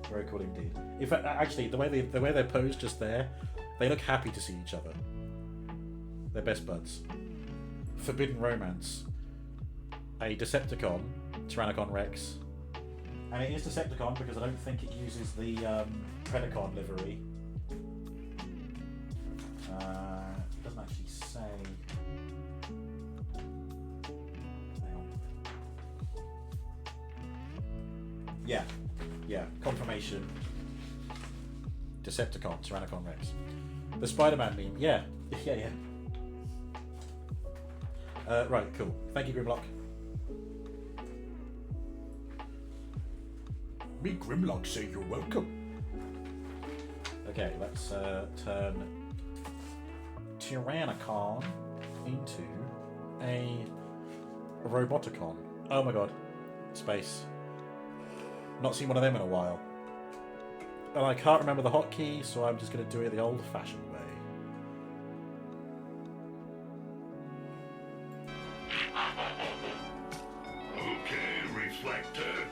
Very cool indeed. In fact, actually, the way they're posed just there, they look happy to see each other. They're best buds. Forbidden romance. A Decepticon, Tyrannocon Rex, and it is Decepticon because I don't think it uses the Predacon livery. It doesn't actually say. Hang on. Yeah, confirmation. Decepticon, Tyrannocon Rex. The Spider-Man meme, yeah. Right, cool. Thank you, Grimlock. Me Grimlock say you're welcome. Okay, let's turn Tyrannocon into a Roboticon. Oh my god. Space. Not seen one of them in a while. And I can't remember the hotkey, so I'm just going to do it the old-fashioned way. Okay, Reflector.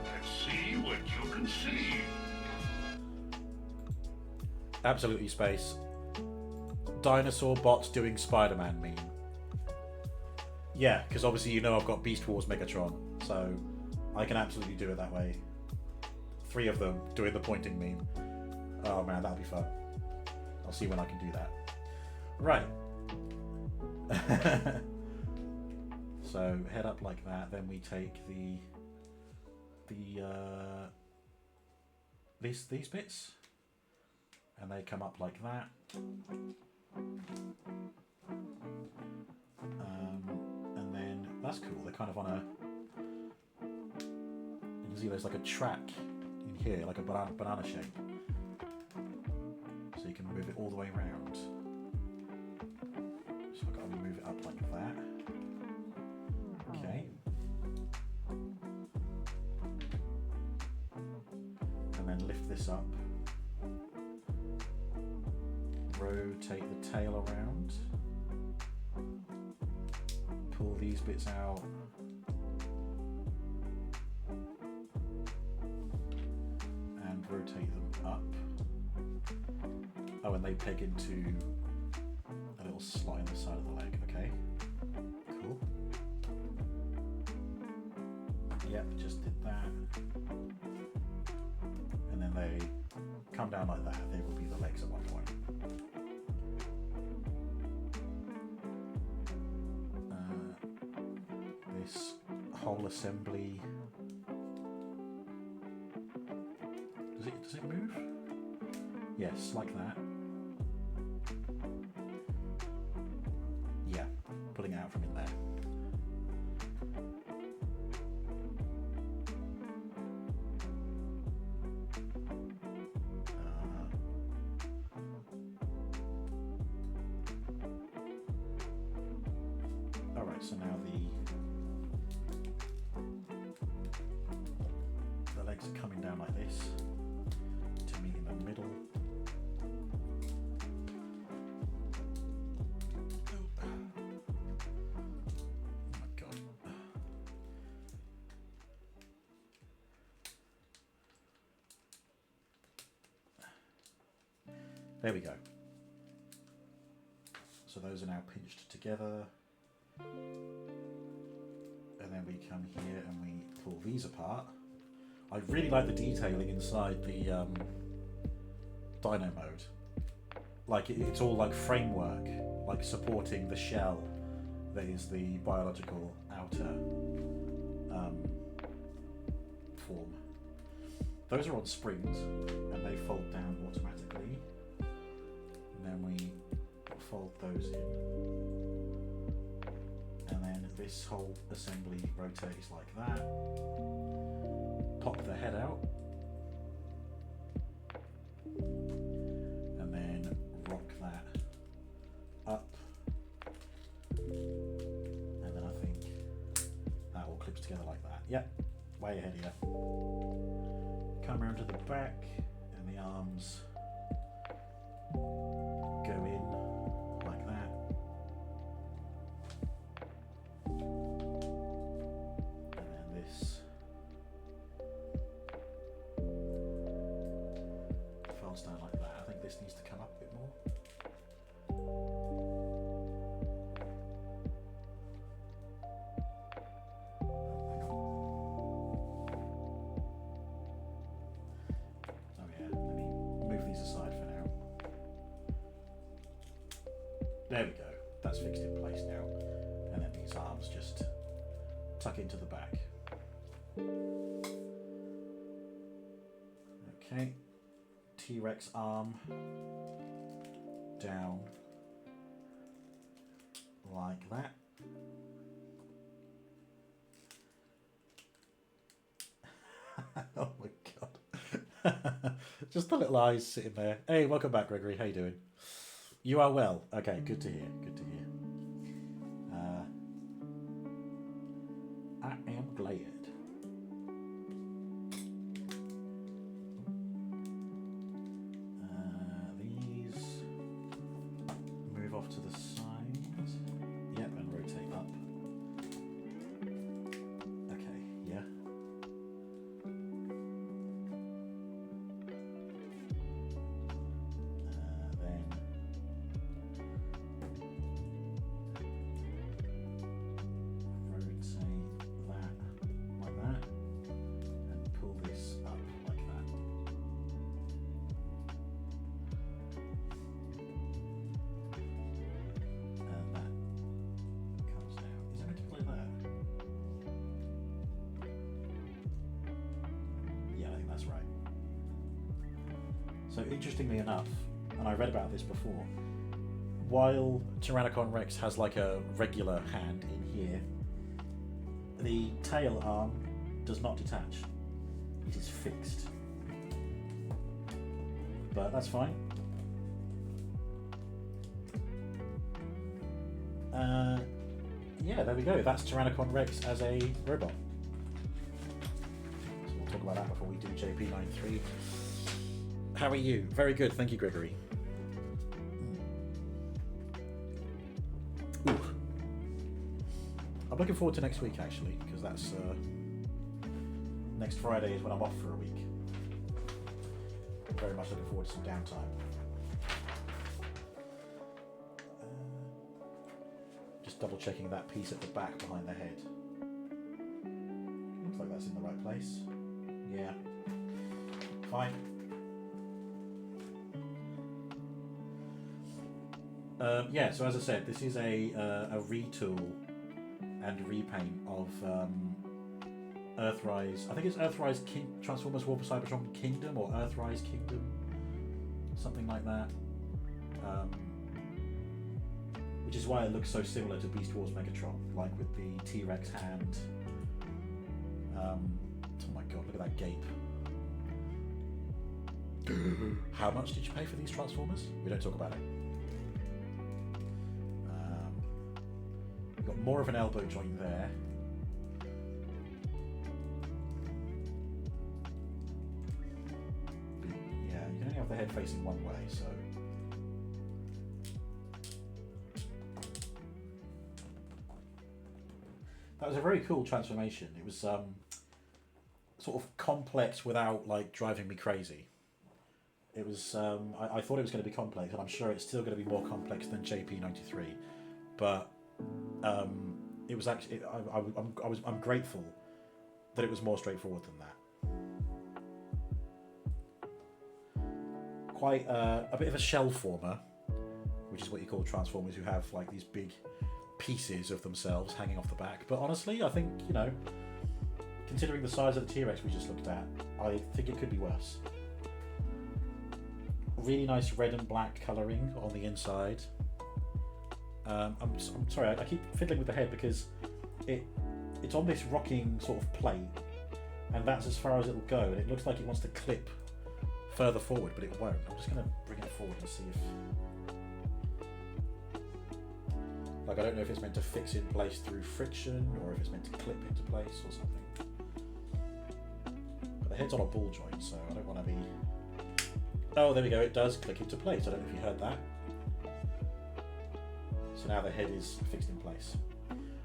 Let's see what you can see. Absolutely space. Dinosaur bots doing Spider-Man meme. Yeah, because obviously you know I've got Beast Wars Megatron, so I can absolutely do it that way. 3 of them doing the pointing meme. Oh man, that'll be fun. I'll see when I can do that. Right. So head up like that, then we take these bits, and they come up like that. And then that's cool. They're kind of on a. You can see there's like a track in here, like a banana shape. So you can move it all the way around. So I've got to move it up like that. Okay. And then lift this up. Rotate the tail around. Pull these bits out. And rotate them up. Oh, and they peg into a little slot in the side of the leg. Okay. Cool. Yep, just did that. And then they come down like that. They will be the legs at one point. This whole assembly. Does it move? Yes, like that. Yeah, pulling it out from in there. Alright, so now the legs are coming down like this to meet in the middle. Oh my god. There we go. So those are now pinched together. And then we come here and we pull these apart. I really like the detailing inside the Dino mode. Like it's all like framework, like supporting the shell that is the biological outer form. Those are on springs and they fold down automatically. And then we fold those in. And then this whole assembly rotates like that. Pop the head out. And then rock that up. And then I think that all clips together like that. Yep, way ahead here. Come around to the back and the arms go in like that. And then this folds down like that. I think this needs to come up a bit more. Oh yeah, let me move these aside for now. There we go. That's fixed in place now. And then these arms just tuck into the back. Okay. T-Rex arm down like that. Oh my Just the little eyes sitting there. Hey, welcome back, Gregory. How you doing? You are well. Okay, good to hear. Good to hear. I am glad. These move off to the side. Yep, and rotate up. Okay, yeah. Then rotate that like that, and pull this up like that. And that comes down. Is it meant to play that? Yeah, I think that's right. So interestingly enough, and I read about this before, while Tyrannocon Rex has like a regular hand in here, the tail arm does not detach. It is fixed. But that's fine. Yeah, there we go. That's Tyrannocon Rex as a robot. So we'll talk about that before we do JP93. How are you? Very good, thank you, Gregory. Ooh. I'm looking forward to next week, actually, because that's next Friday is when I'm off for a week. I'm very much looking forward to some downtime. Just double checking that piece at the back behind the head. Looks like that's in the right place. Yeah. Fine. Yeah, so as I said, this is a retool and repaint of Earthrise. I think it's Earthrise Transformers War for Cybertron Kingdom, or Earthrise Kingdom, something like that. Which is why it looks so similar to Beast Wars Megatron, like with the T-Rex hand. Oh my god, look at that gape. How much did you pay for these Transformers? We don't talk about it. We've got more of an elbow joint there. But yeah, you can only have the head facing one way, so. That was a very cool transformation. It was sort of complex without like driving me crazy. It was. I thought it was going to be complex, and I'm sure it's still going to be more complex than JP93. But it was actually. I'm grateful that it was more straightforward than that. Quite a bit of a shell former, which is what you call Transformers, who have like these big pieces of themselves hanging off the back. But honestly, I think, you know, considering the size of the T-Rex we just looked at, I think it could be worse. Really nice red and black colouring on the inside. I'm sorry, I keep fiddling with the head because it's on this rocking sort of plate, and that's as far as it'll go, and it looks like it wants to clip further forward, but it won't. I'm just going to bring it forward and see if... Like, I don't know if it's meant to fix in place through friction, or if it's meant to clip into place or something. But the head's on a ball joint, so I don't want to be... Oh, there we go, it does click into place. I don't know if you heard that. So now the head is fixed in place.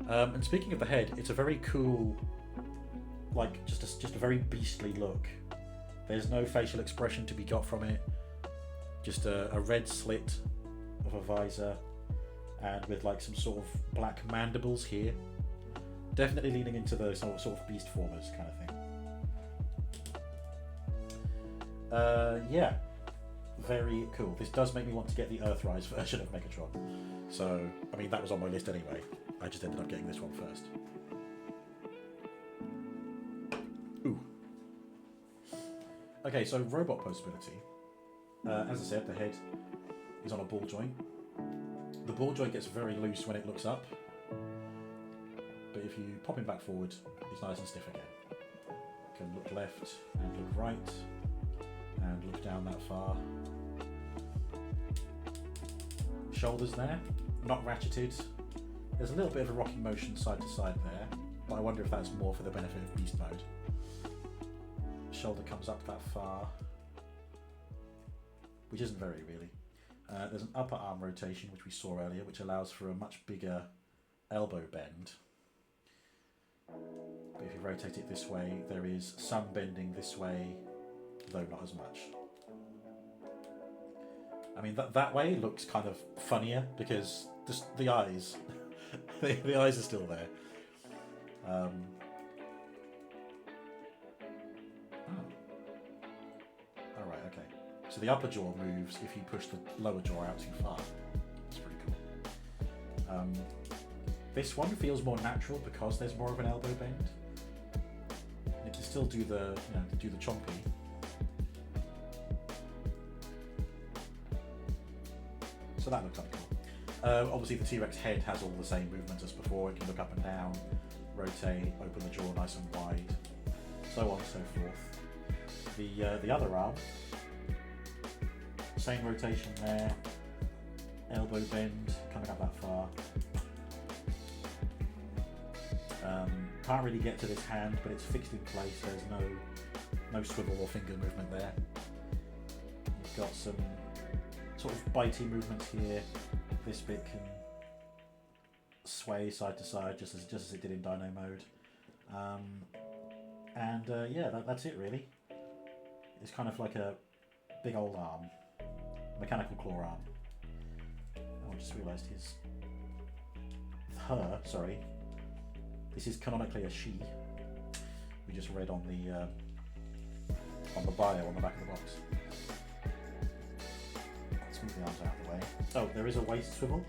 And speaking of the head, it's a very cool, like, just a very beastly look. There's no facial expression to be got from it. Just a red slit of a visor, and with like some sort of black mandibles here. Definitely leaning into the sort of beast formers kind of thing. Yeah, very cool. This does make me want to get the Earthrise version of Megatron. So, I mean, that was on my list anyway. I just ended up getting this one first. Ooh. Okay, so robot postability. As I said, the head is on a ball joint. The ball joint gets very loose when it looks up, but if you pop him back forward, he's nice and stiff again. You can look left and look right. and look down that far. Shoulders there, not ratcheted. There's a little bit of a rocking motion side to side there, but I wonder if that's more for the benefit of beast mode. Shoulder comes up that far, which isn't very really. There's an upper arm rotation, which we saw earlier, which allows for a much bigger elbow bend. But if you rotate it this way, there is some bending this way, though not as much. I mean, that way looks kind of funnier because the eyes, the eyes are still there. Oh. Alright, okay. So the upper jaw moves if you push the lower jaw out too far. It's pretty cool. This one feels more natural because there's more of an elbow bend. It can still do the, do the chompy. So that looks kind of cool. Obviously the T-Rex head has all the same movements as before. It can look up and down, rotate, open the jaw nice and wide, so on and so forth. The other arm, same rotation there, elbow bend coming up that far. Can't really get to this hand, but it's fixed in place. There's no swivel or finger movement there. You've got some sort of bitey movements here. This bit can sway side to side just as it did in Dino mode. Yeah, that's it really. It's kind of like a big old arm, mechanical claw arm. Oh, I just realised sorry. This is canonically a she. We just read on the bio on the back of the box. Let's move the arms out of the way. Oh, there is a waist swivel,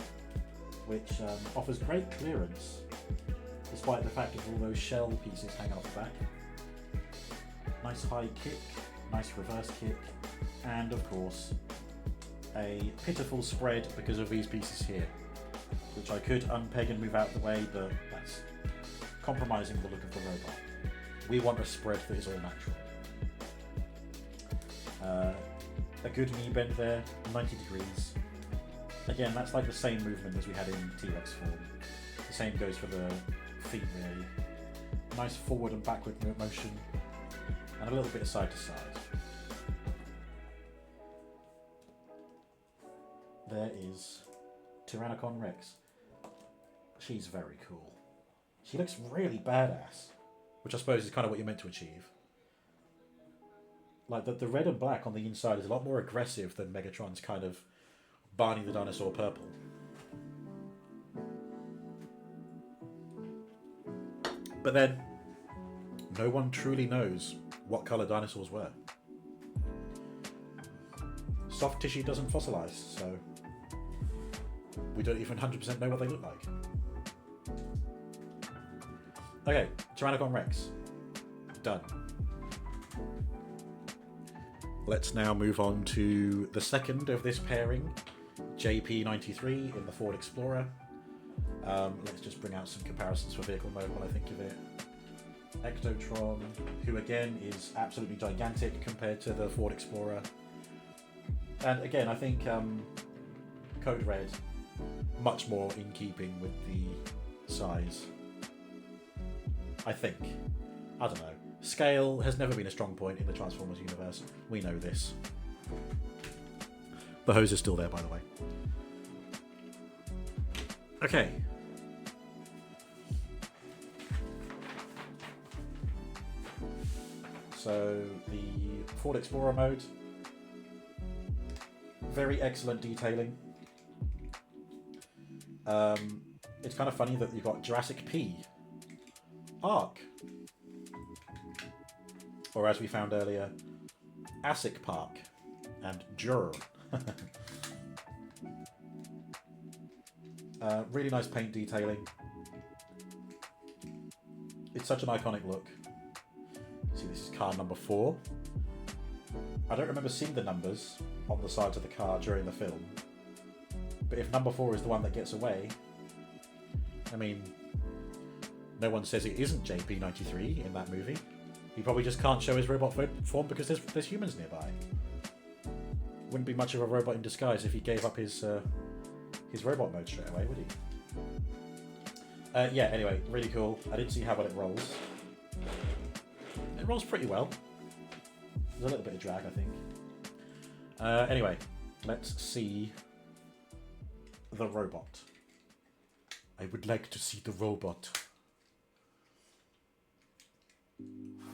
which offers great clearance, despite the fact of all those shell pieces hanging off the back. Nice high kick, nice reverse kick, and of course, a pitiful spread because of these pieces here, which I could unpeg and move out of the way, but that's compromising the look of the robot. We want a spread that is all natural. A good knee bend there, 90 degrees. Again, that's like the same movement as we had in T-Rex form. The same goes for the feet really. Nice forward and backward motion, and a little bit of side to side. There is Tyrannocon Rex. She's very cool. She looks really badass, which I suppose is kind of what you're meant to achieve. Like the red and black on the inside is a lot more aggressive than Megatron's kind of Barney the Dinosaur purple. But then, no one truly knows what colour dinosaurs were. Soft tissue doesn't fossilise, so we don't even 100% know what they look like. Okay, Tyrannocon Rex. Done. Let's now move on to the second of this pairing, JP93 in the Ford Explorer. Let's just bring out some comparisons for vehicle mode while I think of it. Ectotron, who again is absolutely gigantic compared to the Ford Explorer. And again, I think Code Red, much more in keeping with the size. I think. I don't know. Scale has never been a strong point in the Transformers universe. We know this. The hose is still there, by the way. Okay. So, the Ford Explorer mode. Very excellent detailing. It's kind of funny that you've got Jurassic P. Ark. Or as we found earlier, Asic Park and Jur. Really nice paint detailing. It's such an iconic look. See, this is car number 4. I don't remember seeing the numbers on the sides of the car during the film. But if number 4 is the one that gets away, I mean, no one says it isn't JP93 in that movie. He probably just can't show his robot form because there's humans nearby. wouldn't be much of a robot in disguise if he gave up his robot mode straight away, would he? Yeah, anyway, really cool. I didn't see how well it rolls. It rolls pretty well. There's a little bit of drag, I think. Anyway, let's see the robot. I would like to see the robot.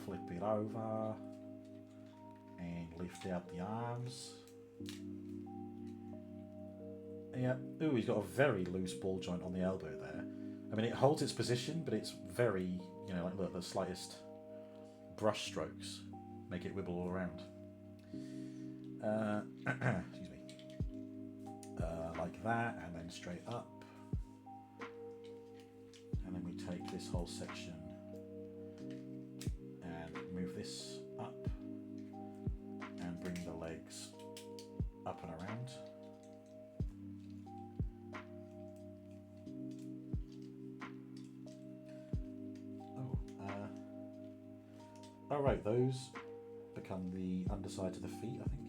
Flip it over and lift out the arms. Yeah. Ooh, he's got a very loose ball joint on the elbow there. I mean, it holds its position, but it's very, you know, like look, the slightest brush strokes make it wibble all around. Excuse me. Like that, and then straight up. And then we take this whole section and move this up and bring the legs up and around. Oh right, those become the undersides of the feet, I think.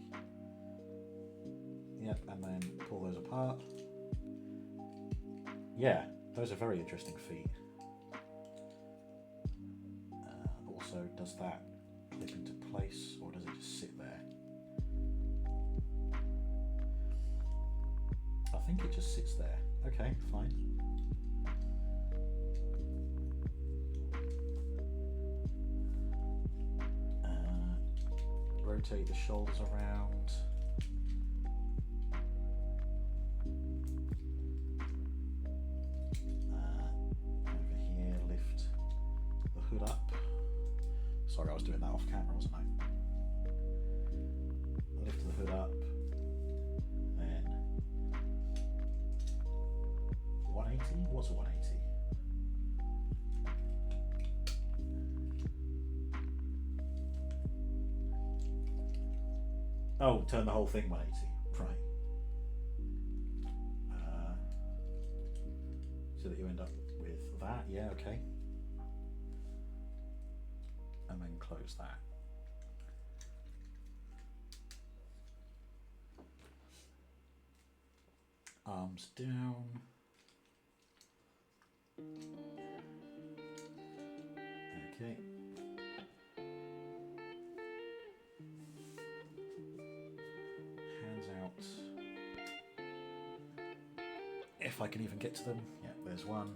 Yep, and then pull those apart. Yeah, those are very interesting feet. Also, does that clip into place, or does it just sit there? I think it just sits there. Okay, fine. Rotate the shoulders around. Over here, lift the hood up. Sorry, I was doing that off camera, wasn't I? Lift the hood up. Then 180? What's a 180? Oh, turn the whole thing 180. Right. So that you end up with that. Yeah, okay. And then close that. Arms down. Okay. Out. If I can even get to them. Yeah, there's one.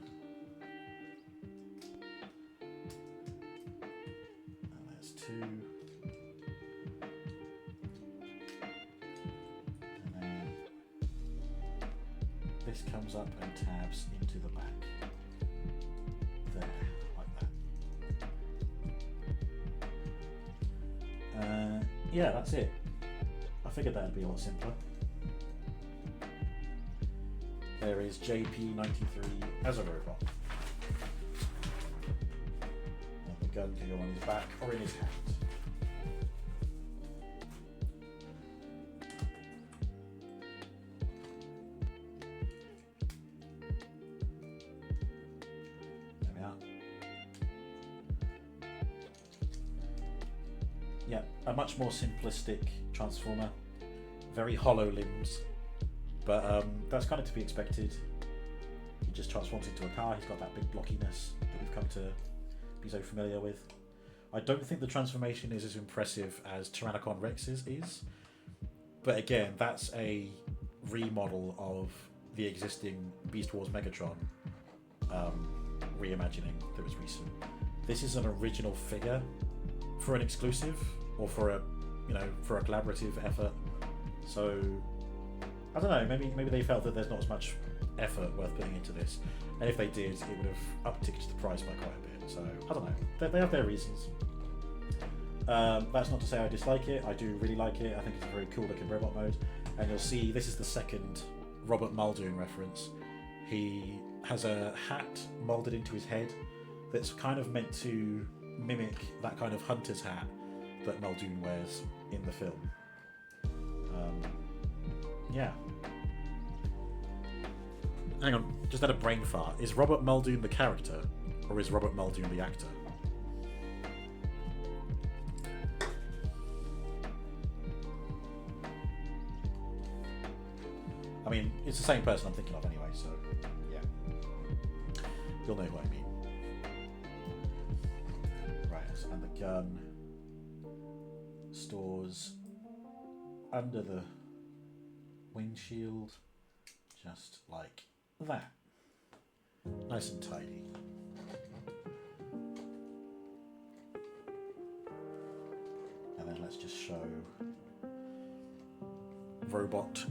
And there's two. And then this comes up and tabs into the back. There, like that. Yeah, that's it. I figured that'd be a lot simpler. There is JP93 as a robot. And the gun can go on his back or in his hand. There we are. Yeah, a much more simplistic Transformer. Very hollow limbs, but that's kind of to be expected. He just transforms into a car. He's got that big blockiness that we've come to be so familiar with. I don't think the transformation is as impressive as Tyrannocon Rex's is, but again, that's a remodel of the existing Beast Wars Megatron reimagining that was recent. This is an original figure for an exclusive or for a for a collaborative effort. So I don't know, maybe they felt that there's not as much effort worth putting into this, and if they did, it would have upticked the price by quite a bit. So I don't know, they have their reasons. That's not to say I dislike it. I do really like it. I think it's a very cool looking robot mode, and you'll see this is the second Robert Muldoon reference. He has a hat molded into his head that's kind of meant to mimic that kind of hunter's hat that Muldoon wears in the film. Yeah. Hang on, just had a brain fart. Is Robert Muldoon the character, or is Robert Muldoon the actor? it's the same person I'm thinking of anyway, so yeah. You'll know what I mean. Right, and the gun stores under the windshield, just like that. Nice and tidy. And then let's just show a robot.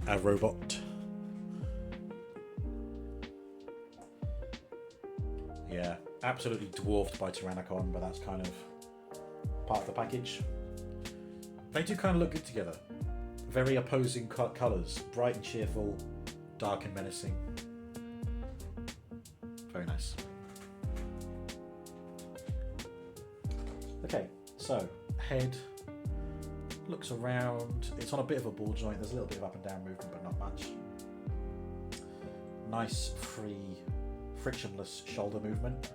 Yeah, absolutely dwarfed by Tyrannocon, but that's kind of part of the package. They do kind of look good together. Very opposing colours, bright and cheerful, dark and menacing. Very nice. Okay, so head looks around. It's on a bit of a ball joint. There's a little bit of up and down movement, but not much. Nice, free, frictionless shoulder movement.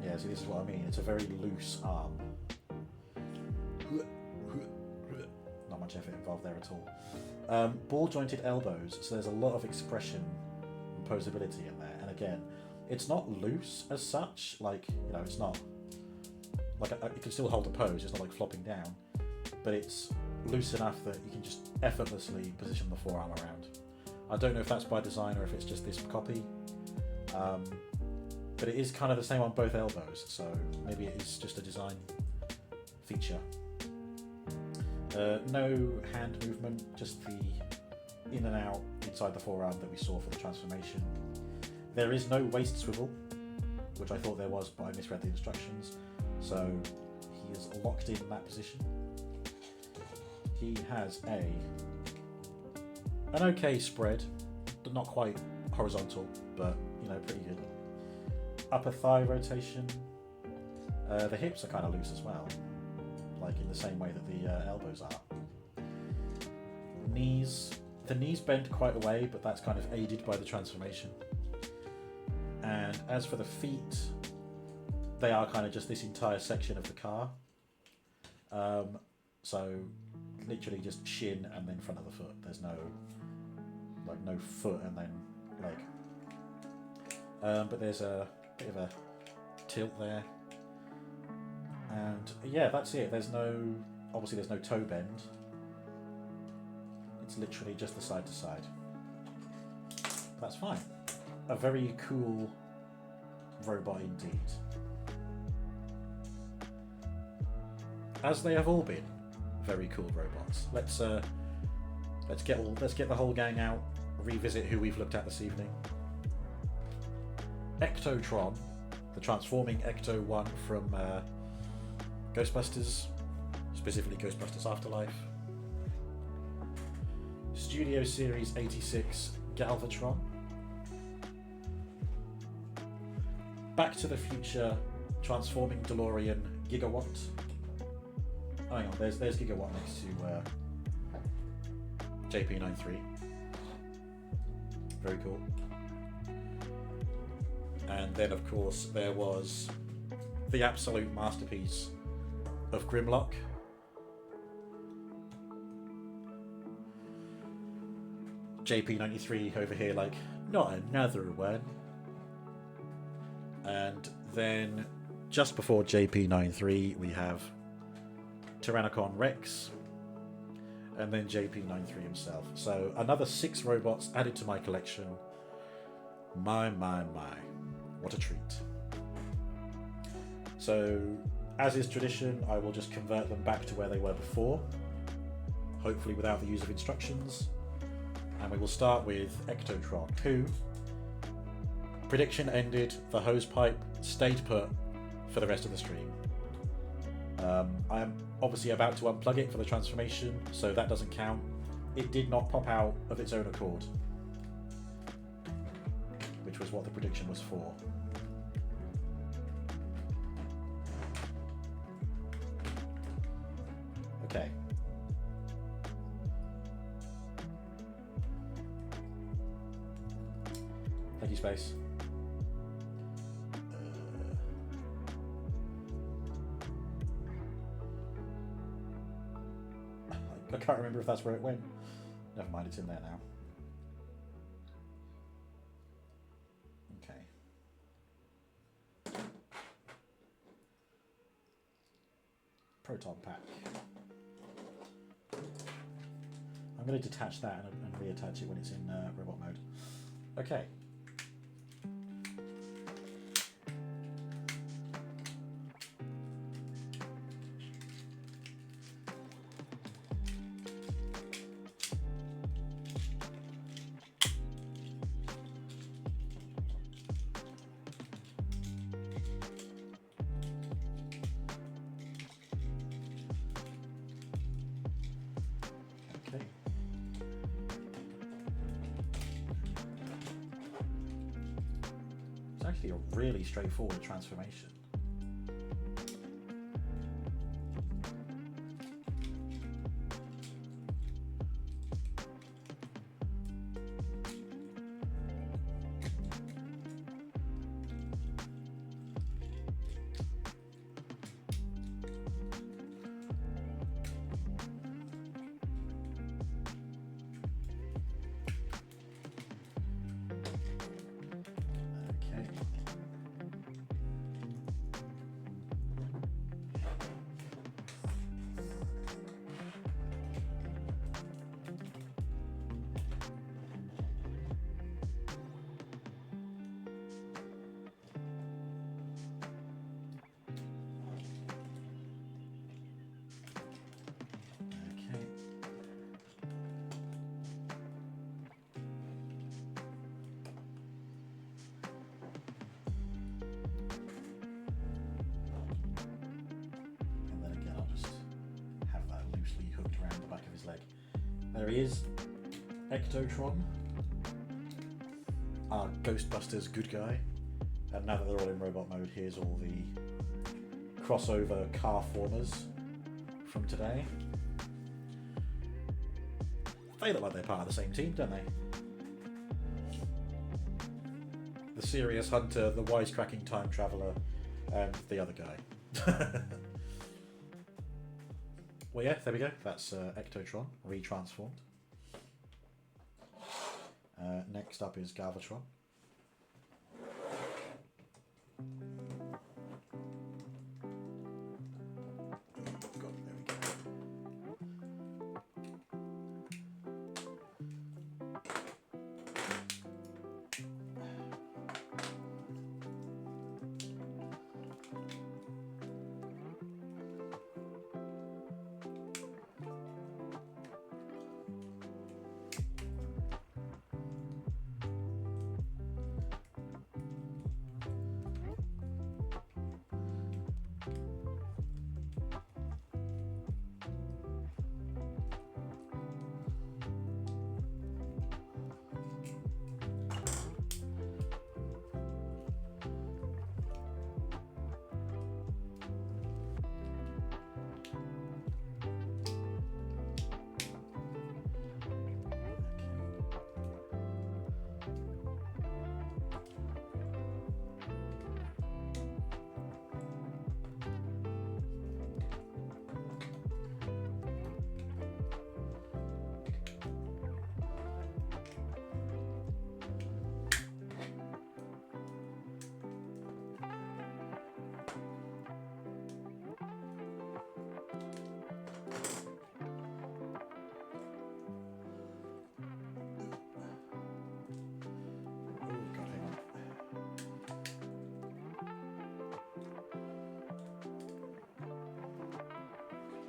Yeah, see, this is what I mean. It's a very loose arm. Not much effort involved there at all. Ball jointed elbows, so there's a lot of expression and posability in there. And again, it's not loose as such. Like, you know, it's not like you can still hold a pose. It's not like flopping down, but it's loose enough that you can just effortlessly position the forearm around. I don't know if that's by design or if it's just this copy, but it is kind of the same on both elbows, so maybe it is just a design feature. No hand movement, just the in and out inside the forearm that we saw for the transformation. There is no waist swivel, which I thought there was, but I misread the instructions, so he is locked in that position. He has an okay spread, not quite horizontal, but you know, pretty good. Upper thigh rotation. The hips are kind of loose as well, like in the same way that the elbows are. Knees. The knees bend quite a way, but that's kind of aided by the transformation. And as for the feet, they are kind of just this entire section of the car. So literally just shin and then front of the foot. There's no foot and then leg. But there's a bit of a tilt there. And yeah, that's it. Obviously there's no toe bend. It's literally just the side to side. That's fine. A very cool robot indeed. As they have all been very cool robots. Let's get the whole gang out, revisit who we've looked at this evening. Ectotron, the transforming Ecto-1 from Ghostbusters, specifically Ghostbusters Afterlife. Studio Series 86 Galvatron. Back to the Future transforming DeLorean Gigawatt. Oh, hang on, there's Gigawatt next to JP93. Very cool. And then, of course, there was the absolute masterpiece of Grimlock. JP93 over here, like, not another one. And then, just before JP93, we have Tyrannocon Rex, and then JP93 himself. So another 6 robots added to my collection. My. What a treat. So, as is tradition, I will just convert them back to where they were before, hopefully without the use of instructions. And we will start with Ectotron, who, prediction ended, the hose pipe stayed put for the rest of the stream. I am obviously about to unplug it for the transformation, so that doesn't count. It did not pop out of its own accord, which was what the prediction was for. Okay. Thank you, Space. I can't remember if that's where it went. Never mind, it's in there now. proton pack. I'm going to detach that and reattach it when it's in robot mode. Okay. Actually a really straightforward transformation. There he is, Ectotron, our Ghostbusters good guy. And now that they're all in robot mode, here's all the crossover car formers from today. They look like they're part of the same team, don't they? The serious hunter, the wisecracking time traveller, and the other guy. Well, yeah, there we go. That's Ectotron, retransformed. Next up is Galvatron.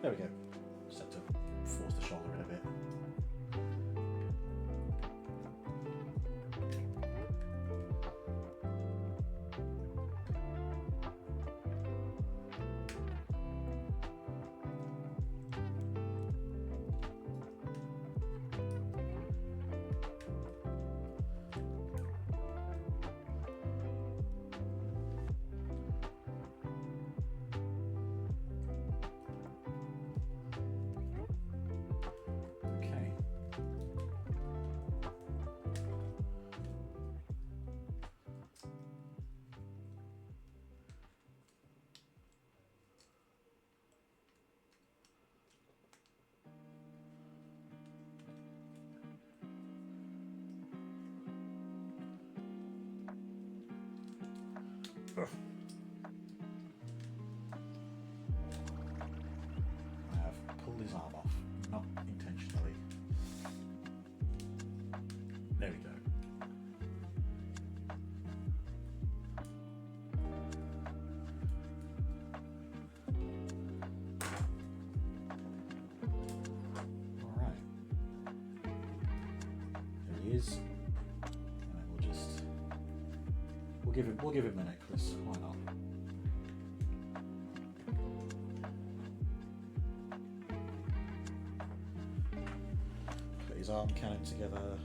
There we go. Just had to force the shoulder in a bit. pieces, and then we'll give him the necklace. Why not? Put his arm cannon together.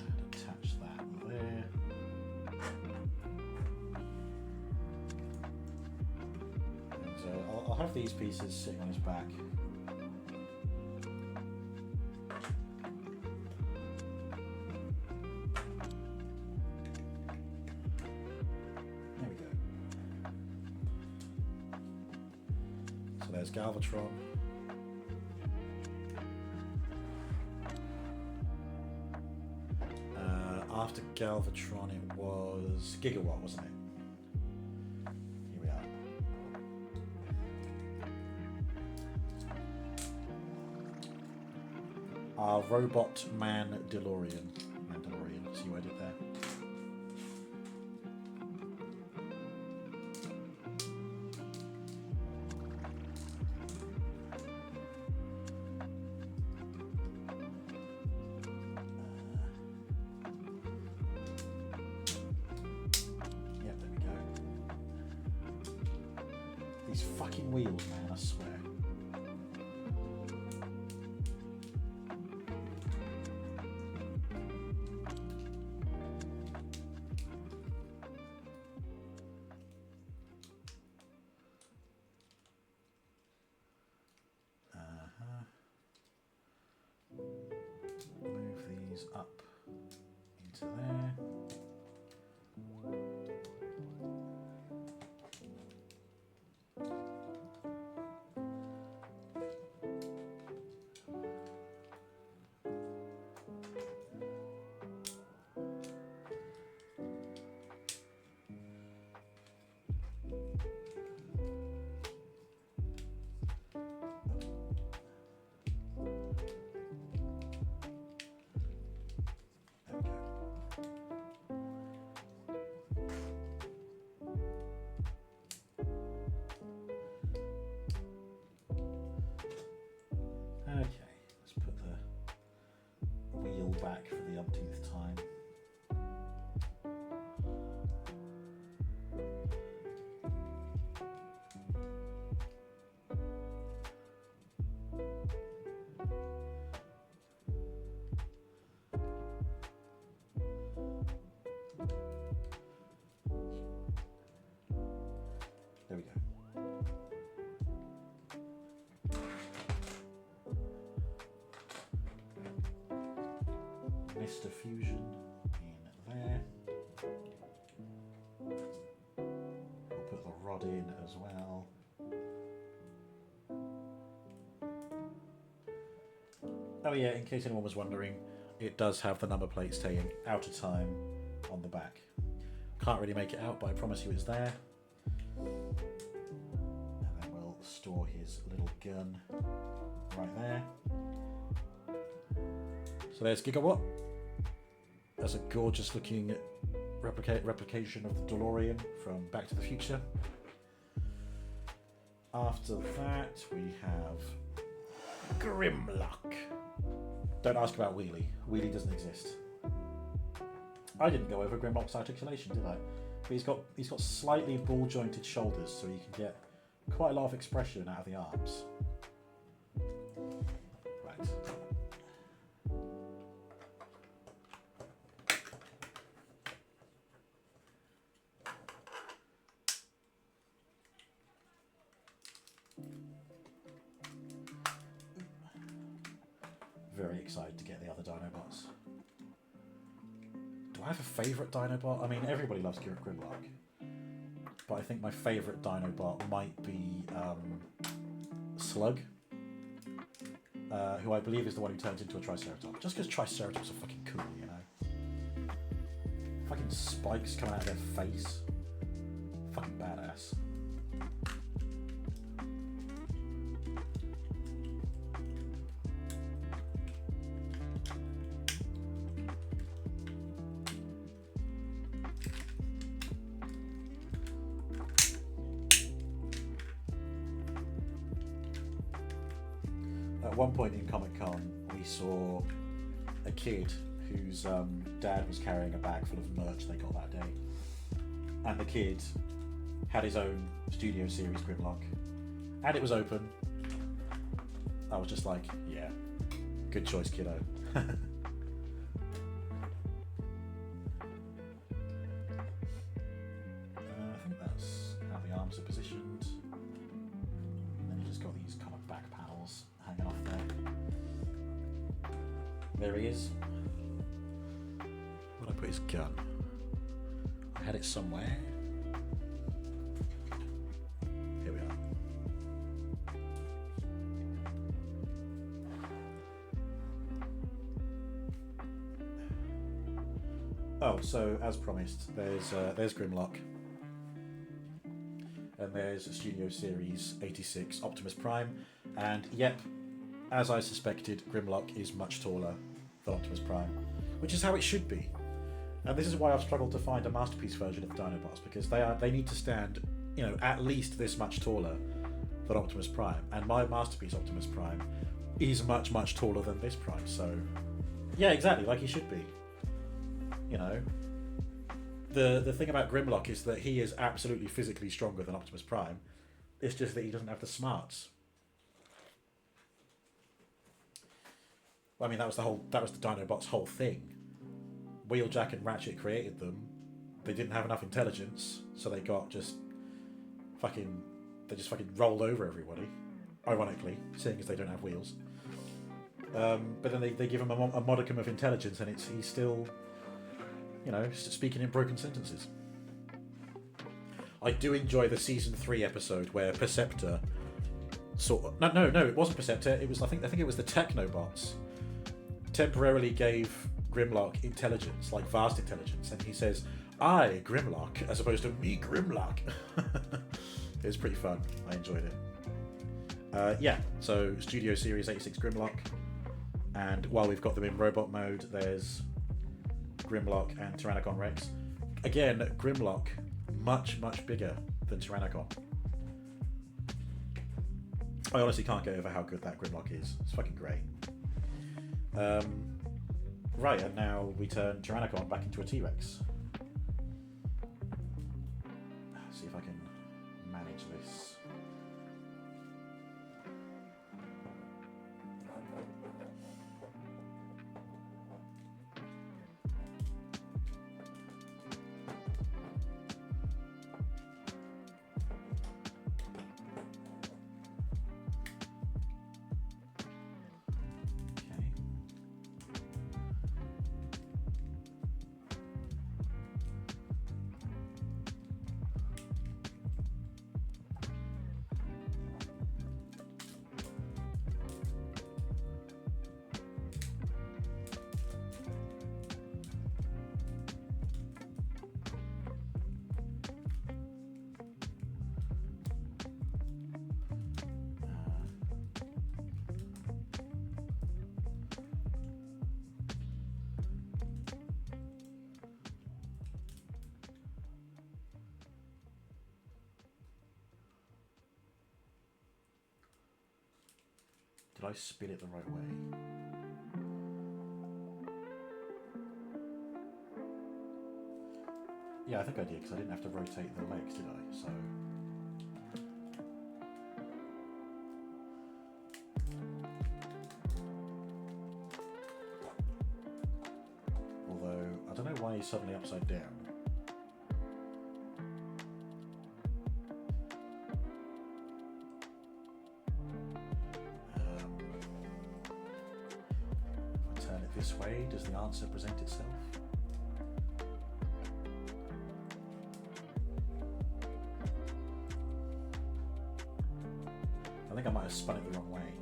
And attach that there. I'll have these pieces sitting on his back. There we go. So there's Galvatron. After Galvatron it was Gigawatt, wasn't it? Here we are. Our robot man DeLorean. See what I did there? Yep, there we go. These fucking wheels, man, I swear. Move these up into there. Okay, let's put the wheel back for the umpteenth time. There we go. Mr. Fusion in there. We'll put the rod in as well. Oh yeah, in case anyone was wondering, it does have the number plate saying out of time on the back. Can't really make it out, but I promise you it's there. And then we'll store his little gun right there. So there's Gigawatt. That's a gorgeous looking replication of the DeLorean from Back to the Future. After that we have Grimlock. Don't ask about Wheelie. Wheelie doesn't exist. I didn't go over Grimlock's articulation, did I? But he's got slightly ball jointed shoulders, so you can get quite a lot of expression out of the arms. Right. Very excited to get the other Dinobots. Do I have a favourite Dinobot? I mean, everybody loves Grimlock, but I think my favourite Dinobot might be Slug, who I believe is the one who turns into a Triceratops. Just because Triceratops are fucking cool, you know? Fucking spikes coming out of their face. Fucking badass. At one point in Comic-Con, we saw a kid whose dad was carrying a bag full of merch they got that day. And the kid had his own studio series Grimlock. And it was open. I was just like, yeah, good choice, kiddo. I think that's how the arms are positioned. And then you just got these kind of back panels hanging off there. There he is. Where'd I put his gun? I had it somewhere. Here we are. Oh, so as promised, there's Grimlock. And there's Studio Series 86 Optimus Prime. And yep, as I suspected, Grimlock is much taller than Optimus Prime, which is how it should be. And this is why I've struggled to find a masterpiece version of the Dinobots, because they need to stand, you know, at least this much taller than Optimus Prime. And my masterpiece Optimus Prime is much, much taller than this Prime. So, yeah, exactly, like he should be. You know, the thing about Grimlock is that he is absolutely physically stronger than Optimus Prime. It's just that he doesn't have the smarts. I mean, that was the Dinobots' whole thing. Wheeljack and Ratchet created them. They didn't have enough intelligence, so they just fucking rolled over everybody. Ironically, seeing as they don't have wheels. But then they give him a modicum of intelligence, and he's still, you know, speaking in broken sentences. I do enjoy the season 3 episode where Perceptor no, it wasn't Perceptor. It was I think it was the Technobots temporarily gave Grimlock intelligence, like vast intelligence, and he says, "I Grimlock," as opposed to "me Grimlock." It was pretty fun. I enjoyed it. Yeah. So Studio Series 86 Grimlock, and while we've got them in robot mode, there's Grimlock and Tyrannocon Rex. Again, Grimlock much bigger than Tyrannocon. I honestly can't get over how good that Grimlock is. It's fucking great. Right, and now we turn Tyrannocon back into a T-Rex. See if I can manage this. Did I spin it the right way? Yeah, I think I did, because I didn't have to rotate the legs, did I? So... Although, I don't know why he's suddenly upside down. This way, does the answer present itself? I think I might have spun it the wrong way.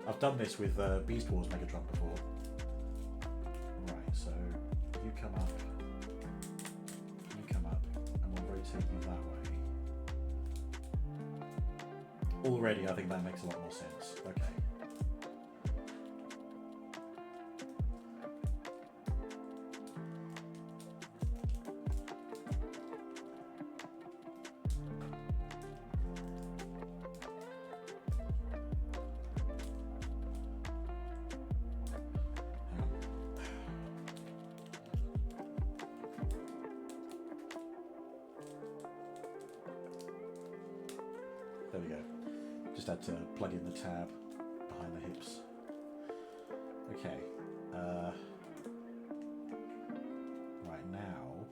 I've done this with Beast Wars Megatron before. Right, so you come up, and we'll rotate you that way. Already, I think that makes a lot more sense. Okay. we go. Just had to plug in the tab behind the hips. Okay. Right now.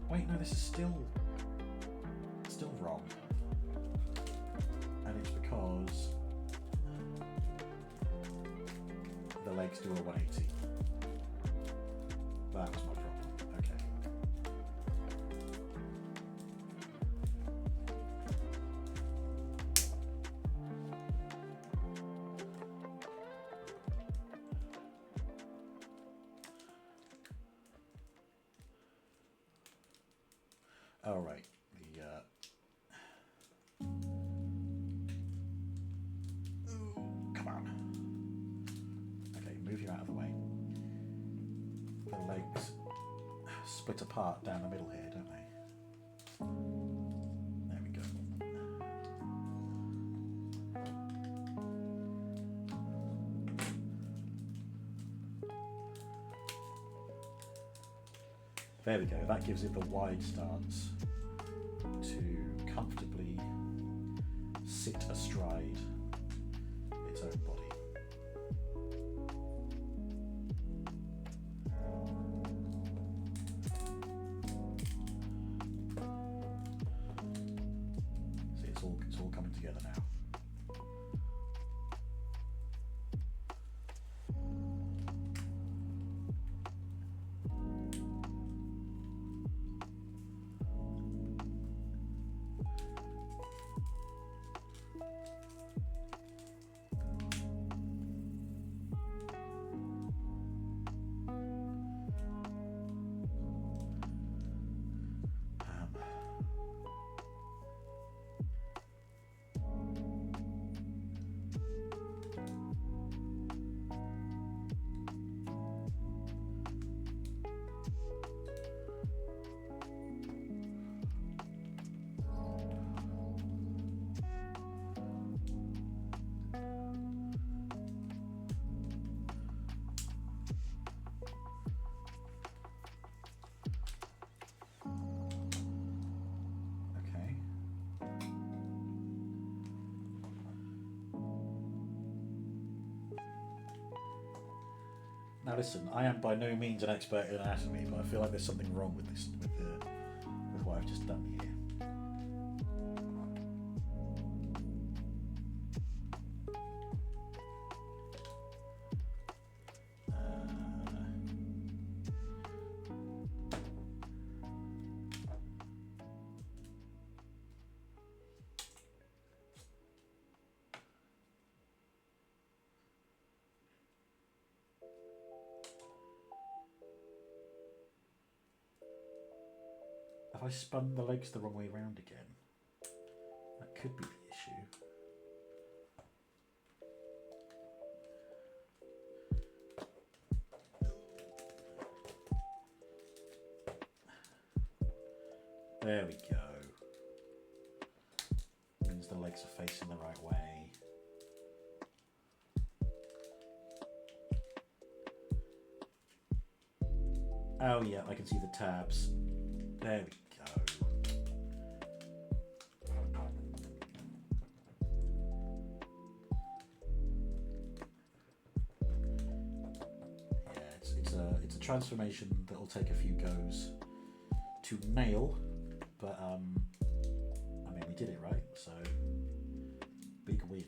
Wait, no, this is still wrong. And it's because the legs do a 180. That was my problem. Okay. All right. Come on. Okay, move you out of the way. The legs split apart down the middle here, don't they? There we go. There we go. That gives it the wide stance to comfortably sit astride its own body. See, it's all coming together now. Now listen, I am by no means an expert in anatomy, but I feel like there's something wrong with this, with what I've just done here. Have I spun the legs the wrong way round again? That could be the issue. There we go. Means the legs are facing the right way. Oh yeah, I can see the tabs. There we go. Yeah, it's a transformation that will take a few goes to nail, but I mean we did it right, so big win.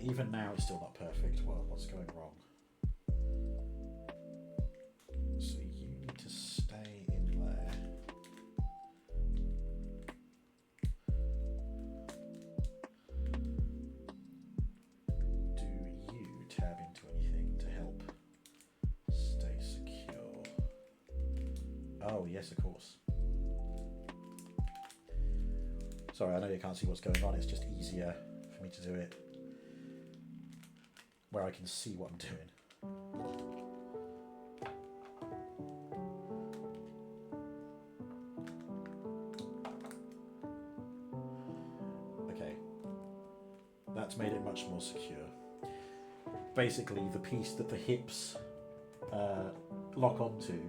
Even now it's still not perfect. Well, what's going wrong? So you need to stay in there. Do you tab into anything to help stay secure? Oh yes, of course. Sorry, I know you can't see what's going on. It's just easier for me to do it where I can see what I'm doing. Okay, that's made it much more secure. Basically, the piece that the hips lock onto,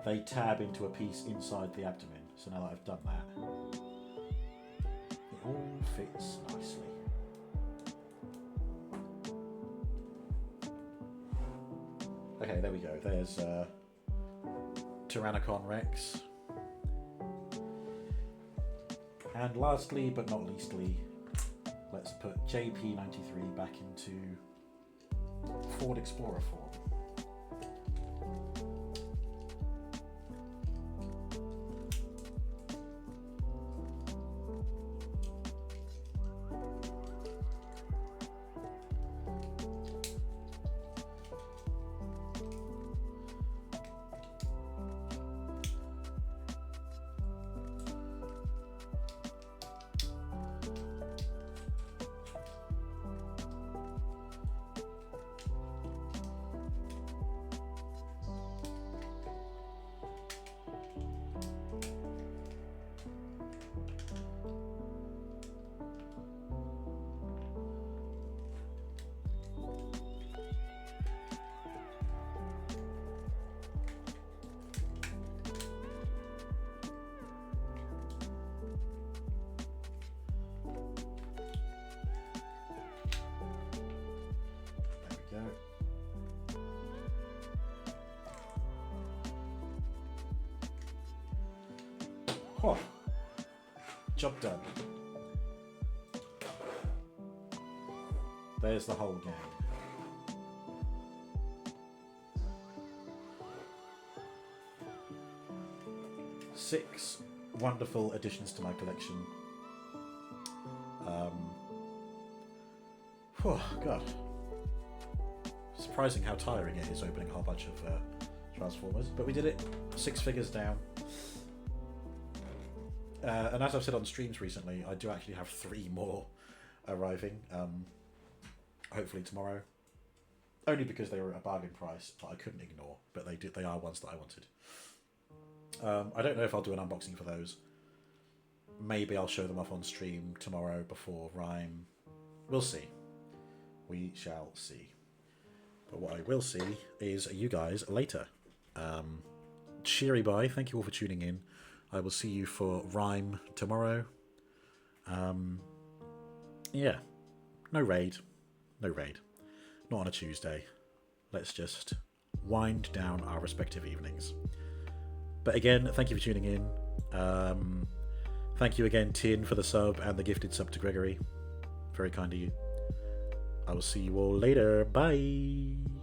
they tab into a piece inside the abdomen. So now that I've done that, it all fits nicely. Okay, there we go. There's Tyrannocon Rex. And lastly, but not leastly, let's put JP93 back into Ford Explorer form. Oh, job done. There's the whole game. Six wonderful additions to my collection. Oh, God. Surprising how tiring it is opening a whole bunch of Transformers. But we did it. 6 figures down. And as I've said on streams recently, I do actually have 3 more arriving, hopefully tomorrow. Only because they were at a bargain price that I couldn't ignore, but they are ones that I wanted. I don't know if I'll do an unboxing for those. Maybe I'll show them off on stream tomorrow before Rhyme. We'll see. We shall see. But what I will see is you guys later. Cheery bye. Thank you all for tuning in. I will see you for Rhyme tomorrow. Yeah. No raid. No raid. Not on a Tuesday. Let's just wind down our respective evenings. But again, thank you for tuning in. Thank you again, Tin, for the sub and the gifted sub to Gregory. Very kind of you. I will see you all later. Bye.